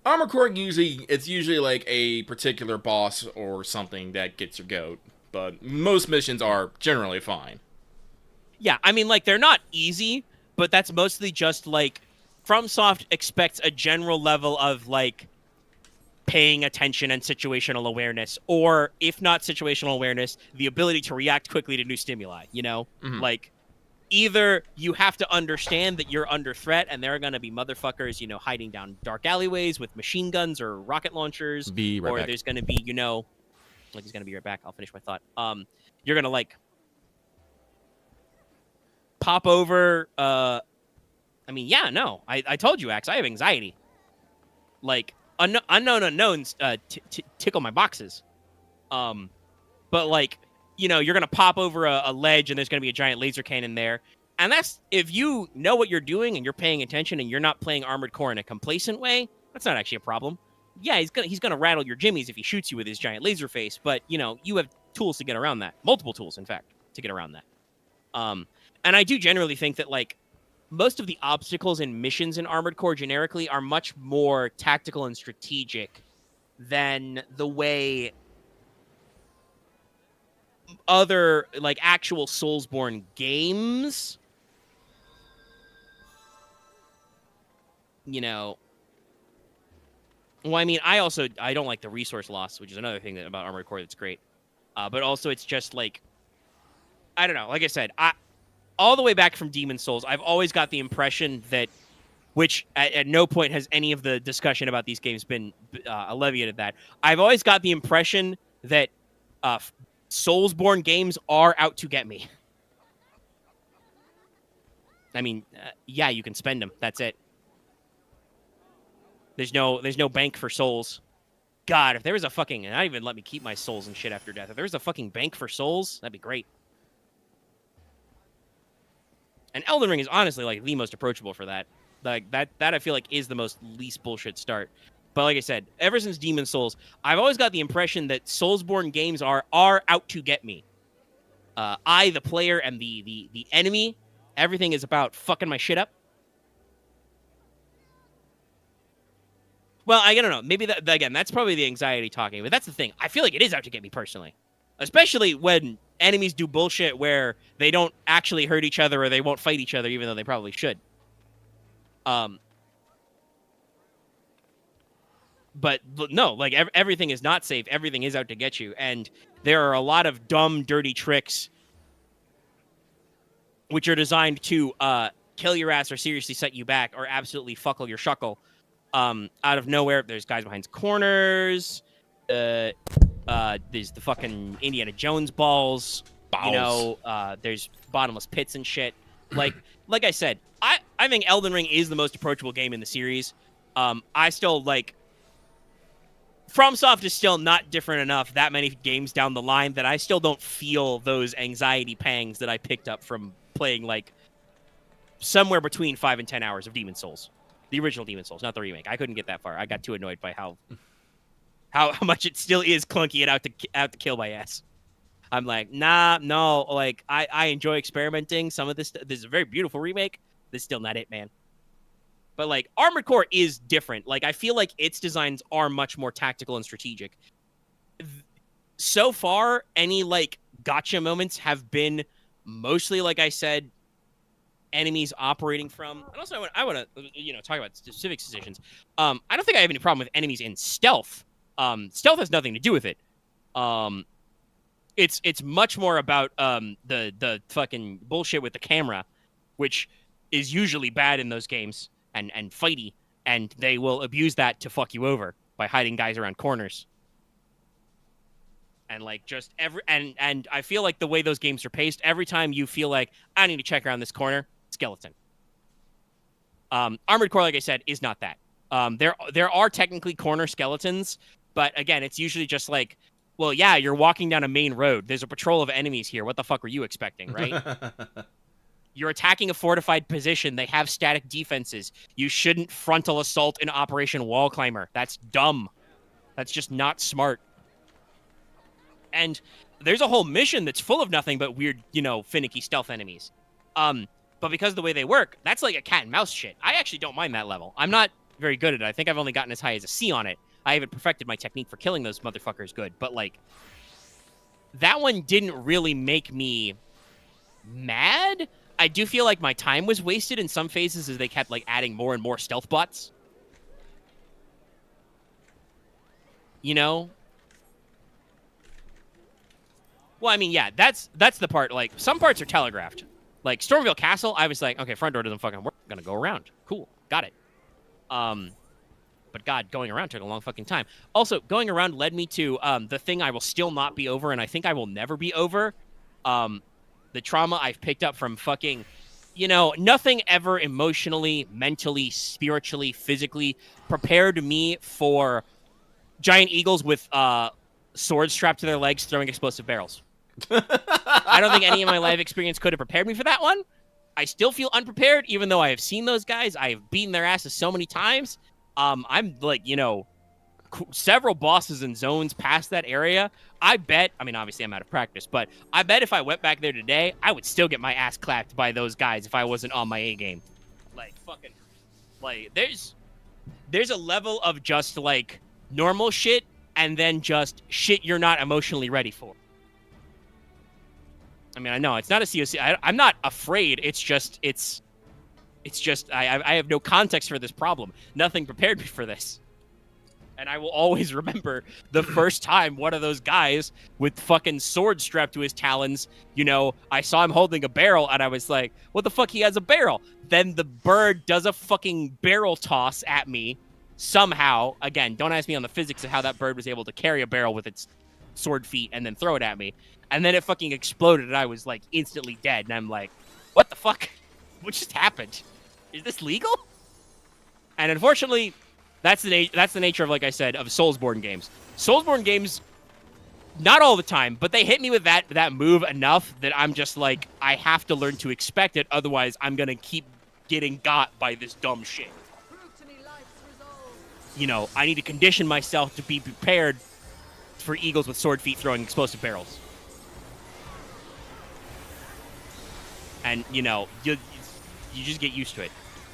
Armored Core usually like a particular boss or something that gets your goat, but most missions are generally fine. Yeah, I mean, like, they're not easy, but that's mostly just like FromSoft expects a general level of like paying attention and situational awareness, or if not situational awareness, the ability to react quickly to new stimuli, you know? Mm-hmm. Like, either you have to understand that you're under threat and there are going to be motherfuckers, you know, hiding down dark alleyways with machine guns or rocket launchers, Or there's going to be, you know, like, he's going to be right back. I'll finish my thought. You're going to like pop over. I mean, yeah, no, I told you, Axe, I have anxiety. Like, unknown unknowns tickle my boxes. But like, you know, you're gonna pop over a ledge and there's gonna be a giant laser cannon there, and that's, if you know what you're doing and you're paying attention and you're not playing Armored Core in a complacent way, that's not actually a problem. Yeah, he's gonna rattle your jimmies if he shoots you with his giant laser face, but you know, you have tools to get around that, multiple tools, in fact, to get around that. And I do generally think that like most of the obstacles and missions in Armored Core generically are much more tactical and strategic than the way other like actual Soulsborne games, you know. Well, I mean, I don't like the resource loss, which is another thing about Armored Core that's great. But also it's just like, I don't know. Like I said, all the way back from Demon Souls, I've always got the impression that, which at no point has any of the discussion about these games been alleviated, that I've always got the impression that Soulsborne games are out to get me. I mean, yeah, you can spend them. That's it. There's no bank for souls. God, if there was a fucking, not even let me keep my souls and shit after death. If there was a fucking bank for souls, that'd be great. And Elden Ring is honestly like the most approachable for that. Like that I feel like is the most least bullshit start. But like I said, ever since Demon Souls, I've always got the impression that Soulsborne games are out to get me. I, the player, and the enemy, everything is about fucking my shit up. Well, I don't know. Maybe again, that's probably the anxiety talking. But that's the thing. I feel like it is out to get me personally, especially when enemies do bullshit where they don't actually hurt each other or they won't fight each other, even though they probably should. But no, like everything is not safe. Everything is out to get you, and there are a lot of dumb, dirty tricks which are designed to kill your ass or seriously set you back or absolutely fuckle your shuckle. Out of nowhere, there's guys behind corners. There's the fucking Indiana Jones balls. You know, there's bottomless pits and shit. Like I said, I think Elden Ring is the most approachable game in the series. I still like. FromSoft is still not different enough that many games down the line that I still don't feel those anxiety pangs that I picked up from playing like somewhere between 5 and 10 hours of Demon Souls. The original Demon Souls, not the remake. I couldn't get that far. I got too annoyed by how much it still is clunky and out to kill my ass. I'm like, nah, no. Like, I enjoy experimenting. Some of this is a very beautiful remake. This is still not it, man. But, like, Armored Core is different. Like, I feel like its designs are much more tactical and strategic. So far, any, like, gotcha moments have been mostly, like I said, enemies operating from. And also, I want to, talk about specific decisions. I don't think I have any problem with enemies in stealth. Stealth has nothing to do with it. It's much more about the fucking bullshit with the camera, which is usually bad in those games and fighty, and they will abuse that to fuck you over by hiding guys around corners. And like just and I feel like the way those games are paced, every time you feel like I need to check around this corner, skeleton. Armored Core, like I said, is not that. There are technically corner skeletons, but again, it's usually just like, well, yeah, you're walking down a main road. There's a patrol of enemies here. What the fuck were you expecting, right? You're attacking a fortified position. They have static defenses. You shouldn't frontal assault an Operation Wall Climber. That's dumb. That's just not smart. And there's a whole mission that's full of nothing but weird, finicky stealth enemies. But because of the way they work, that's like a cat and mouse shit. I actually don't mind that level. I'm not very good at it. I think I've only gotten as high as a C on it. I haven't perfected my technique for killing those motherfuckers good. But, like, that one didn't really make me mad. I do feel like my time was wasted in some phases as they kept, like, adding more and more stealth bots. Well, I mean, yeah, that's the part. Like, some parts are telegraphed. Like, Stormville Castle, I was like, okay, front door doesn't fucking work. I'm gonna go around. Cool. Got it. But God, going around took a long fucking time. Also, going around led me to the thing I will still not be over, and I think I will never be over. The trauma I've picked up from fucking, nothing ever emotionally, mentally, spiritually, physically prepared me for giant eagles with swords strapped to their legs throwing explosive barrels. I don't think any of my life experience could have prepared me for that one. I still feel unprepared, even though I have seen those guys. I have beaten their asses so many times. I'm like, several bosses and zones past that area. I bet, I mean, obviously I'm out of practice, but I bet if I went back there today, I would still get my ass clapped by those guys if I wasn't on my A game. Like, fucking, like, there's a level of just, like, normal shit and then just shit you're not emotionally ready for. I mean, I know it's not a COC. I'm not afraid. It's just I have no context for this problem. Nothing prepared me for this. And I will always remember the first time one of those guys with fucking sword strapped to his talons, I saw him holding a barrel and I was like, what the fuck, he has a barrel? Then the bird does a fucking barrel toss at me somehow. Again, don't ask me on the physics of how that bird was able to carry a barrel with its sword feet and then throw it at me. And then it fucking exploded and I was like instantly dead. And I'm like, what the fuck? What just happened? Is this legal? And unfortunately, that's the nature of, like I said, of Soulsborne games. Soulsborne games, not all the time, but they hit me with that move enough that I'm just like, I have to learn to expect it. Otherwise, I'm going to keep getting got by this dumb shit. I need to condition myself to be prepared for eagles with sword feet throwing explosive barrels. And, you just get used to it.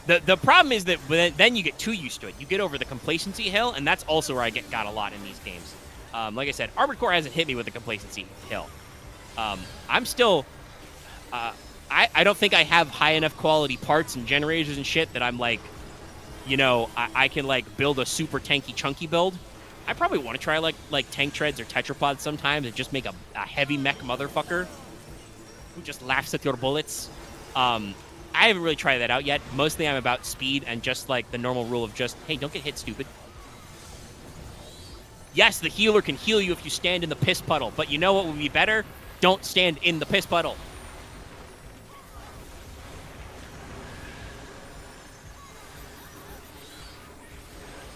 The problem is that then you get too used to it. You get over the complacency hill, and that's also where I got a lot in these games. Like I said, Armored Core hasn't hit me with the complacency hill. I'm still... I don't think I have high enough quality parts and generators and shit that I'm like, I can, like, build a super tanky, chunky build. I probably want to try, like tank treads or tetrapods sometimes and just make a heavy mech motherfucker who just laughs at your bullets. I haven't really tried that out yet. Mostly I'm about speed and just like the normal rule of just, hey, don't get hit, stupid. Yes, the healer can heal you if you stand in the piss puddle, but you know what would be better? Don't stand in the piss puddle.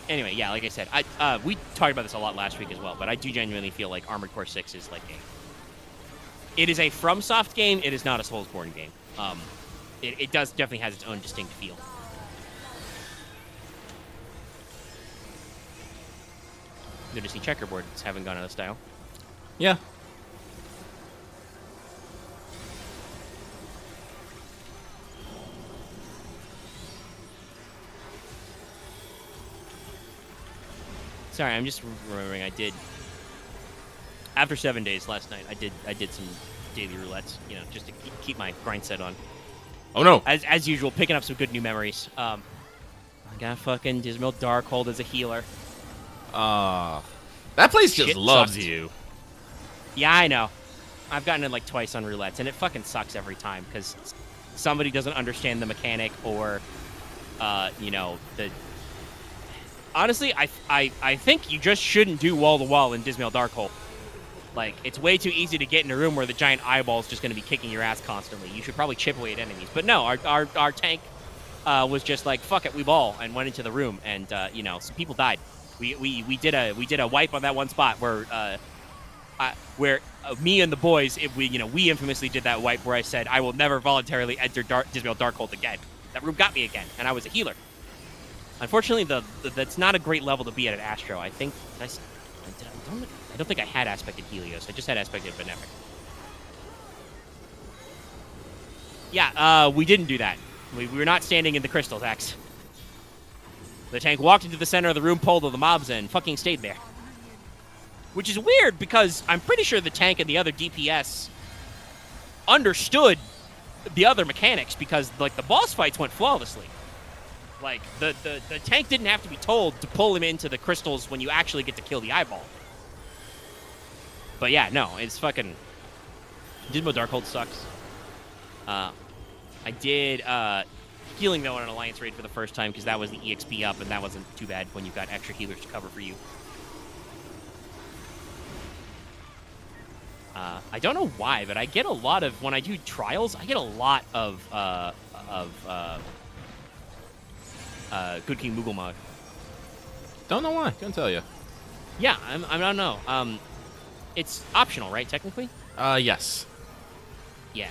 Anyway, yeah, like I said, we talked about this a lot last week as well, but I do genuinely feel like Armored Core 6 is like it is a FromSoft game. It is not a Soulsborne game. It does definitely has its own distinct feel. Good to see checkerboards haven't gone out of style. Yeah. Sorry, I'm just remembering I did after 7 days last night. I did some daily roulettes, you know, just to keep my grind set on. Oh no! As usual, picking up some good new memories. I got fucking Dismal Darkhold as a healer. That place just loves you. Yeah, I know. I've gotten it like twice on roulettes, and it fucking sucks every time because somebody doesn't understand the mechanic or, you know, the. Honestly, I think you just shouldn't do wall to wall in Dismal Darkhold. Like, it's way too easy to get in a room where the giant eyeball is just going to be kicking your ass constantly. You should probably chip away at enemies. But no, our tank was just like, fuck it, we ball, and went into the room, and you know, some people died. We did a wipe on that one spot where me and the boys, we infamously did that wipe where I said I will never voluntarily enter Dismal Darkhold again. That room got me again, and I was a healer. Unfortunately, that's not a great level to be at Astro. I think I don't think I had Aspected Helios. I just had Aspected Benefic. Yeah, we didn't do that. We were not standing in the crystals, X. The tank walked into the center of the room, pulled all the mobs, and fucking stayed there. Which is weird, because I'm pretty sure the tank and the other DPS understood the other mechanics, because, like, the boss fights went flawlessly. Like, the tank didn't have to be told to pull him into the crystals when you actually get to kill the eyeball. But yeah, no, it's fucking... Dismal Darkhold sucks. I did healing, though, on an Alliance raid for the first time, because that was the EXP up, and that wasn't too bad when you've got extra healers to cover for you. I don't know why, but I get a lot of... When I do trials, I get a lot of Good King Moogle mod. Don't know why. Couldn't tell you. Yeah, I don't know. It's optional, right, technically? Yes. Yeah.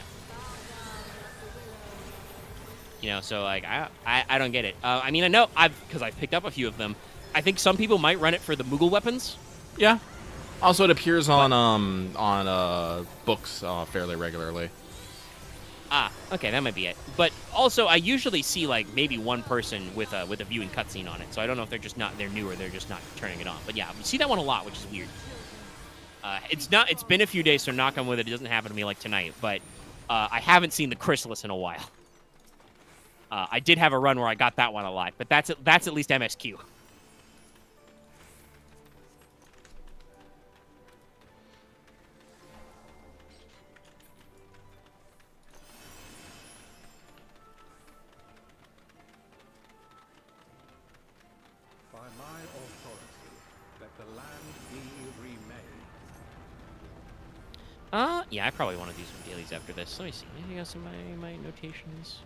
You know, so, like, I don't get it. I mean, I know, because I've picked up a few of them. I think some people might run it for the Moogle weapons. Yeah. Also, it appears on books fairly regularly. Ah, okay, that might be it. But also, I usually see, like, maybe one person with a viewing cutscene on it. So I don't know if they're new or they're just not turning it on. But yeah, we see that one a lot, which is weird. It's been a few days, so knock on wood, it doesn't happen to me like tonight. But I haven't seen the Chrysalis in a while. I did have a run where I got that one a lot, but that's at least MSQ. By my authority, let the land be remade. Yeah, I probably want to do some dailies after this. Let me see. Anything else in my notations?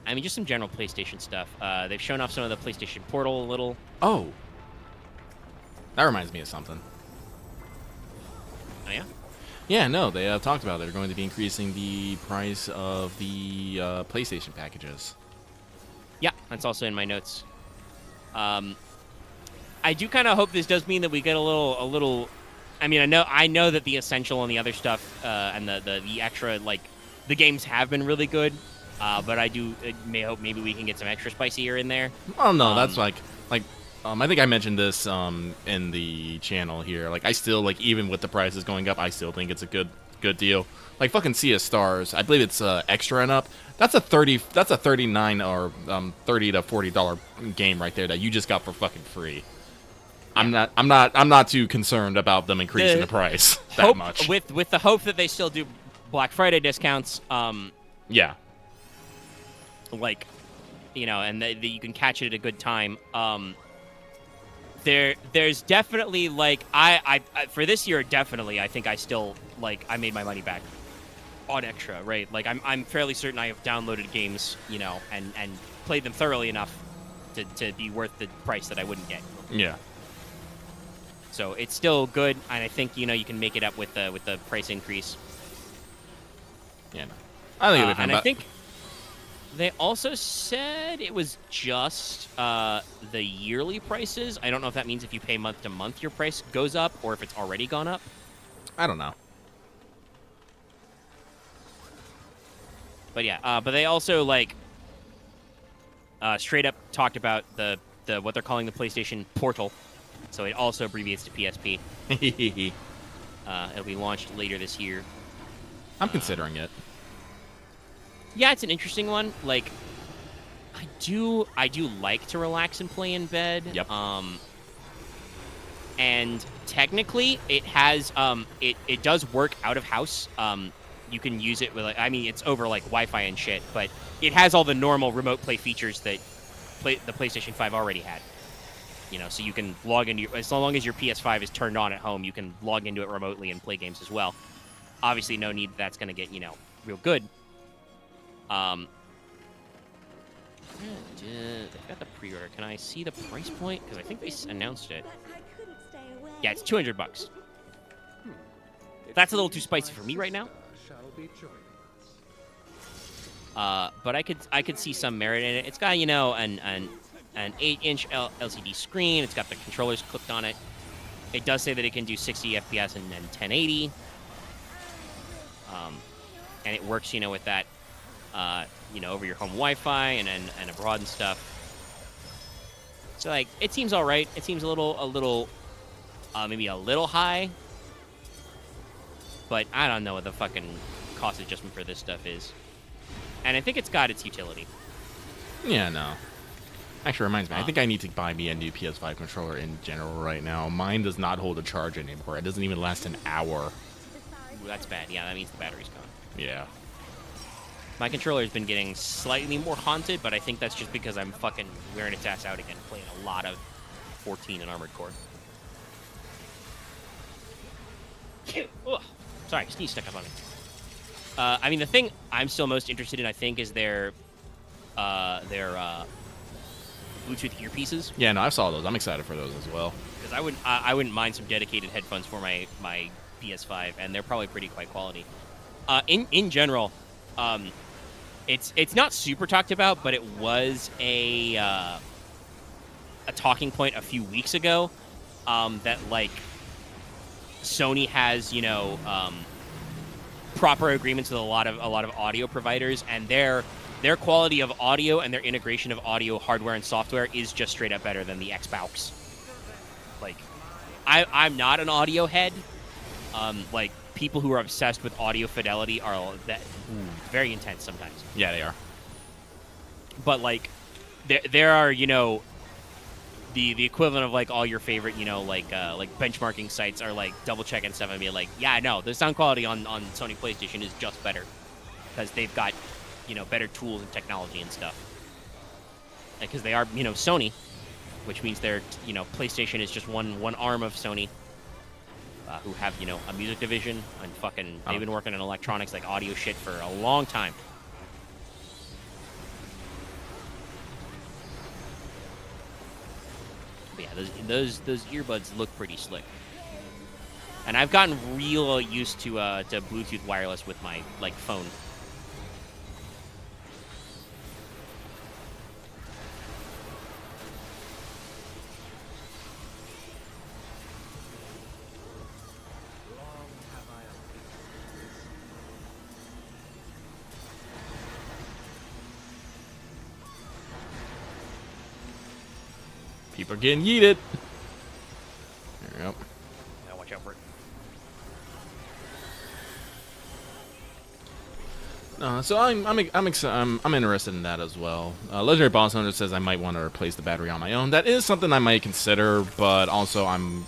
I mean, just some general PlayStation stuff. They've shown off some of the PlayStation Portal a little. Oh. That reminds me of something. Oh, yeah? Yeah, no, they have talked about it. They're going to be increasing the price of the PlayStation packages. Yeah, that's also in my notes. I do kind of hope this does mean that we get a little. I mean, I know that the Essential and the other stuff and the extra, like, the games have been really good. But I do may hope maybe we can get some extra spicier in there. Oh no, that's like I think I mentioned this in the channel here. Like, I still, like, even with the prices going up, I still think it's a good deal. Like, fucking Sea of Stars, I believe it's extra and up. That's a $39 or $30 to $40 game right there that you just got for fucking free. Yeah. I'm not too concerned about them increasing the price that much. With the hope that they still do Black Friday discounts. Yeah. like, and that you can catch it at a good time. There's definitely like I for this year definitely I think I still like I made my money back on extra, right? Like I'm fairly certain I have downloaded games, and played them thoroughly enough to be worth the price that I wouldn't get. Yeah. So it's still good, and I think you can make it up with the price increase. Yeah. No. I think it'll be fun. And I think they also said it was just the yearly prices. I don't know if that means if you pay month to month, your price goes up, or if it's already gone up. I don't know. But yeah, but they also like straight up talked about the what they're calling the PlayStation Portal. So it also abbreviates to PSP. It'll be launched later this year. I'm considering it. Yeah, it's an interesting one. Like, I do like to relax and play in bed. Yep. And technically, it has it does work out of house. You can use it with it's over like Wi-Fi and shit, but it has all the normal remote play features that the PlayStation 5 already had. So you can log into as long as your PS5 is turned on at home, you can log into it remotely and play games as well. Obviously, no need that's going to get real good. They've got the pre-order. Can I see the price point? Because I think they announced it. Yeah, it's $200. That's a little too spicy for me right now. But I could see some merit in it. It's got an 8-inch LCD screen. It's got the controllers clipped on it. It does say that it can do 60 FPS and 1080. And it works, with that, over your home Wi-Fi and abroad and stuff. So like, it seems all right. It seems a little, maybe a little high. But I don't know what the fucking cost adjustment for this stuff is. And I think it's got its utility. Yeah, no. Actually, reminds me. I think I need to buy me a new PS5 controller in general right now. Mine does not hold a charge anymore. It doesn't even last an hour. Ooh, that's bad. Yeah, that means the battery's gone. Yeah. My controller's been getting slightly more haunted, but I think that's just because I'm fucking wearing its ass out again, playing a lot of 14 and Armored Core. Ugh. Sorry, sneeze stuck up on me. The thing I'm still most interested in, I think, is their Bluetooth earpieces. Yeah, no, I saw those. I'm excited for those as well. Because I wouldn't mind some dedicated headphones for my PS5, and they're probably pretty high quality. In general, it's not super talked about, but it was a talking point a few weeks ago that like Sony has proper agreements with a lot of audio providers, and their quality of audio and their integration of audio hardware and software is just straight up better than the Xbox. Like, I'm not an audio head. Like, people who are obsessed with audio fidelity are very intense sometimes. Yeah, they are. But like, there are the equivalent of like all your favorite like benchmarking sites are like double checking stuff and be like, yeah, no, the sound quality on Sony PlayStation is just better because they've got better tools and technology and stuff. Because they are Sony, which means they're PlayStation is just one arm of Sony. Who have a music division and fucking they've been working in electronics like audio shit for a long time. But yeah, those earbuds look pretty slick, and I've gotten real used to Bluetooth wireless with my phone. People are getting yeeted. There we go. Yeah, watch out for it. So I'm interested in that as well. Legendary Boss Hunter says I might want to replace the battery on my own. That is something I might consider, but also I'm.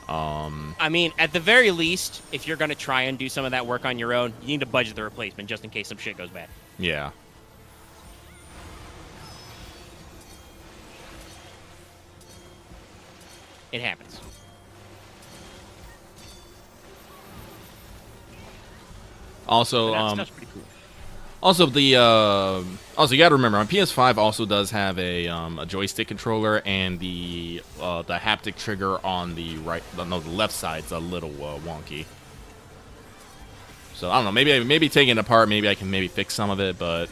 At the very least, if you're gonna try and do some of that work on your own, you need to budget the replacement just in case some shit goes bad. Yeah. It happens. Also, But that stuff's pretty cool. also you got to remember, on PS5 also does have a joystick controller, and the haptic trigger on the the left side's a little wonky. So I don't know. Maybe taking it apart, maybe I can fix some of it, but.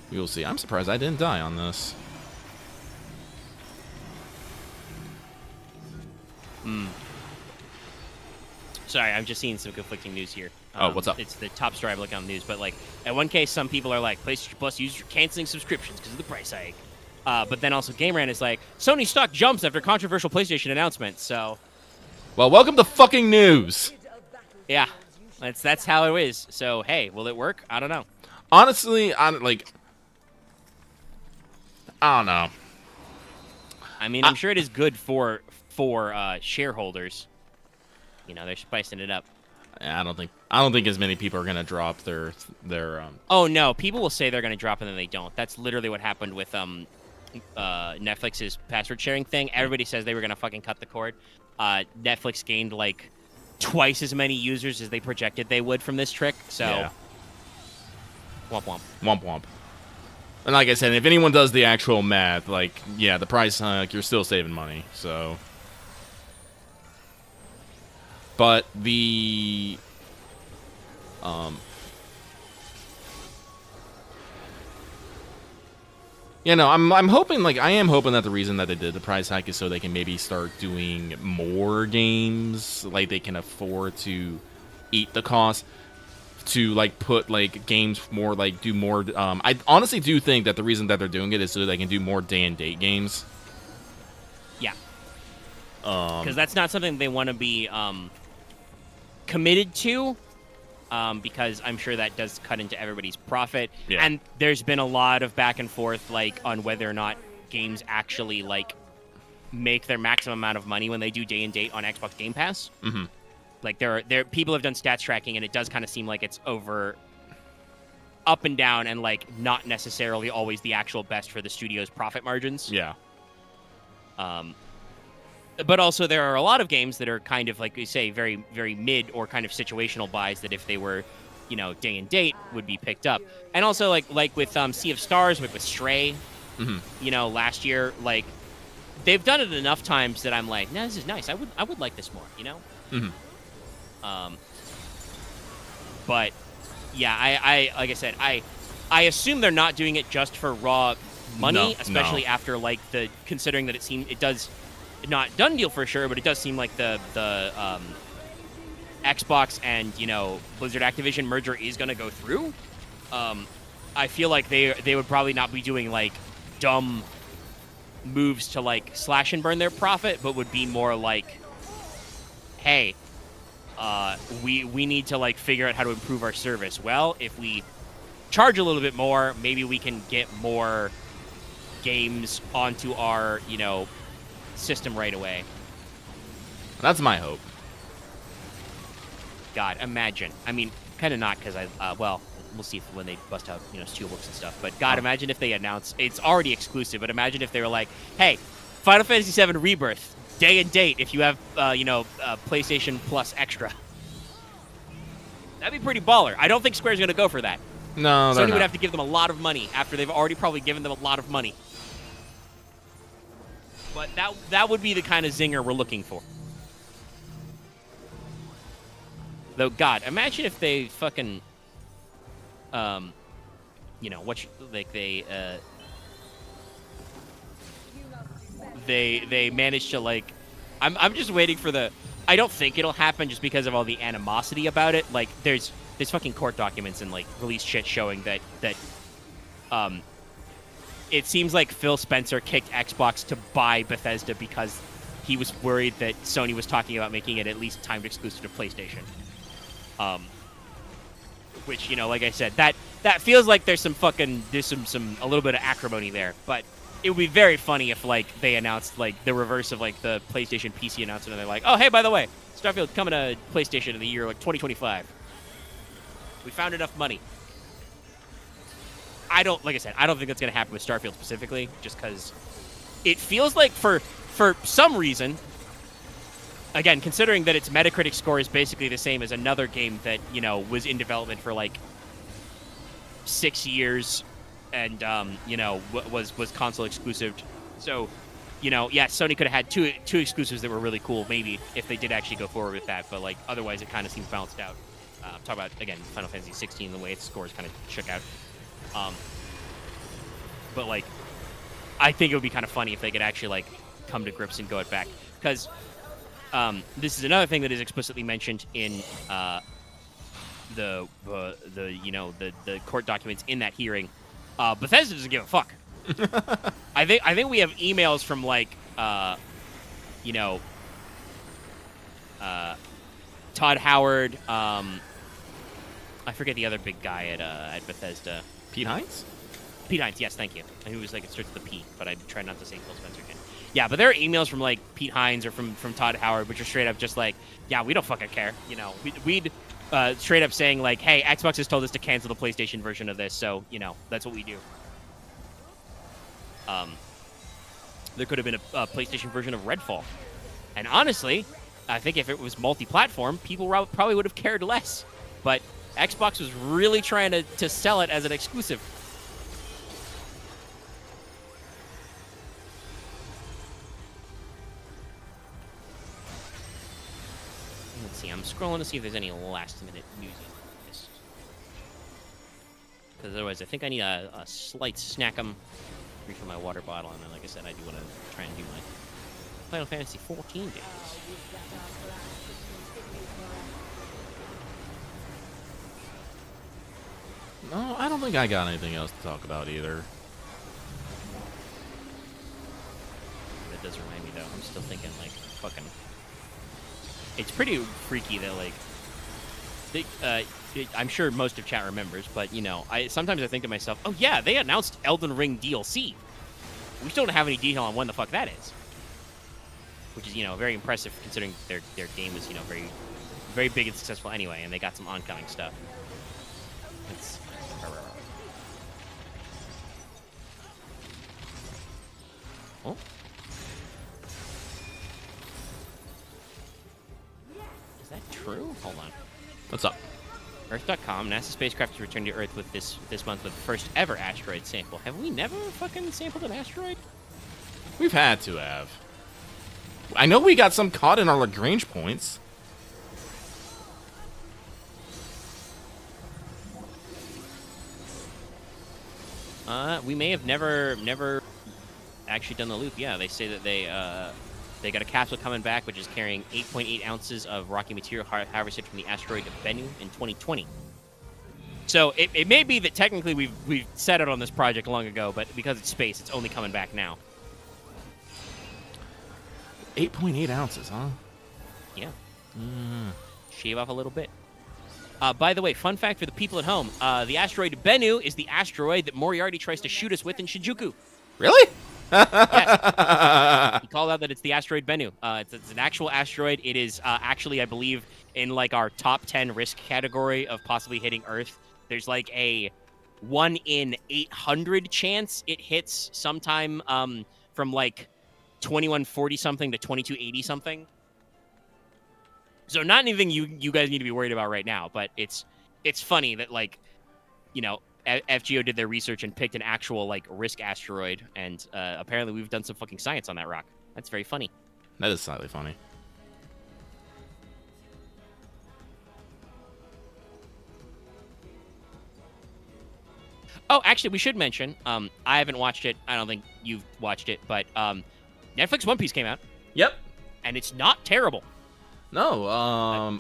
We will see. I'm surprised I didn't die on this. Sorry, I'm just seeing some conflicting news here. Oh, what's up? It's the top story I'm looking on the news, but like at one case, some people are like, PlayStation Plus users are canceling subscriptions because of the price hike. But then also Game Rant is like, Sony stock jumps after controversial PlayStation announcement. So, well, welcome to fucking news. yeah, that's how it is. So hey, will it work? I don't know. Honestly, I don't know. I mean, I'm sure it is good for shareholders. You know, they're spicing it up. I don't think as many people are gonna drop their. Oh no, people will say they're gonna drop and then they don't. That's literally what happened with Netflix's password sharing thing. Everybody says they were gonna fucking cut the cord. Netflix gained like twice as many users as they projected they would from this trick. So, yeah. Womp womp. Womp womp. And like I said, if anyone does the actual math, like, yeah, the price hike, you're still saving money, so. But the, you know, I'm hoping, like, I am hoping that the reason that they did the price hike is so they can maybe start doing more games, like they can afford to eat the cost. To like put like games more like do more. I honestly do think that the reason that they're doing it is so they can do more day and date games. Yeah. Because that's not something they want to be committed to. Because I'm sure that does cut into everybody's profit. Yeah. And there's been a lot of back and forth like on whether or not games actually like make their maximum amount of money when they do day and date on Xbox Game Pass. Mm-hmm. Like there people have done stats tracking, and it does kind of seem like it's over, up and down, and like not necessarily always the actual best for the studio's profit margins. Yeah. But also there are a lot of games that are kind of like you say very very mid or kind of situational buys that if they were, you know, day and date would be picked up. And also like with Sea of Stars, like with Stray, you know, last year, like they've done it enough times that I'm like, no, this is nice. I would like this more, you know. Mm-hmm. But yeah, I like I said, I assume they're not doing it just for raw money, especially after like considering that it does not done deal for sure, but it does seem like the Xbox and, you know, Blizzard Activision merger is going to go through. I feel like they would probably not be doing like dumb moves to like slash and burn their profit, but would be more like, hey, we need to like figure out how to improve our service. Well, if we charge a little bit more, maybe we can get more games onto our, you know, system right away. That's my hope. God, imagine. I mean, kind of not because well, we'll see when they bust out, you know, Steelbooks and stuff. But God, imagine if they announce it's already exclusive. But imagine if they were like, hey, Final Fantasy VII Rebirth, day and date if you have, you know, PlayStation Plus Extra. That'd be pretty baller. I don't think Square's going to go for that. No, Sony would have to give them a lot of money after they've already probably given them a lot of money. But that would be the kind of zinger we're looking for. Though, God, imagine if they fucking, you know, they managed to, like, I'm just waiting for I don't think it'll happen just because of all the animosity about it. Like, there's fucking court documents and, like, release shit showing that it seems like Phil Spencer kicked Xbox to buy Bethesda because he was worried that Sony was talking about making it at least timed exclusive to PlayStation. Which, you know, like I said, that feels like there's some a little bit of acrimony there. But it would be very funny if, like, they announced, like, the reverse of, like, the PlayStation PC announcement, and they're like, oh, hey, by the way, Starfield's coming to PlayStation in the year, like, 2025. We found enough money. I don't, like I said, I don't think that's going to happen with Starfield specifically, just because it feels like for some reason, again, considering that its Metacritic score is basically the same as another game that, you know, was in development for like 6 years and, you know, was console exclusive. So, you know, yeah, Sony could have had two exclusives that were really cool, maybe, if they did actually go forward with that. But, like, otherwise it kind of seems balanced out. I'm talking about, again, Final Fantasy 16, the way its scores kind of shook out. But, like, I think it would be kind of funny if they could actually, like, come to grips and go it back. Because this is another thing that is explicitly mentioned in the court documents in that hearing. Bethesda doesn't give a fuck. I think we have emails from like Todd Howard. I forget the other big guy at Bethesda. Pete Hines? Pete Hines, yes, thank you. He was like it starts with the P, but I try not to say Phil Spencer again. Yeah, but there are emails from like Pete Hines or from Todd Howard, which are straight up just like, yeah, we don't fucking care. You know, we'd straight up saying like, hey, Xbox has told us to cancel the PlayStation version of this, so you know that's what we do. There could have been a PlayStation version of Redfall, and honestly, I think if it was multi-platform, people probably would have cared less. But Xbox was really trying to sell it as an exclusive. Let's see. I'm scrolling to see if there's any last-minute news in this. Because otherwise, I think I need a slight snack-em. Refill my water bottle, and then, like I said, I do want to try and do my Final Fantasy 14 days. No, I don't think I got anything else to talk about either. That does remind me, though. I'm still thinking, like, fucking... It's pretty freaky that, like... I'm sure most of chat remembers, but, you know, sometimes I think to myself, oh, yeah, they announced Elden Ring DLC. We still don't have any detail on when the fuck that is. Which is, you know, very impressive considering their game is, you know, very, very big and successful anyway, and they got some oncoming stuff. It's... Oh. Is that true? Hold on. What's up? Earth.com, NASA spacecraft has returned to Earth with this month with the first ever asteroid sample. Have we never fucking sampled an asteroid? We've had to have. I know we got some caught in our Lagrange points. We may have never actually done the loop. Yeah, they say that they got a capsule coming back, which is carrying 8.8 ounces of rocky material harvested from the asteroid Bennu in 2020. So it may be that technically we've set it on this project long ago, but because it's space, it's only coming back now. 8.8 ounces, huh? Yeah. Shave off a little bit. By the way, fun fact for the people at home, the asteroid Bennu is the asteroid that Moriarty tries to shoot us with in Shinjuku. Really? Yes. He called out that it's the asteroid Bennu. It's an actual asteroid. It is actually, I believe, in like our top 10 risk category of possibly hitting Earth. There's like a 1 in 800 chance it hits sometime from like 2140 something to 2280 something. So not anything you guys need to be worried about right now, but it's funny that, like, you know, FGO did their research and picked an actual, like, risk asteroid, and apparently we've done some fucking science on that rock. That's very funny. That is slightly funny. Oh, actually, we should mention, I haven't watched it. I don't think you've watched it, but Netflix One Piece came out. Yep. And it's not terrible. No,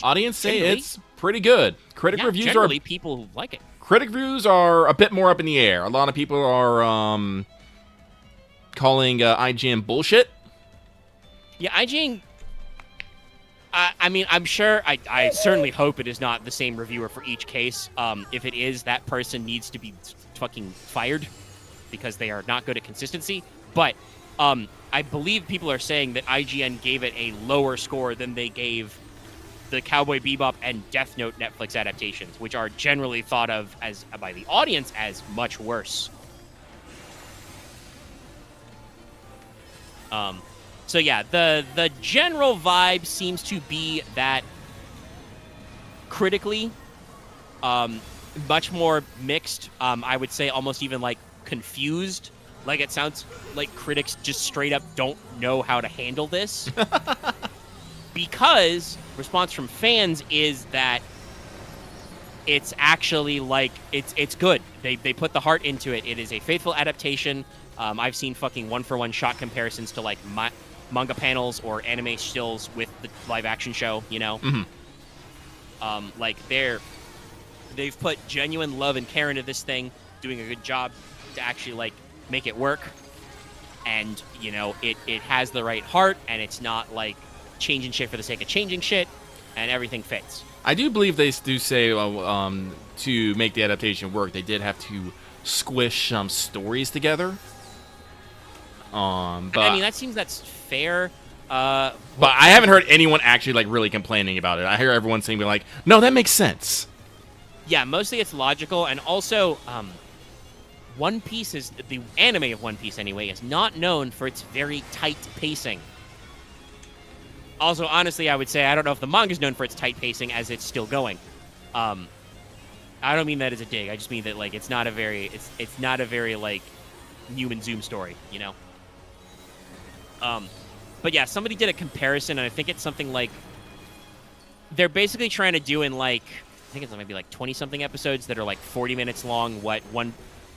audience say it's pretty good. Critic reviews generally people like it. Critic reviews are a bit more up in the air. A lot of people are calling IGN bullshit. Yeah, IGN... I mean, I'm sure... I certainly hope it is not the same reviewer for each case. If it is, that person needs to be fucking fired because they are not good at consistency. But I believe people are saying that IGN gave it a lower score than they gave the Cowboy Bebop and Death Note Netflix adaptations, which are generally thought of as by the audience as much worse. So yeah, the general vibe seems to be that critically, much more mixed. I would say almost even like confused. Like it sounds like critics just straight up don't know how to handle this. Because response from fans is that it's actually like it's good. They put the heart into it. It is a faithful adaptation. I've seen fucking 1-for-1 shot comparisons to like manga panels or anime stills with the live action show. You know, like they've put genuine love and care into this thing, doing a good job to actually like make it work. And you know, it has the right heart, and it's not like changing shit for the sake of changing shit, and everything fits. I do believe they do say to make the adaptation work, they did have to squish some stories together. But I mean, that's fair. But I haven't heard anyone actually like really complaining about it. I hear everyone saying like, "No, that makes sense." Yeah, mostly it's logical, and also, One Piece is the anime of One Piece anyway is not known for its very tight pacing. Also, honestly, I would say I don't know if the manga is known for its tight pacing as it's still going. I don't mean that as a dig. I just mean that like it's not a very like Newman Zoom story, you know. But yeah, somebody did a comparison, and I think it's something like they're basically trying to do in like I think it's maybe like 20-something episodes that are like 40 minutes long. What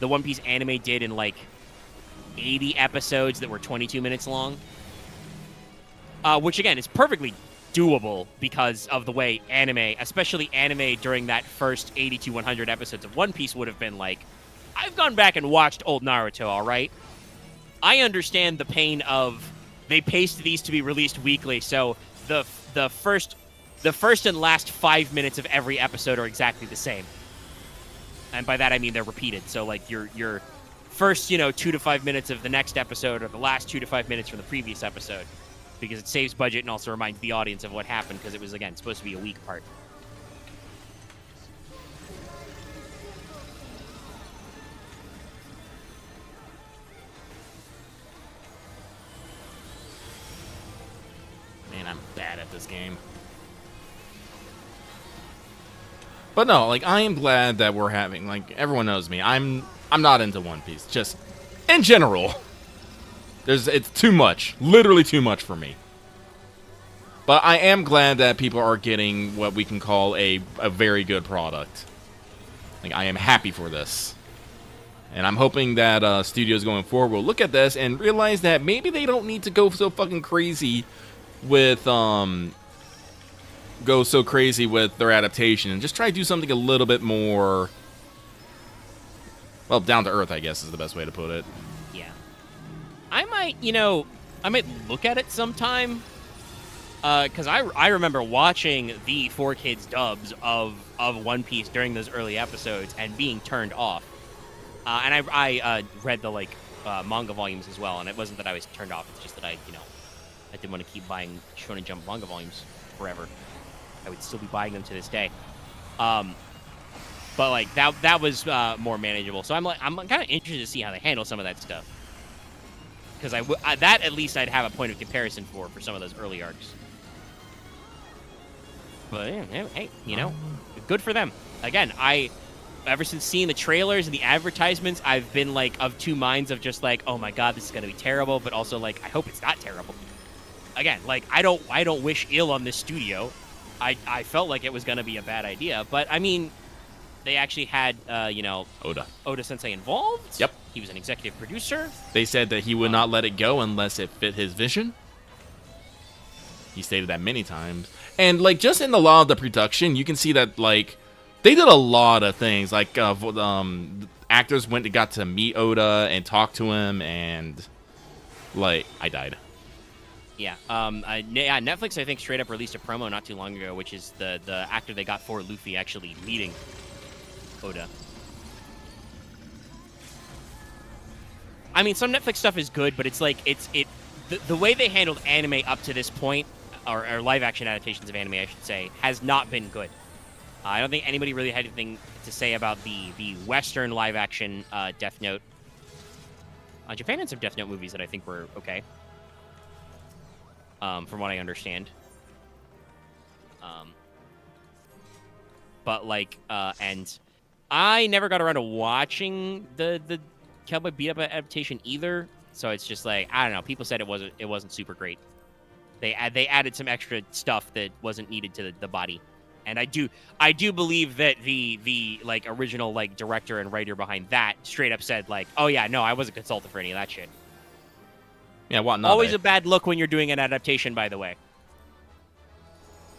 the One Piece anime did in like 80 episodes that were 22 minutes long. Which, again, is perfectly doable because of the way anime, especially anime during that first 80 to 100 episodes of One Piece would have been like, I've gone back and watched old Naruto, all right? I understand the pain of they paced these to be released weekly, so the first and last 5 minutes of every episode are exactly the same. And by that I mean they're repeated. So, like, your first, 2 to 5 minutes of the next episode or the last 2 to 5 minutes from the previous episode. Because it saves budget and also reminds the audience of what happened because it was, again, supposed to be a weak part. Man, I'm bad at this game. But no, like I am glad that we're having like everyone knows me. I'm not into One Piece, just in general. It's too much, literally too much for me. But I am glad that people are getting what we can call a very good product. Like I am happy for this. And I'm hoping that studios going forward will look at this and realize that maybe they don't need to go so fucking crazy with their adaptation and just try to do something a little bit more, well, down to earth, I guess is the best way to put it. Yeah. I might look at it sometime. Because I remember watching the 4Kids dubs of One Piece during those early episodes and being turned off. And I read the manga volumes as well, and it wasn't that I was turned off. It's just that I didn't want to keep buying Shonen Jump manga volumes forever. I would still be buying them to this day. But like that was more manageable. So I'm kind of interested to see how they handle some of that stuff. Because that at least I'd have a point of comparison for some of those early arcs. But yeah, hey, good for them. Again, ever since seeing the trailers and the advertisements, I've been like of two minds of just like, oh my god, this is gonna be terrible, but also like I hope it's not terrible. Again, like I don't wish ill on this studio. I felt like it was gonna be a bad idea, but I mean, they actually had Oda Sensei involved. Yep, he was an executive producer. They said that he would not let it go unless it fit his vision. He stated that many times. And, like, just in a lot of the production, you can see that, like, they did a lot of things. Like, actors got to meet Oda and talk to him, and, like, I died. Yeah. Netflix, I think, straight up released a promo not too long ago, which is the actor they got for Luffy actually meeting Oda. I mean, some Netflix stuff is good, but it's like, the way they handled anime up to this point, or live action adaptations of anime, I should say, has not been good. I don't think anybody really had anything to say about the Western live action Death Note. Japan had some Death Note movies that I think were okay, from what I understand. But like, and I never got around to watching the Cowboy Beat Up adaptation either. So it's just like, I don't know. People said it wasn't super great. They added some extra stuff that wasn't needed to the body. And I do believe that the like original like director and writer behind that straight up said like, oh yeah, no, I wasn't consulted for any of that shit. Yeah, what not? Always a bad look when you're doing an adaptation, by the way.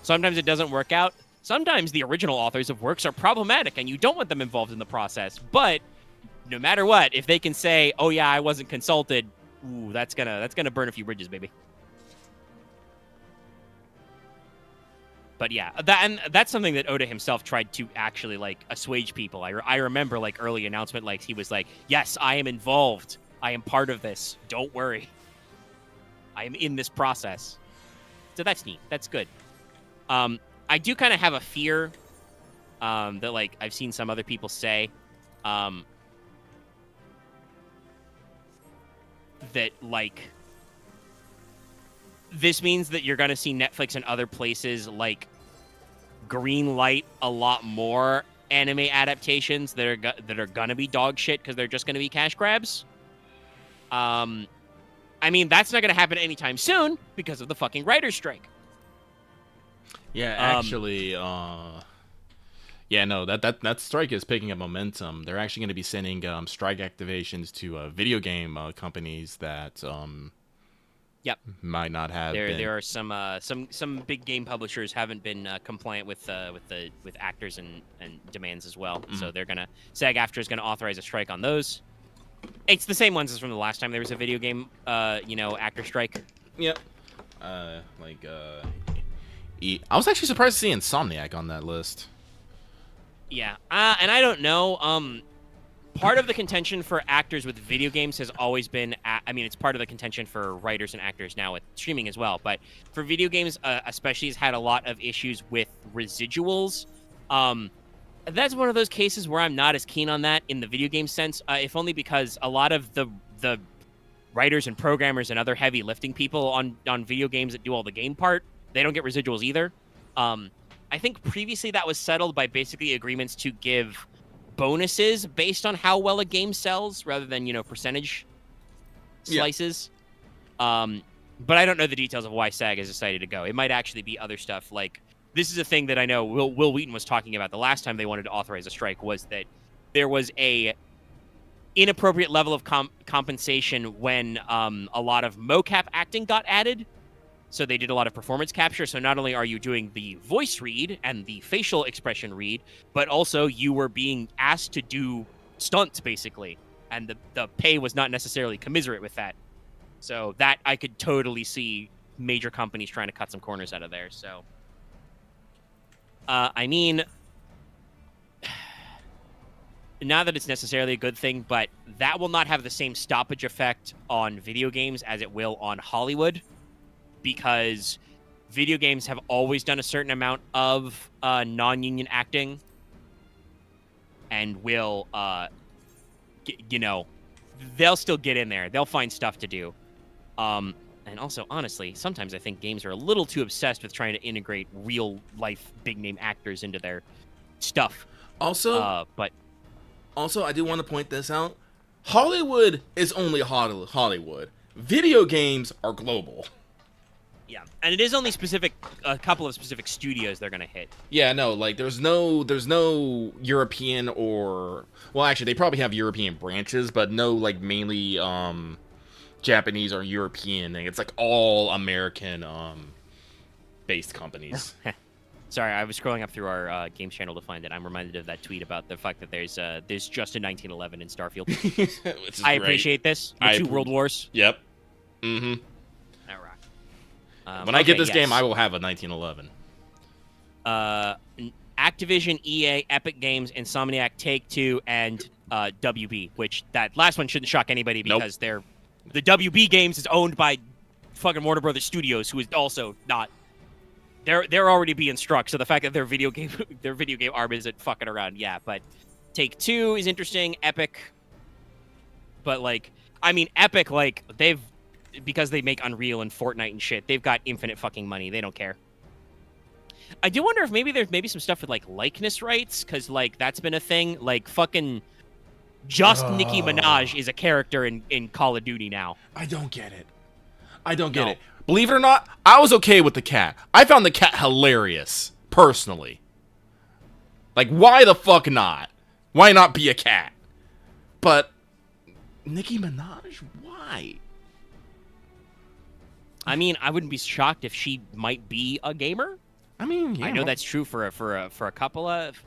Sometimes it doesn't work out. Sometimes the original authors of works are problematic and you don't want them involved in the process. But no matter what, if they can say, oh yeah, I wasn't consulted, ooh, that's gonna burn a few bridges, baby. But yeah, that's something that Oda himself tried to actually like assuage people. I remember like early announcement, like he was like, "Yes, I am involved. I am part of this. Don't worry. I am in this process." So that's neat. That's good. I do kind of have a fear that like I've seen some other people say that like. This means that you're going to see Netflix and other places like green light a lot more anime adaptations that are going to be dog shit because they're just going to be cash grabs. I mean, that's not going to happen anytime soon because of the fucking writer's strike. Yeah, actually, yeah, no, that strike is picking up momentum. They're actually going to be sending strike activations to video game companies that Yep. might not have. There are some big game publishers haven't been compliant with actors and demands as well. So they're gonna SAG-AFTRA is gonna authorize a strike on those. It's the same ones as from the last time there was a video game actor strike. Yep. I was actually surprised to see Insomniac on that list. Yeah. And I don't know. Part of the contention for actors with video games has always been, I mean, it's part of the contention for writers and actors now with streaming as well. But for video games, especially, has had a lot of issues with residuals. That's one of those cases where I'm not as keen on that in the video game sense, if only because a lot of the writers and programmers and other heavy lifting people on video games that do all the game part, they don't get residuals either. I think previously that was settled by basically agreements to give bonuses based on how well a game sells rather than percentage slices. But I don't know the details of why SAG has decided to go. It might actually be other stuff. Like, this is a thing that I know Will Wheaton was talking about the last time they wanted to authorize a strike, was that there was a inappropriate level of compensation when a lot of mocap acting got added. So they did a lot of performance capture. So not only are you doing the voice read and the facial expression read, but also you were being asked to do stunts, basically. And the pay was not necessarily commensurate with that. So that I could totally see major companies trying to cut some corners out of there. So, I mean, not that it's necessarily a good thing, but that will not have the same stoppage effect on video games as it will on Hollywood. Because video games have always done a certain amount of non-union acting, and will, they'll still get in there. They'll find stuff to do. And also, honestly, sometimes I think games are a little too obsessed with trying to integrate real-life big-name actors into their stuff. Also, I do want to point this out. Hollywood is only Hollywood. Video games are global. Yeah, and it is only a couple of specific studios they're gonna hit. Yeah, no, like there's no European or, well, actually they probably have European branches, but no like mainly Japanese or European thing. It's like all American based companies. Sorry, I was scrolling up through our games channel to find it. I'm reminded of that tweet about the fact that there's just a 1911 in Starfield. Which is I great. appreciate this. The two World Wars. Yep. Mm-hmm. When I get this game, I will have a 1911. Activision, EA, Epic Games, Insomniac, Take-Two, and WB, which that last one shouldn't shock anybody because the WB Games is owned by fucking Warner Brothers Studios, who is also not they're already being struck. So the fact that their video game arm isn't fucking around, yeah. But Take-Two is interesting. Epic, but like, I mean, Epic, like because they make Unreal and Fortnite and shit, they've got infinite fucking money. They don't care. I do wonder if there's some stuff with like likeness rights, because like that's been a thing. Like fucking just Nicki Minaj is a character in Call of Duty now. I don't get it. I don't get it. Believe it or not, I was okay with the cat. I found the cat hilarious, personally. Like, why the fuck not? Why not be a cat? But Nicki Minaj, why? I mean, I wouldn't be shocked if she might be a gamer. I mean, yeah, I know that's true for a couple of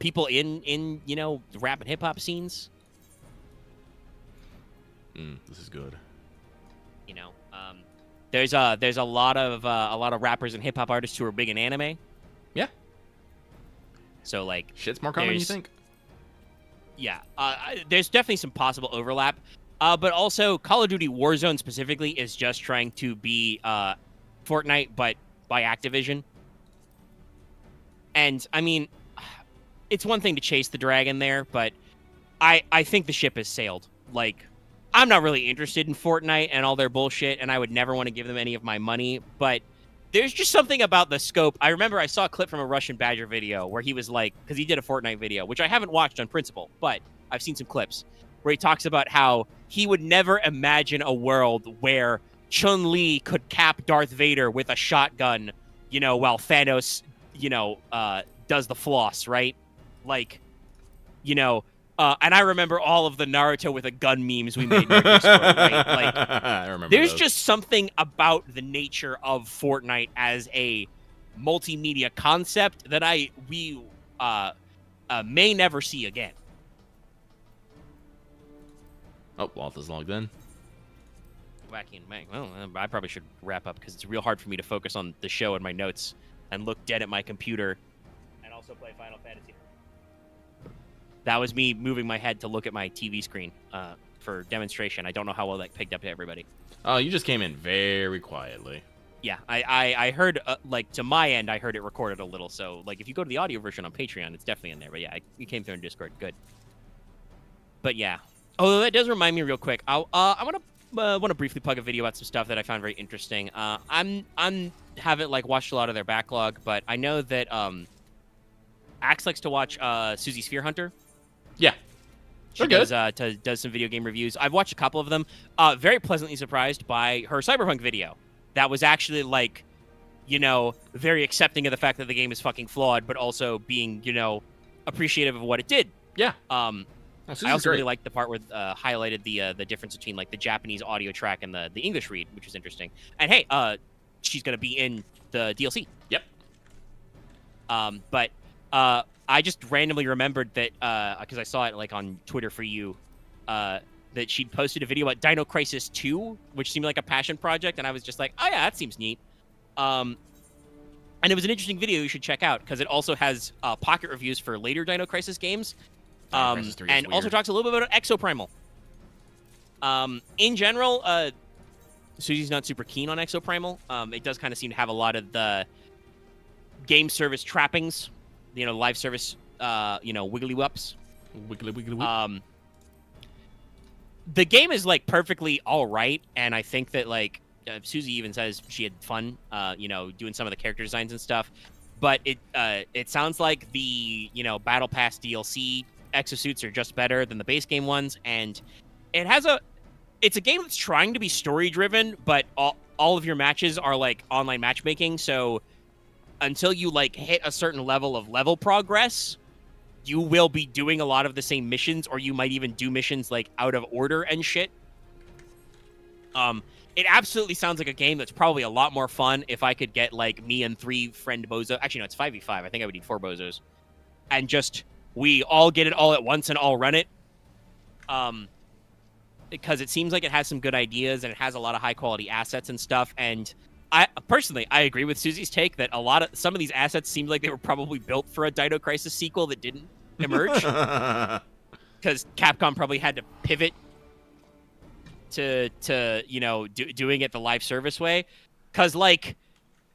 people in rap and hip hop scenes. This is good. There's a lot of rappers and hip hop artists who are big in anime. Yeah. So like shit's more common than you think. Yeah. There's definitely some possible overlap. But also Call of Duty Warzone specifically is just trying to be Fortnite, but by Activision. And I mean, it's one thing to chase the dragon there, but I think the ship has sailed. Like, I'm not really interested in Fortnite and all their bullshit, and I would never want to give them any of my money, but there's just something about the scope. I remember I saw a clip from a Russian Badger video where he was like, because he did a Fortnite video, which I haven't watched on principle, but I've seen some clips where he talks about how he would never imagine a world where Chun-Li could cap Darth Vader with a shotgun, while Thanos, does the floss, right? Like, and I remember all of the Naruto with a gun memes we made in our Discord, right? Like, I remember there's those. just something about the nature of Fortnite as a multimedia concept that we may never see again. Oh, Walt is logged in. Wacky and Mag. Well, I probably should wrap up because it's real hard for me to focus on the show and my notes and look dead at my computer and also play Final Fantasy. That was me moving my head to look at my TV screen for demonstration. I don't know how well that picked up to everybody. Oh, you just came in very quietly. Yeah, I heard, to my end, I heard it recorded a little. So, like, if you go to the audio version on Patreon, it's definitely in there. But yeah, you came through in Discord. Good. But yeah. Oh, that does remind me real quick. I want to briefly plug a video about some stuff that I found very interesting. I'm haven't watched a lot of their backlog, but I know that Axe likes to watch Susie Sphere Hunter. Yeah. She does some video game reviews. I've watched a couple of them. Very pleasantly surprised by her Cyberpunk video. That was actually very accepting of the fact that the game is fucking flawed, but also being appreciative of what it did. Yeah. I also really liked the part where highlighted the difference between the Japanese audio track and the English read, which was interesting. And hey, she's gonna be in the DLC. Yep. But I just randomly remembered that because I saw it on Twitter for you, that she'd posted a video about Dino Crisis 2, which seemed like a passion project, and I was just like, oh yeah, that seems neat. And it was an interesting video you should check out because it also has pocket reviews for later Dino Crisis games. And also talks a little bit about Exoprimal. In general, Susie's not super keen on Exoprimal. It does kind of seem to have a lot of the game service trappings, live service, wiggly whops. Wiggly wiggly whoop. The game is perfectly all right, and I think that Susie even says she had fun, doing some of the character designs and stuff. But it sounds like the Battle Pass DLC exosuits are just better than the base game ones, and it's a game that's trying to be story driven, but all of your matches are online matchmaking, so until you hit a certain level of level progress, you will be doing a lot of the same missions, or you might even do missions out of order and shit. It absolutely sounds like a game that's probably a lot more fun if I could get me and 3 friend bozo. Actually no, it's 5v5. I think I would need 4 bozos, and just we all get it all at once and all run it. Because it seems like it has some good ideas and it has a lot of high quality assets and stuff. And I personally agree with Susie's take that some of these assets seemed like they were probably built for a Dino Crisis sequel that didn't emerge. Because Capcom probably had to pivot to doing it the live service way. Because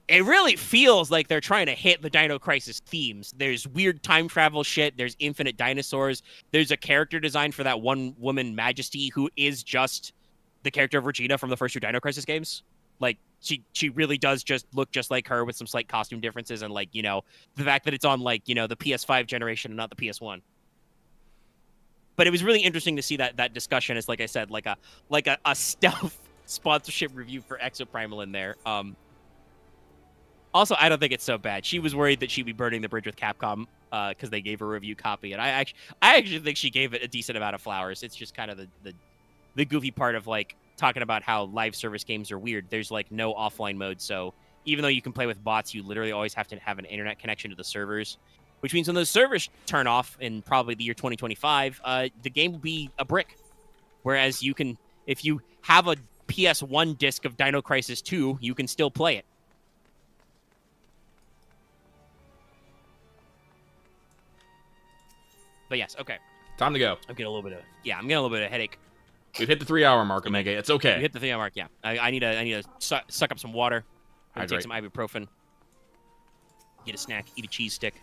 it really feels like they're trying to hit the Dino Crisis themes. There's weird time travel shit. There's infinite dinosaurs. There's a character design for that one woman, Majesty, who is just the character of Regina from the first 2 Dino Crisis games. Like, she really does just look just like her with some slight costume differences and, like, you know, the fact that it's on, like, you know, the PS5 generation and not the PS1. But it was really interesting to see that discussion as, like I said, like a stealth sponsorship review for Exoprimal in there. Also, I don't think it's so bad. She was worried that she'd be burning the bridge with Capcom because they gave her a review copy, and I actually think she gave it a decent amount of flowers. It's just kind of the goofy part of, like, talking about how live service games are weird. There's, like, no offline mode, so even though you can play with bots, you literally always have to have an internet connection to the servers, which means when those servers turn off in probably the year 2025, the game will be a brick. Whereas you can, if you have a PS1 disc of Dino Crisis 2, you can still play it. But yes, okay. Time to go. I'm getting a little bit of headache. We've hit the 3-hour mark, Omega. It's okay. We hit the 3-hour mark. Yeah, I need to suck up some water. Take some ibuprofen. Get a snack. Eat a cheese stick.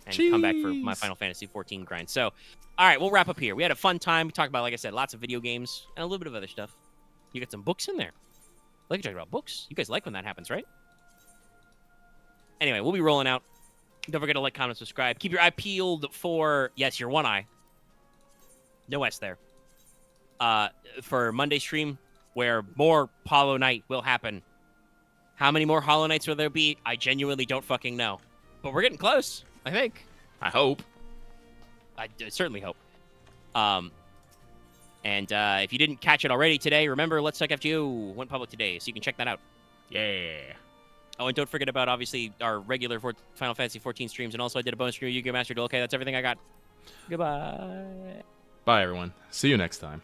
And come back for my Final Fantasy 14 grind. So, all right, we'll wrap up here. We had a fun time. We talked about, like I said, lots of video games and a little bit of other stuff. You got some books in there. I like to talk about books. You guys like when that happens, right? Anyway, we'll be rolling out. Don't forget to like, comment, subscribe. Keep your eye peeled for, yes, your one eye. No S there. For Monday stream, where more Hollow Knight will happen. How many more Hollow Knights will there be? I genuinely don't fucking know. But we're getting close, I think. I hope. I certainly hope. And if you didn't catch it already today, remember, Let's Talk FGO went public today, so you can check that out. Yeah. Oh, and don't forget about, obviously, our regular Final Fantasy 14 streams, and also I did a bonus stream with Yu-Gi-Oh! Master Duel. Okay, that's everything I got. Goodbye. Bye, everyone. See you next time.